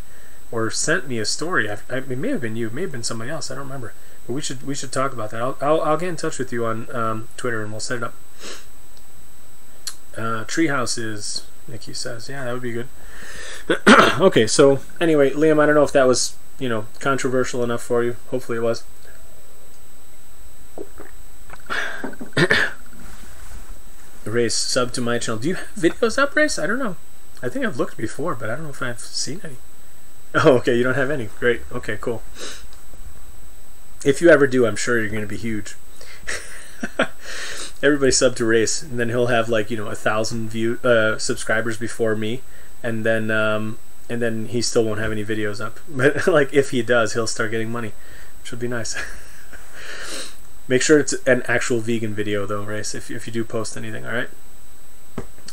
S1: or sent me a story. It may have been you, it may have been somebody else. I don't remember. But we should talk about that. I'll get in touch with you on Twitter and we'll set it up. Treehouses, Nikki says, yeah, that would be good. Okay, so anyway, Liam, I don't know if that was, you know, controversial enough for you. Hopefully it was. Race, sub to my channel. Do you have videos up, Race? I don't know. I think I've looked before, but I don't know if I've seen any. Oh, okay, you don't have any. Great. Okay, cool. If you ever do, I'm sure you're going to be huge. Everybody sub to Race, and then he'll have, like, you know, 1,000 subscribers before me, and then he still won't have any videos up. But like, if he does, he'll start getting money, which would be nice. Make sure it's an actual vegan video, though, Race, if you do post anything. All right.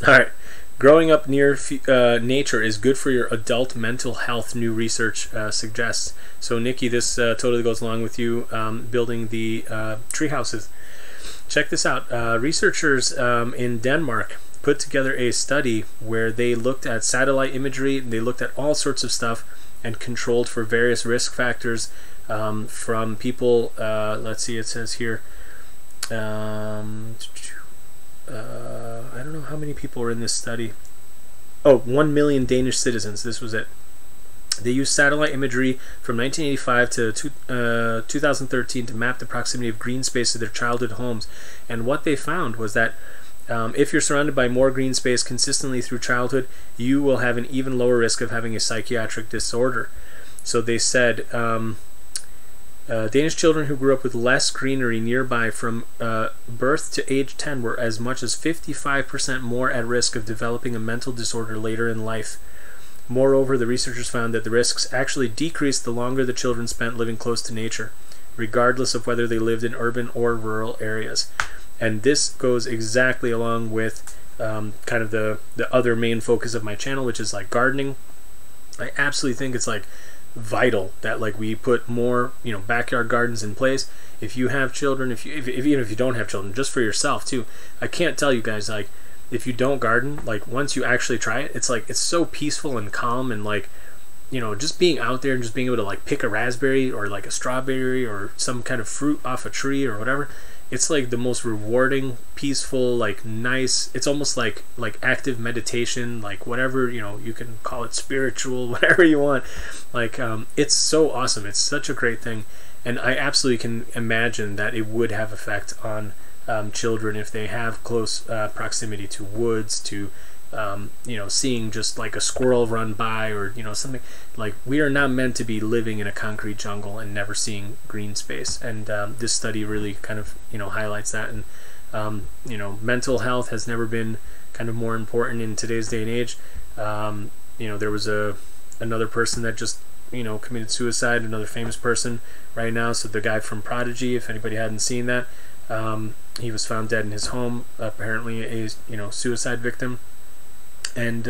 S1: All right. Growing up near nature is good for your adult mental health, new research suggests. So, Nikki, this totally goes along with you building the tree houses. Check this out. Researchers in Denmark put together a study where they looked at satellite imagery, they looked at all sorts of stuff, and controlled for various risk factors from people. Let's see, it says here. I don't know how many people were in this study. Oh, 1 million Danish citizens. This was it. They used satellite imagery from 1985 to 2013 to map the proximity of green space to their childhood homes. And what they found was that if you're surrounded by more green space consistently through childhood, you will have an even lower risk of having a psychiatric disorder. So they said Danish children who grew up with less greenery nearby from birth to age 10 were as much as 55% more at risk of developing a mental disorder later in life. Moreover, the researchers found that the risks actually decreased the longer the children spent living close to nature, regardless of whether they lived in urban or rural areas. And this goes exactly along with kind of the other main focus of my channel, which is like gardening. I absolutely think it's like vital that like we put more, you know, backyard gardens in place. If you have children, even if you don't have children, just for yourself too. I can't tell you guys, like, if you don't garden, like, once you actually try it, it's like, it's so peaceful and calm, and like, you know, just being out there and just being able to like pick a raspberry or like a strawberry or some kind of fruit off a tree or whatever, it's like the most rewarding, peaceful, like nice, it's almost like active meditation, like whatever, you know, you can call it spiritual, whatever you want. Like it's so awesome. It's such a great thing, and I absolutely can imagine that it would have effect on children if they have close proximity to woods, to you know, seeing just like a squirrel run by, or, you know, something. Like, we are not meant to be living in a concrete jungle and never seeing green space, and this study really kind of, you know, highlights that. And you know, mental health has never been kind of more important in today's day and age. You know, there was another person that just, you know, committed suicide, another famous person right now. So the guy from Prodigy, if anybody hadn't seen that, he was found dead in his home, apparently a, you know, suicide victim. And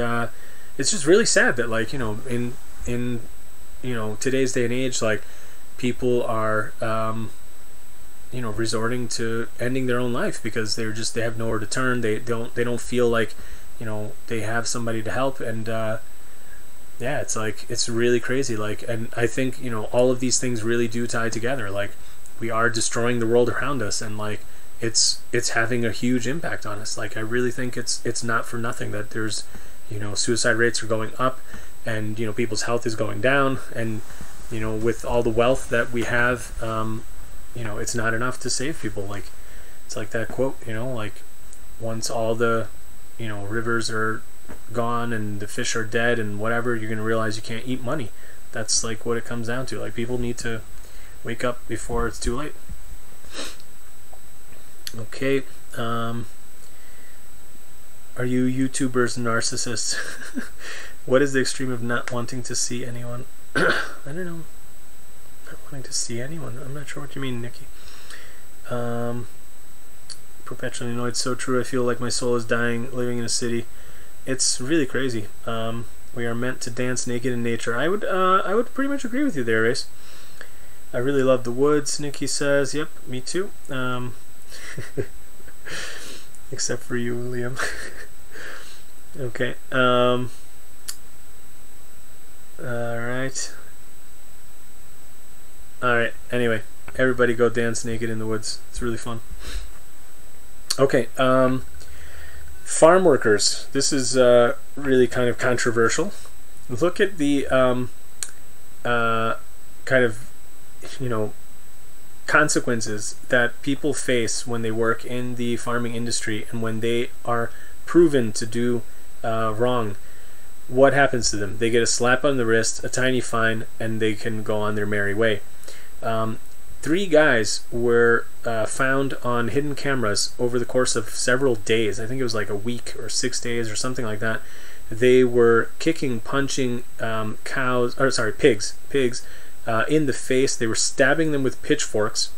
S1: it's just really sad that, like, you know, in you know, today's day and age, like, people are you know, resorting to ending their own life because they have nowhere to turn. They don't feel like, you know, they have somebody to help. And yeah, it's like, it's really crazy. Like, and I think, you know, all of these things really do tie together. Like, we are destroying the world around us, and like, it's having a huge impact on us. Like, I really think it's not for nothing that there's, you know, suicide rates are going up, and, you know, people's health is going down, and, you know, with all the wealth that we have, you know, it's not enough to save people. Like, it's like that quote, you know, like, once all the, you know, rivers are gone and the fish are dead and whatever, you're gonna realize you can't eat money. That's like what it comes down to. Like, people need to wake up before it's too late. Okay, are you YouTubers narcissists? What is the extreme of not wanting to see anyone? I don't know. Not wanting to see anyone. I'm not sure what you mean, Nikki. Perpetually annoyed. So true. I feel like my soul is dying living in a city. It's really crazy. We are meant to dance naked in nature. I would pretty much agree with you there, Race. I really love the woods, Nikki says. Yep, me too. Except for you, Liam. Okay. Alright. Alright, anyway. Everybody go dance naked in the woods. It's really fun. Okay, farm workers. This is really kind of controversial. Look at the kind of, you know, consequences that people face when they work in the farming industry and when they are proven to do wrong. What happens to them? They get a slap on the wrist, a tiny fine, and they can go on their merry way. 3 guys were found on hidden cameras over the course of several days. I think it was like a week or 6 days or something like that. They were kicking, punching pigs in the face. They were stabbing them with pitchforks.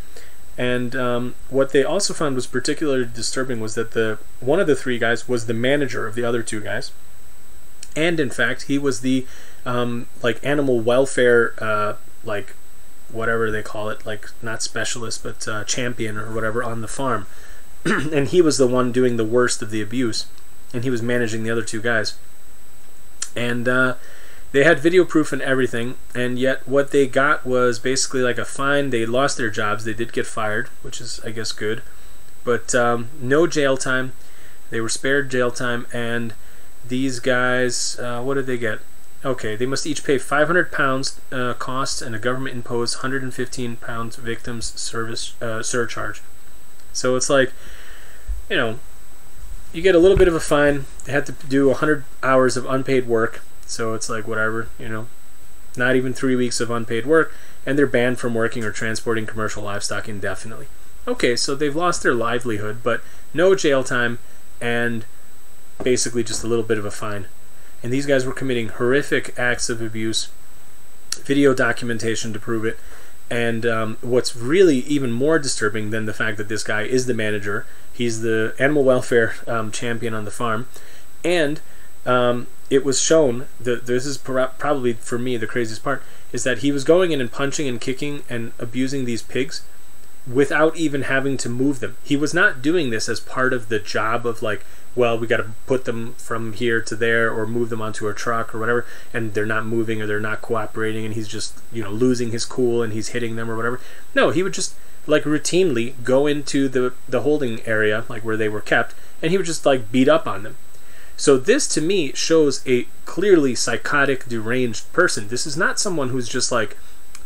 S1: And what they also found was particularly disturbing was that one of the 3 guys was the manager of the other 2 guys. And in fact, he was the like animal welfare like whatever they call it, like not specialist but champion or whatever on the farm. And he was the one doing the worst of the abuse, and he was managing the other 2 guys. And they had video proof and everything, and yet what they got was basically like a fine. They lost their jobs. They did get fired, which is, I guess, good, but no jail time. They were spared jail time. And these guys, what did they get? Okay, they must each pay £500 costs and a government-imposed £115 victims service surcharge. So it's like, you know, you get a little bit of a fine. They had to do 100 hours of unpaid work. So it's like whatever, you know, not even 3 weeks of unpaid work, and they're banned from working or transporting commercial livestock indefinitely. Okay, so they've lost their livelihood, but no jail time and basically just a little bit of a fine. And these guys were committing horrific acts of abuse, video documentation to prove it. And what's really even more disturbing than the fact that this guy is the manager, he's the animal welfare champion on the farm, and it was shown that this is probably for me the craziest part, is that he was going in and punching and kicking and abusing these pigs without even having to move them. He was not doing this as part of the job of like, well, we got to put them from here to there or move them onto a truck or whatever, and they're not moving or they're not cooperating, and he's just, you know, losing his cool and he's hitting them or whatever. No, he would just like routinely go into the holding area, like where they were kept, and he would just like beat up on them. So this to me shows a clearly psychotic, deranged person. This is not someone who's just like,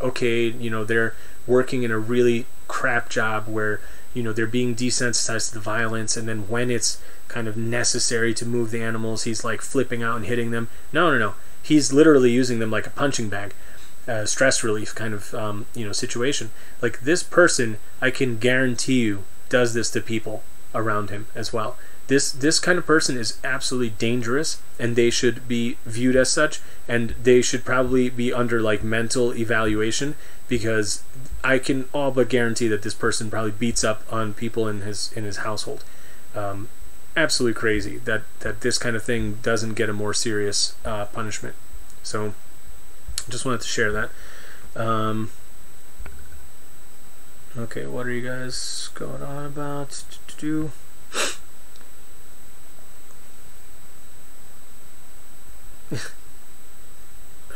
S1: okay, you know, they're working in a really crap job where, you know, they're being desensitized to the violence, and then when it's kind of necessary to move the animals, he's like flipping out and hitting them. No. He's literally using them like a punching bag, stress relief kind of you know, situation. Like this person, I can guarantee you, does this to people around him as well. This kind of person is absolutely dangerous, and they should be viewed as such, and they should probably be under like mental evaluation, because I can all but guarantee that this person probably beats up on people in his household. Absolutely crazy that this kind of thing doesn't get a more serious punishment. So just wanted to share that. Okay, what are you guys going on about?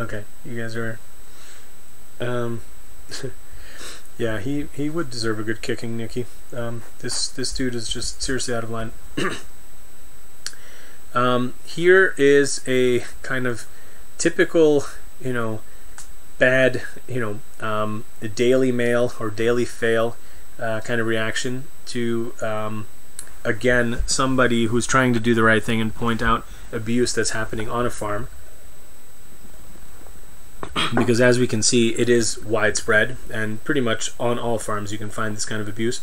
S1: Okay, you guys are yeah, he would deserve a good kicking, Nikki. This dude is just seriously out of line. Here is a kind of typical, you know, bad, you know, Daily Mail or Daily Fail kind of reaction to again, somebody who's trying to do the right thing and point out abuse that's happening on a farm. Because as we can see, it is widespread, and pretty much on all farms you can find this kind of abuse.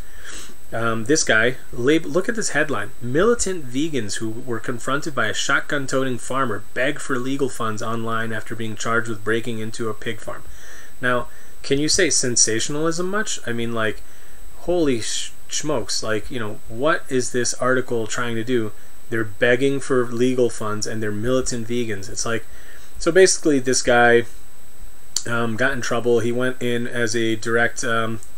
S1: This guy, look at this headline: militant vegans who were confronted by a shotgun-toting farmer beg for legal funds online after being charged with breaking into a pig farm. Now, can you say sensationalism much? I mean, like, holy smokes, like, you know, what is this article trying to do? They're begging for legal funds and they're militant vegans. It's like, so basically this guy got in trouble. He went in as a direct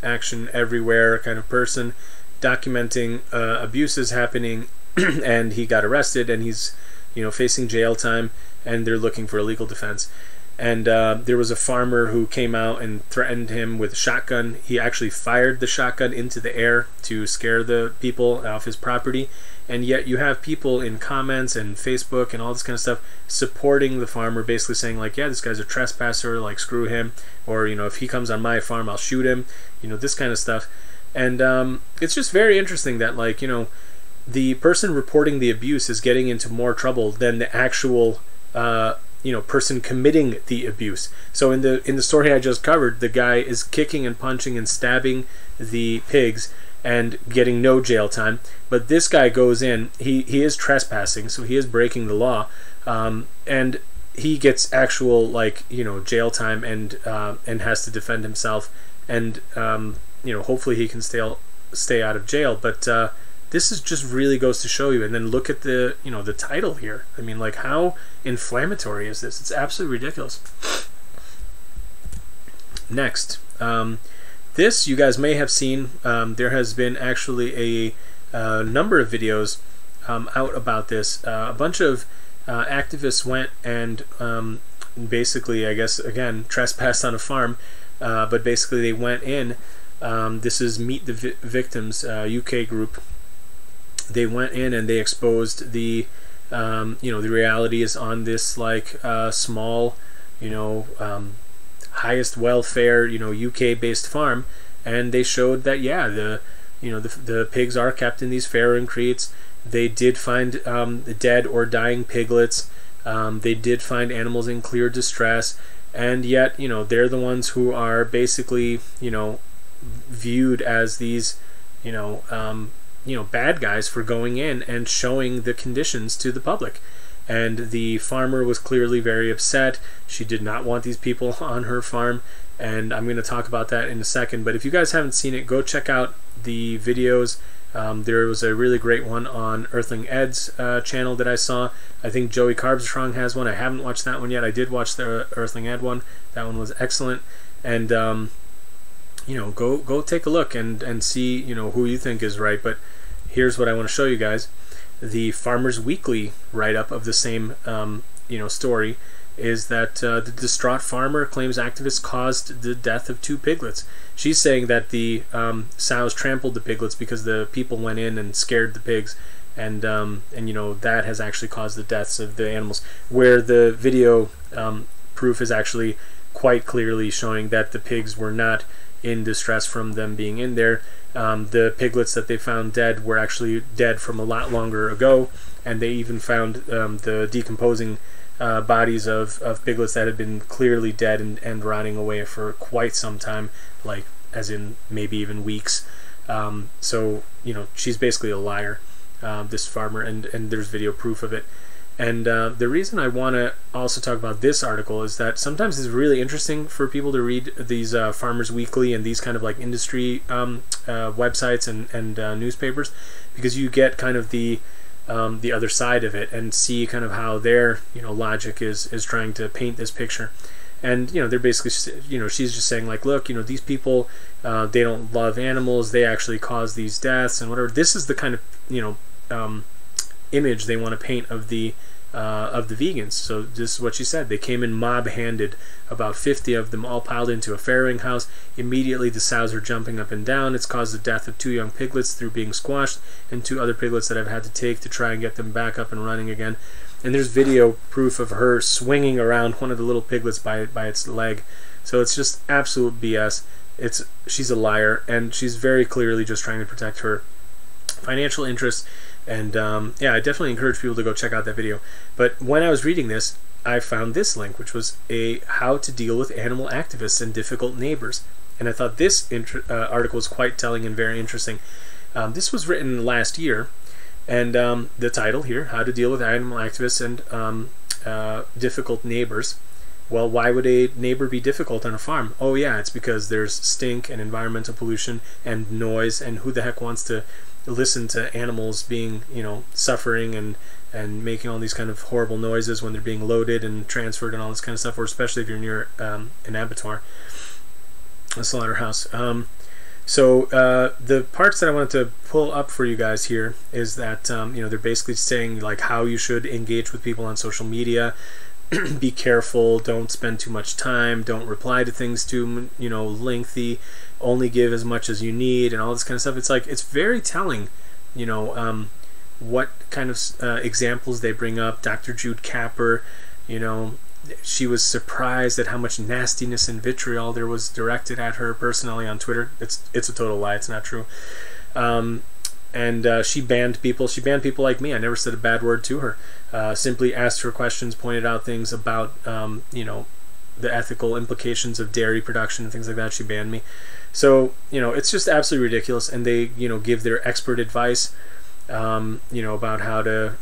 S1: action everywhere kind of person, documenting abuses happening, and he got arrested, and he's facing jail time, and they're looking for a legal defense. And there was a farmer who came out and threatened him with a shotgun. He actually fired the shotgun into the air to scare the people off his property. And yet you have people in comments and Facebook and all this kind of stuff supporting the farmer, basically saying like, yeah, this guy's a trespasser, like screw him, or if he comes on my farm, I'll shoot him, this kind of stuff. And it's just very interesting that the person reporting the abuse is getting into more trouble than the actual person committing the abuse. So in the story I just covered, the guy is kicking and punching and stabbing the pigs and getting no jail time, but this guy goes in, he is trespassing, so he is breaking the law, and he gets actual jail time and has to defend himself, and hopefully he can stay out of jail. But this is just really goes to show you. And then look at the the title here. I mean, like, how inflammatory is this? It's absolutely ridiculous. Next, this you guys may have seen. There has been actually a number of videos out about this. A bunch of activists went and basically, I guess, again, trespassed on a farm, but basically they went in. This is Meet the Victims UK group. They went in and they exposed the the realities on this small highest welfare UK based farm, and they showed that the pigs are kept in these farrowing creates. They did find dead or dying piglets. They did find animals in clear distress, and yet they're the ones who are basically viewed as these bad guys for going in and showing the conditions to the public. And the farmer was clearly very upset. She did not want these people on her farm, and I'm going to talk about that in a second. But if you guys haven't seen it, go check out the videos. There was a really great one on Earthling Ed's channel that I saw. I think Joey Carbstrong has one. I haven't watched that one yet. I did watch the Earthling Ed one. That one was excellent. And go take a look and see who you think is right. But here's what I want to show you guys. The Farmers Weekly write-up of the same story is that the distraught farmer claims activists caused the death of 2 piglets. She's saying that the sows trampled the piglets because the people went in and scared the pigs, and that has actually caused the deaths of the animals, where the video proof is actually quite clearly showing that the pigs were not in distress from them being in there. The piglets that they found dead were actually dead from a lot longer ago, and they even found the decomposing bodies of piglets that had been clearly dead and rotting away for quite some time, like as in maybe even weeks. So she's basically a liar, this farmer, and there's video proof of it. And the reason I want to also talk about this article is that sometimes it's really interesting for people to read these Farmers Weekly and these kind of industry websites and newspapers, because you get kind of the other side of it and see kind of how their logic is trying to paint this picture. And they're basically she's just saying look, these people, they don't love animals, they actually cause these deaths and whatever. This is the kind of image they want to paint of the vegans. So this is what she said. They came in mob-handed, about 50 of them, all piled into a farrowing house. Immediately the sows are jumping up and down. It's caused the death of 2 young piglets through being squashed, and 2 other piglets that I've had to take to try and get them back up and running again. And there's video proof of her swinging around one of the little piglets by its leg. So it's just absolute BS. She's a liar, and she's very clearly just trying to protect her financial interests. And I definitely encourage people to go check out that video. But when I was reading this, I found this link, which was how to deal with animal activists and difficult neighbors. And I thought this article was quite telling and very interesting. This was written last year, and the title here, how to deal with animal activists and difficult neighbors. Well, why would a neighbor be difficult on a farm? Oh yeah, it's because there's stink and environmental pollution and noise, and who the heck wants to listen to animals being, suffering and making all these kind of horrible noises when they're being loaded and transferred and all this kind of stuff, or especially if you're near an abattoir, a slaughterhouse. So the parts that I wanted to pull up for you guys here is that they're basically saying like how you should engage with people on social media. Be careful, don't spend too much time, don't reply to things too lengthy, only give as much as you need, and all this kind of stuff. It's like, it's very telling, what kind of examples they bring up. Dr. Jude Capper, she was surprised at how much nastiness and vitriol there was directed at her personally on Twitter. It's a total lie. It's not true. And she banned people. She banned people like me. I never said a bad word to her. Simply asked her questions, pointed out things about the ethical implications of dairy production and things like that. She banned me. So it's just absolutely ridiculous. And they give their expert advice about how to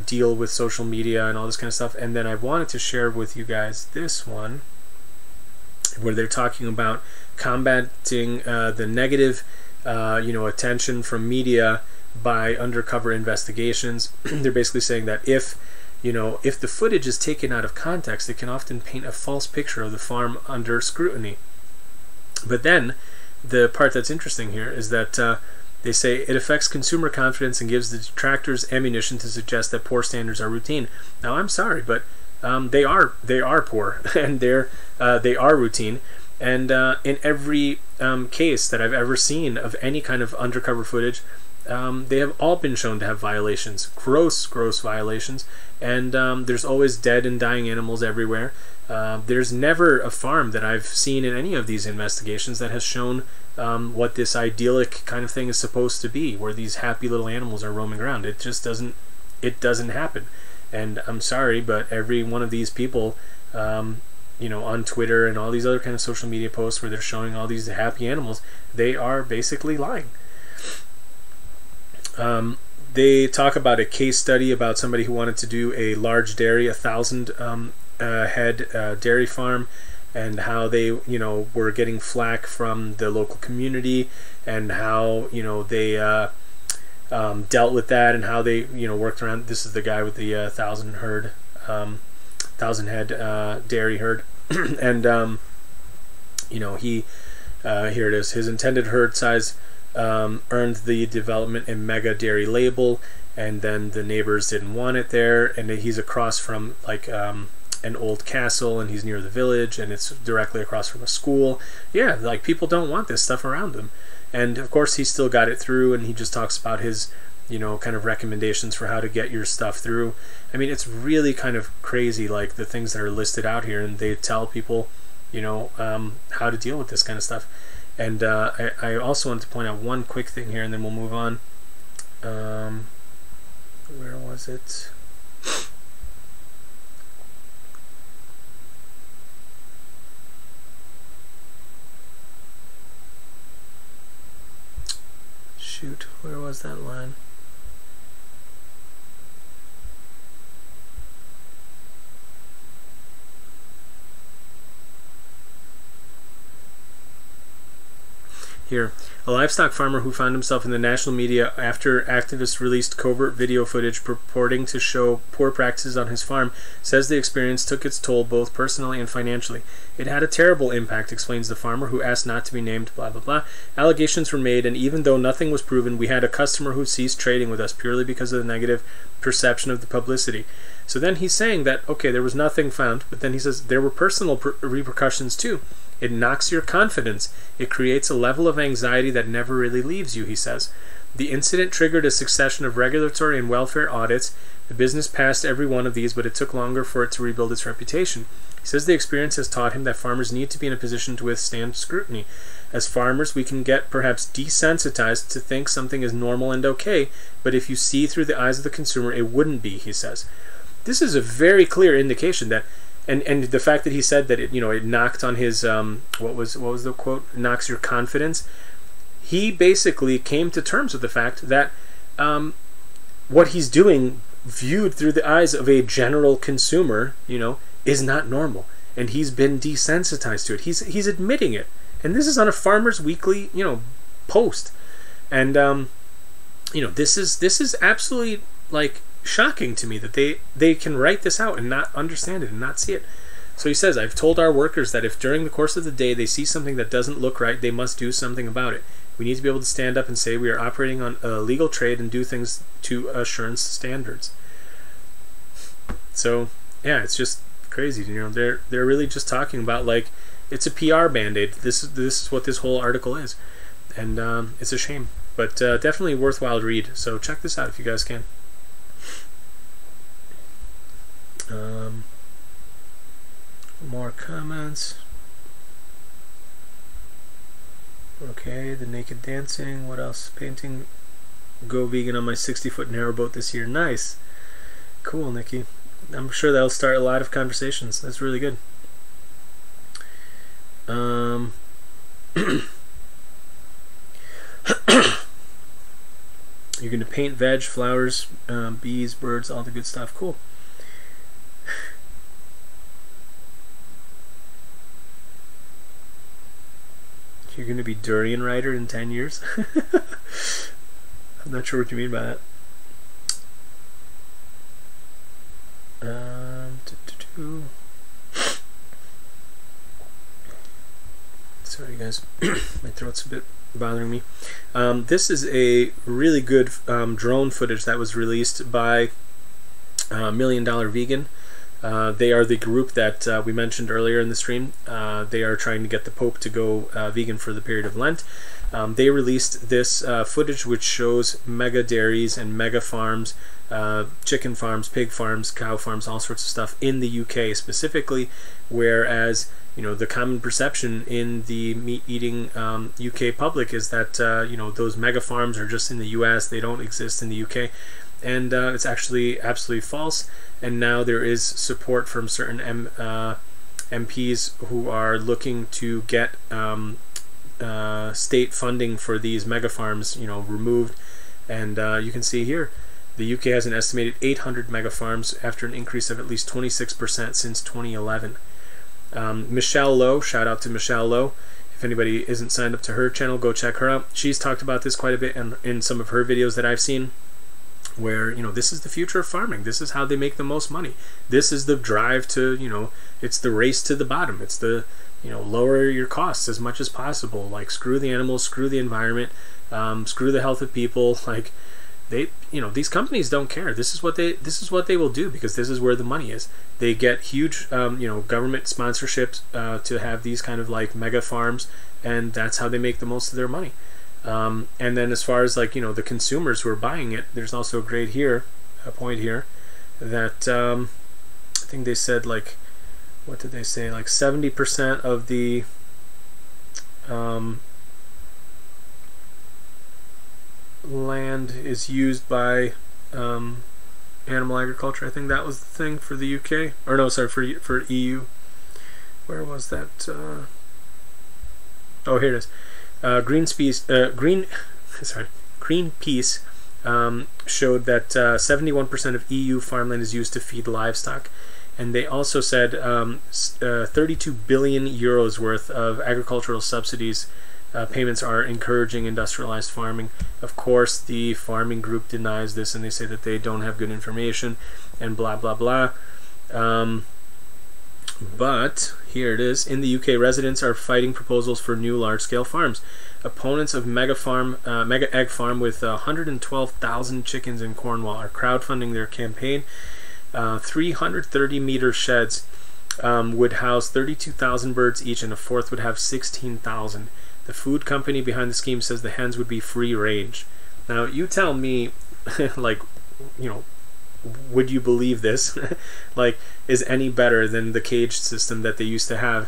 S1: deal with social media and all this kind of stuff. And then I wanted to share with you guys this one where they're talking about combating the negative attention from media by undercover investigations. They're basically saying that if the footage is taken out of context, it can often paint a false picture of the farm under scrutiny. But then the part that's interesting here is that they say it affects consumer confidence and gives the detractors ammunition to suggest that poor standards are routine. Now, I'm sorry, but they are poor and they are routine. And in every case that I've ever seen of any kind of undercover footage, they have all been shown to have violations, gross violations, and there's always dead and dying animals everywhere. There's never a farm that I've seen in any of these investigations that has shown what this idyllic kind of thing is supposed to be, where these happy little animals are roaming around. It just doesn't happen. And I'm sorry, but every one of these people on Twitter and all these other kind of social media posts where they're showing all these happy animals, they are basically lying. They talk about a case study about somebody who wanted to do a large dairy, 1,000 head dairy farm, and how they were getting flack from the local community, and how they dealt with that, and how they worked around. This is the guy with the 1,000 head dairy herd. And he here it is. His intended herd size earned the development and mega dairy label, and then the neighbors didn't want it there. And he's across from like an old castle, and he's near the village, and it's directly across from a school. Yeah, like people don't want this stuff around them. And of course he still got it through, and he just talks about his kind of recommendations for how to get your stuff through. I mean, it's really kind of crazy, like the things that are listed out here, and they tell people how to deal with this kind of stuff. And I also want to point out one quick thing here, and then we'll move on. Where was it? Shoot, where was that line? Here, a livestock farmer who found himself in the national media after activists released covert video footage purporting to show poor practices on his farm says the experience took its toll both personally and financially. It had a terrible impact, explains the farmer, who asked not to be named, blah, blah, blah. Allegations were made, and even though nothing was proven, we had a customer who ceased trading with us purely because of the negative perception of the publicity. So then he's saying that, okay, there was nothing found, but then he says there were personal repercussions too. It knocks your confidence. It creates a level of anxiety that never really leaves you, he says. The incident triggered a succession of regulatory and welfare audits. The business passed every one of these, but it took longer for it to rebuild its reputation. He says the experience has taught him that farmers need to be in a position to withstand scrutiny. As farmers, we can get perhaps desensitized to think something is normal and okay, but if you see through the eyes of the consumer, it wouldn't be, he says. This is a very clear indication that And the fact that he said that it knocked on his what was the quote, knocks your confidence. He basically came to terms with the fact that what he's doing, viewed through the eyes of a general consumer, is not normal, and he's been desensitized to it. He's admitting it, and this is on a Farmers Weekly post. And you know, this is absolutely like shocking to me that they can write this out and not understand it and not see it. So he says, I've told our workers that if during the course of the day they see something that doesn't look right, they must do something about it. We need to be able to stand up and say we are operating on a legal trade and do things to assurance standards. So yeah, it's just crazy. You know, they're really just talking about like it's a PR band-aid. This is what this whole article is, and it's a shame, but definitely worthwhile read. So check this out if you guys can. More comments. Okay, the naked dancing. What else? Painting. Go vegan on my 60-foot narrowboat this year. Nice. Cool, Nikki. I'm sure that'll start a lot of conversations. That's really good. You're going to paint veg, flowers, bees, birds, all the good stuff. Cool. You're going to be durian rider in 10 years? I'm not sure what you mean by that. Sorry guys, my throat's a bit bothering me. This is a really good drone footage that was released by $1 Million Vegan. They are the group that we mentioned earlier in the stream. They are trying to get the Pope to go vegan for the period of Lent. They released this footage which shows mega dairies and mega farms, chicken farms, pig farms, cow farms, all sorts of stuff in the UK specifically, whereas you know the common perception in the meat-eating UK public is that you know those mega farms are just in the US, they don't exist in the UK. And it's actually absolutely false. And now there is support from certain MPs who are looking to get state funding for these mega farms, you know, removed. And you can see here, the UK has an estimated 800 mega farms after an increase of at least 26% since 2011. Michelle Lowe, shout out to Michelle Lowe. If anybody isn't signed up to her channel, go check her out. She's talked about this quite a bit in some of her videos that I've seen, where you know this is the future of farming. This is how they make the most money. This is the drive to, you know, it's the race to the bottom. It's the, you know, lower your costs as much as possible. Like screw the animals, screw the environment, screw the health of people. Like they, you know, these companies don't care. This is what they will do because this is where the money is. They get huge you know, government sponsorships to have these kind of like mega farms, and that's how they make the most of their money. And then as far as like, you know, the consumers who are buying it, there's also a point here that I think they said like, what did they say, like 70% of the land is used by animal agriculture. I think that was the thing for the UK, or no, sorry, for EU. Where was that? Oh, here it is. Greenpeace showed that 71% of EU farmland is used to feed livestock, and they also said 32 billion euros worth of agricultural subsidies payments are encouraging industrialized farming. Of course, the farming group denies this, and they say that they don't have good information, and blah blah blah. But here it is. In the UK, residents are fighting proposals for new large-scale farms. Opponents of Mega Egg Farm with 112,000 chickens in Cornwall are crowdfunding their campaign. 330-meter sheds would house 32,000 birds each, and a fourth would have 16,000. The food company behind the scheme says the hens would be free range. Now, you tell me, like, you know, would you believe this? Like, is any better than the cage system that they used to have?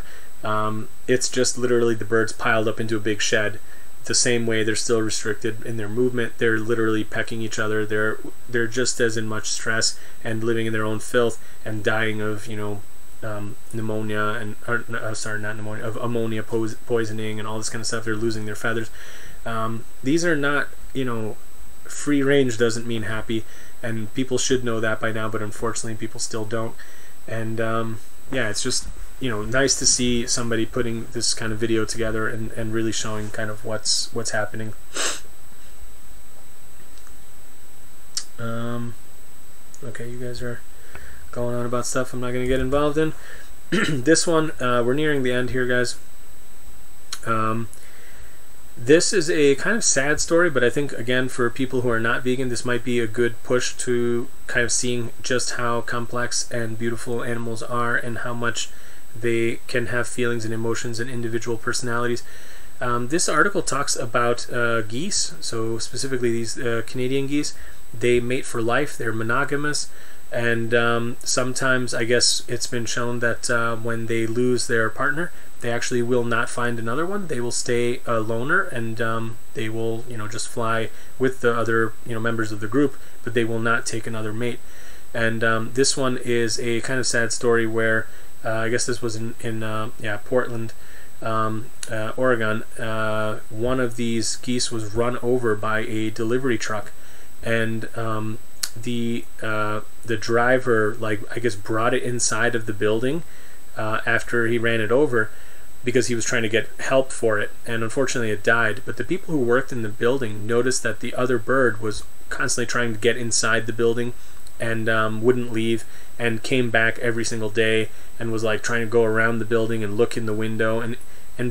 S1: It's just literally the birds piled up into a big shed. The same way they're still restricted in their movement. They're literally pecking each other. They're just as in much stress and living in their own filth and dying of, you know, pneumonia and sorry, not pneumonia, of ammonia poisoning and all this kind of stuff. They're losing their feathers. These are not, you know, free range doesn't mean happy. And people should know that by now, but unfortunately people still don't. And yeah, it's just, you know, nice to see somebody putting this kind of video together and really showing kind of what's happening. Okay, you guys are going on about stuff I'm not going to get involved in. This one, we're nearing the end here, guys. This is a kind of sad story, but I think, again, for people who are not vegan, this might be a good push to kind of seeing just how complex and beautiful animals are and how much they can have feelings and emotions and individual personalities. This article talks about geese, so specifically these Canadian geese. They mate for life, they're monogamous, and sometimes I guess it's been shown that when they lose their partner, they actually will not find another one. They will stay a loner, and they will, just fly with the other, members of the group, but they will not take another mate. And this one is a kind of sad story where I guess this was in Portland, Oregon. One of these geese was run over by a delivery truck, and the driver, I guess, brought it inside of the building after he ran it over, because he was trying to get help for it, and unfortunately it died. But the people who worked in the building noticed that the other bird was constantly trying to get inside the building and wouldn't leave, and came back every single day and was trying to go around the building and look in the window, and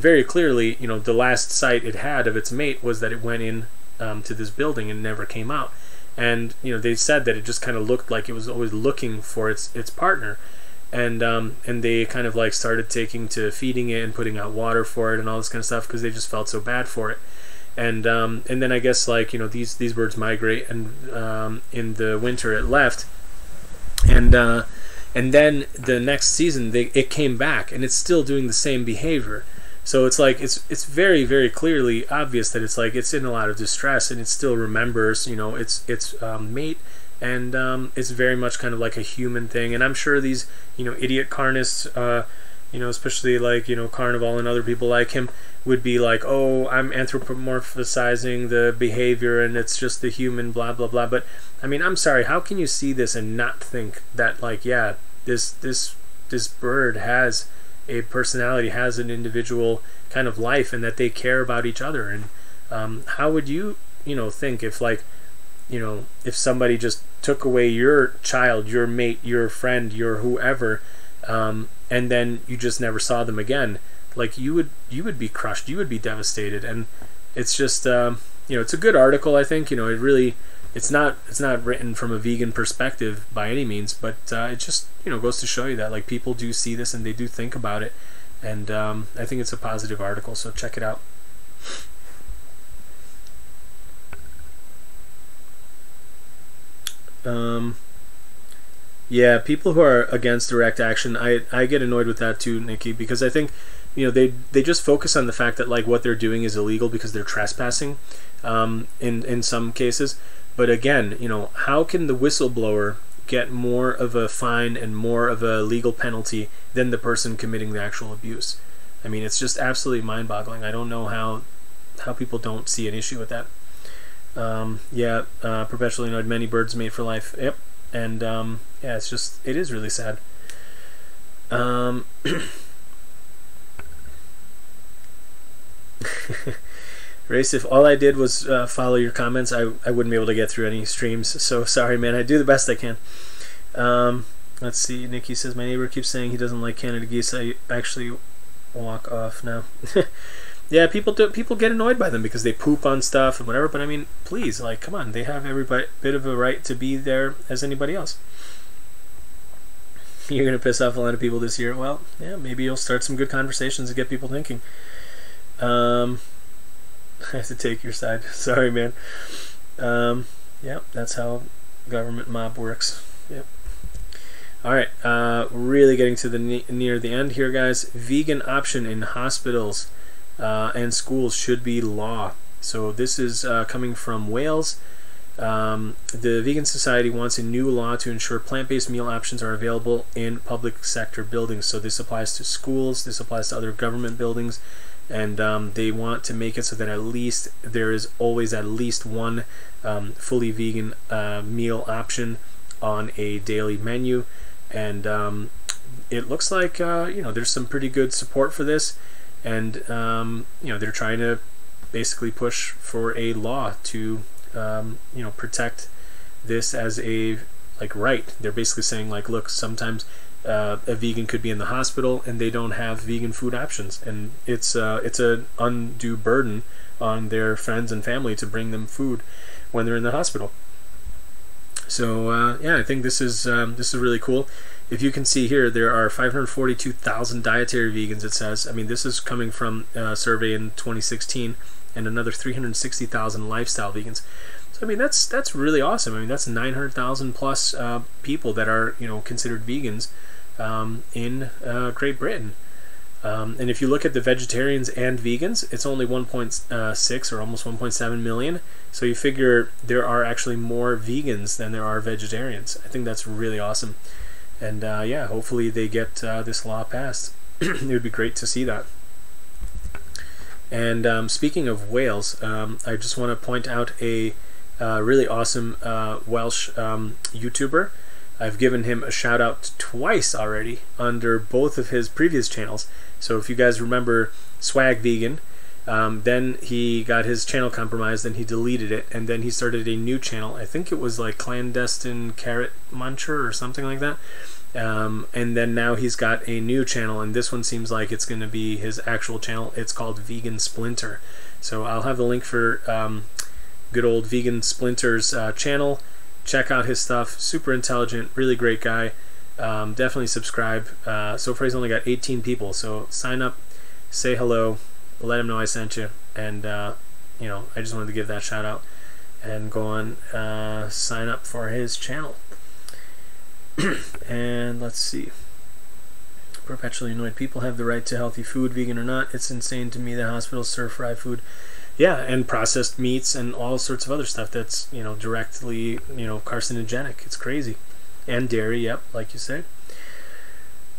S1: very clearly, the last sight it had of its mate was that it went in to this building and never came out. And they said that it just kind of looked like it was always looking for its partner. And they kind of started taking to feeding it and putting out water for it and all this kind of stuff, because they just felt so bad for it. And then I guess these birds migrate, and in the winter it left, and then the next season it came back, and it's still doing the same behavior. So it's it's very, very clearly obvious that it's in a lot of distress, and it still remembers its mate. And it's very much kind of like a human thing. And I'm sure these idiot carnists, especially Carnival and other people like him, would be oh, I'm anthropomorphizing the behavior and it's just the human blah blah blah. But I mean, I'm sorry, how can you see this and not think that yeah, this bird has a personality, has an individual kind of life, and that they care about each other? And how would you think if if somebody just took away your child, your mate, your friend, your whoever, and then you just never saw them again? You would be crushed, you would be devastated. And it's just it's a good article, I think. It's not written from a vegan perspective by any means, but it just goes to show you that people do see this and they do think about it. And I think it's a positive article, so check it out. Yeah, people who are against direct action, I get annoyed with that too, Nikki, because I think they just focus on the fact that what they're doing is illegal because they're trespassing in some cases. But again, how can the whistleblower get more of a fine and more of a legal penalty than the person committing the actual abuse? I mean, it's just absolutely mind-boggling. I don't know how people don't see an issue with that. Perpetually annoyed, many birds mate for life. Yep. And yeah, it is really sad. Race, if all I did was follow your comments, I wouldn't be able to get through any streams, so sorry, man. I do the best I can. Let's see, Nikki says, my neighbor keeps saying he doesn't like Canada geese. I actually walk off now. Yeah, people get annoyed by them because they poop on stuff and whatever, but I mean, please, come on, they have every bit of a right to be there as anybody else. You're going to piss off a lot of people this year. Well, yeah, maybe you'll start some good conversations and get people thinking. I have to take your side. Sorry, man. Yeah, that's how government mob works. Yep. Alright, really getting to the near the end here, guys. Vegan option in hospitals and schools should be law. So this is coming from Wales. The Vegan Society wants a new law to ensure plant-based meal options are available in public sector buildings. So this applies to schools, this applies to other government buildings, and they want to make it so that at least there is always at least one fully vegan meal option on a daily menu. And it looks like there's some pretty good support for this, and they're trying to basically push for a law to protect this as a right. They're basically saying like, look, sometimes a vegan could be in the hospital and they don't have vegan food options, and it's an undue burden on their friends and family to bring them food when they're in the hospital. So yeah, I think this is really cool. If you can see here, there are 542,000 dietary vegans, it says. I mean, this is coming from a survey in 2016, and another 360,000 lifestyle vegans. So I mean, that's really awesome. I mean, that's 900,000 plus people that are, you know, considered vegans in Great Britain. And if you look at the vegetarians and vegans, it's only 1.6 or almost 1.7 million. So you figure there are actually more vegans than there are vegetarians. I think that's really awesome. And yeah, hopefully they get this law passed. It would be great to see that. And speaking of whales, I just want to point out a really awesome Welsh YouTuber. I've given him a shout out twice already under both of his previous channels. So if you guys remember Swag Vegan, then he got his channel compromised and he deleted it, and then he started a new channel. I think it was like Clandestine Carrot Muncher or something like that. And then now he's got a new channel, and this one seems like it's going to be his actual channel. It's called Vegan Splinter. So I'll have the link for good old Vegan Splinter's channel. Check out his stuff. Super intelligent, really great guy. Definitely subscribe. So far he's only got 18 people, so sign up, say hello, let him know I sent you, and you know, I just wanted to give that shout out, and go on, sign up for his channel. And let's see. Perpetually annoyed. People have the right to healthy food, vegan or not. It's insane to me that hospitals serve fried food. Yeah, and processed meats and all sorts of other stuff that's, you know, directly, you know, carcinogenic. It's crazy. And dairy, yep, like you say.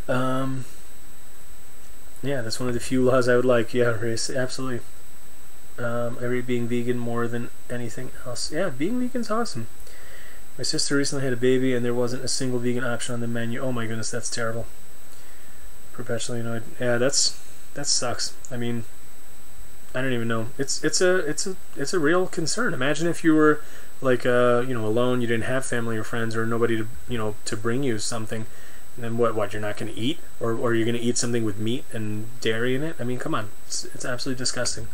S1: Yeah, that's one of the few laws I would like. Yeah, race, absolutely. I rate being vegan more than anything else. Yeah, being vegan's awesome. My sister recently had a baby and there wasn't a single vegan option on the menu. Oh my goodness, that's terrible. Perpetually annoyed. Yeah, that sucks. I mean, I don't even know. It's a real concern. Imagine if you were like you know, alone, you didn't have family or friends or nobody to, you know, to bring you something, and then what you're not going to eat, or you're going to eat something with meat and dairy in it. I mean, come on, it's absolutely disgusting.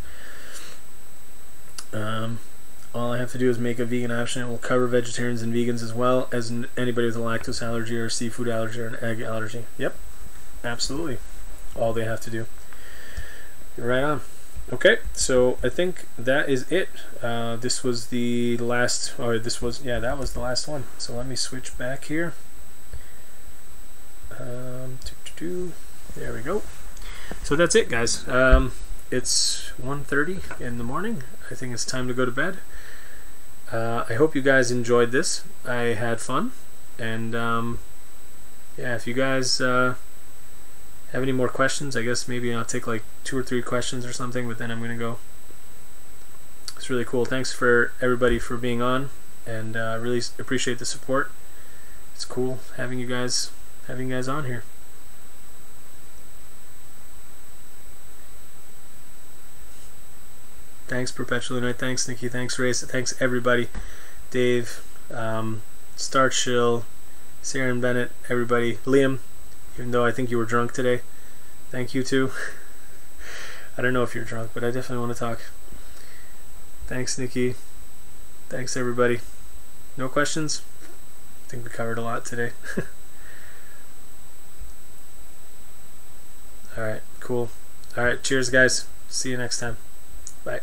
S1: All I have to do is make a vegan option. It will cover vegetarians and vegans as well as anybody with a lactose allergy or a seafood allergy or an egg allergy. Yep, absolutely. All they have to do. Right on. Okay, so I think that is it. This was the last, or this was, yeah, that was the last one. So let me switch back here. There we go. So that's it, guys. It's 1:30 in the morning. I think it's time to go to bed. I hope you guys enjoyed this. I had fun, and yeah, if you guys have any more questions, I guess maybe I'll take like 2 or 3 questions or something, but then I'm gonna go. It's really cool. Thanks for everybody for being on, and really appreciate the support. It's cool having you guys on here. Thanks, Perpetually Night. Thanks, Nikki. Thanks, Race. Thanks, everybody. Dave, Star Chill, Sarah and Bennett, everybody. Liam, even though I think you were drunk today, thank you too. I don't know if you're drunk, but I definitely want to talk. Thanks, Nikki. Thanks, everybody. No questions? I think we covered a lot today. Alright, cool. Alright, cheers, guys. See you next time. Bye.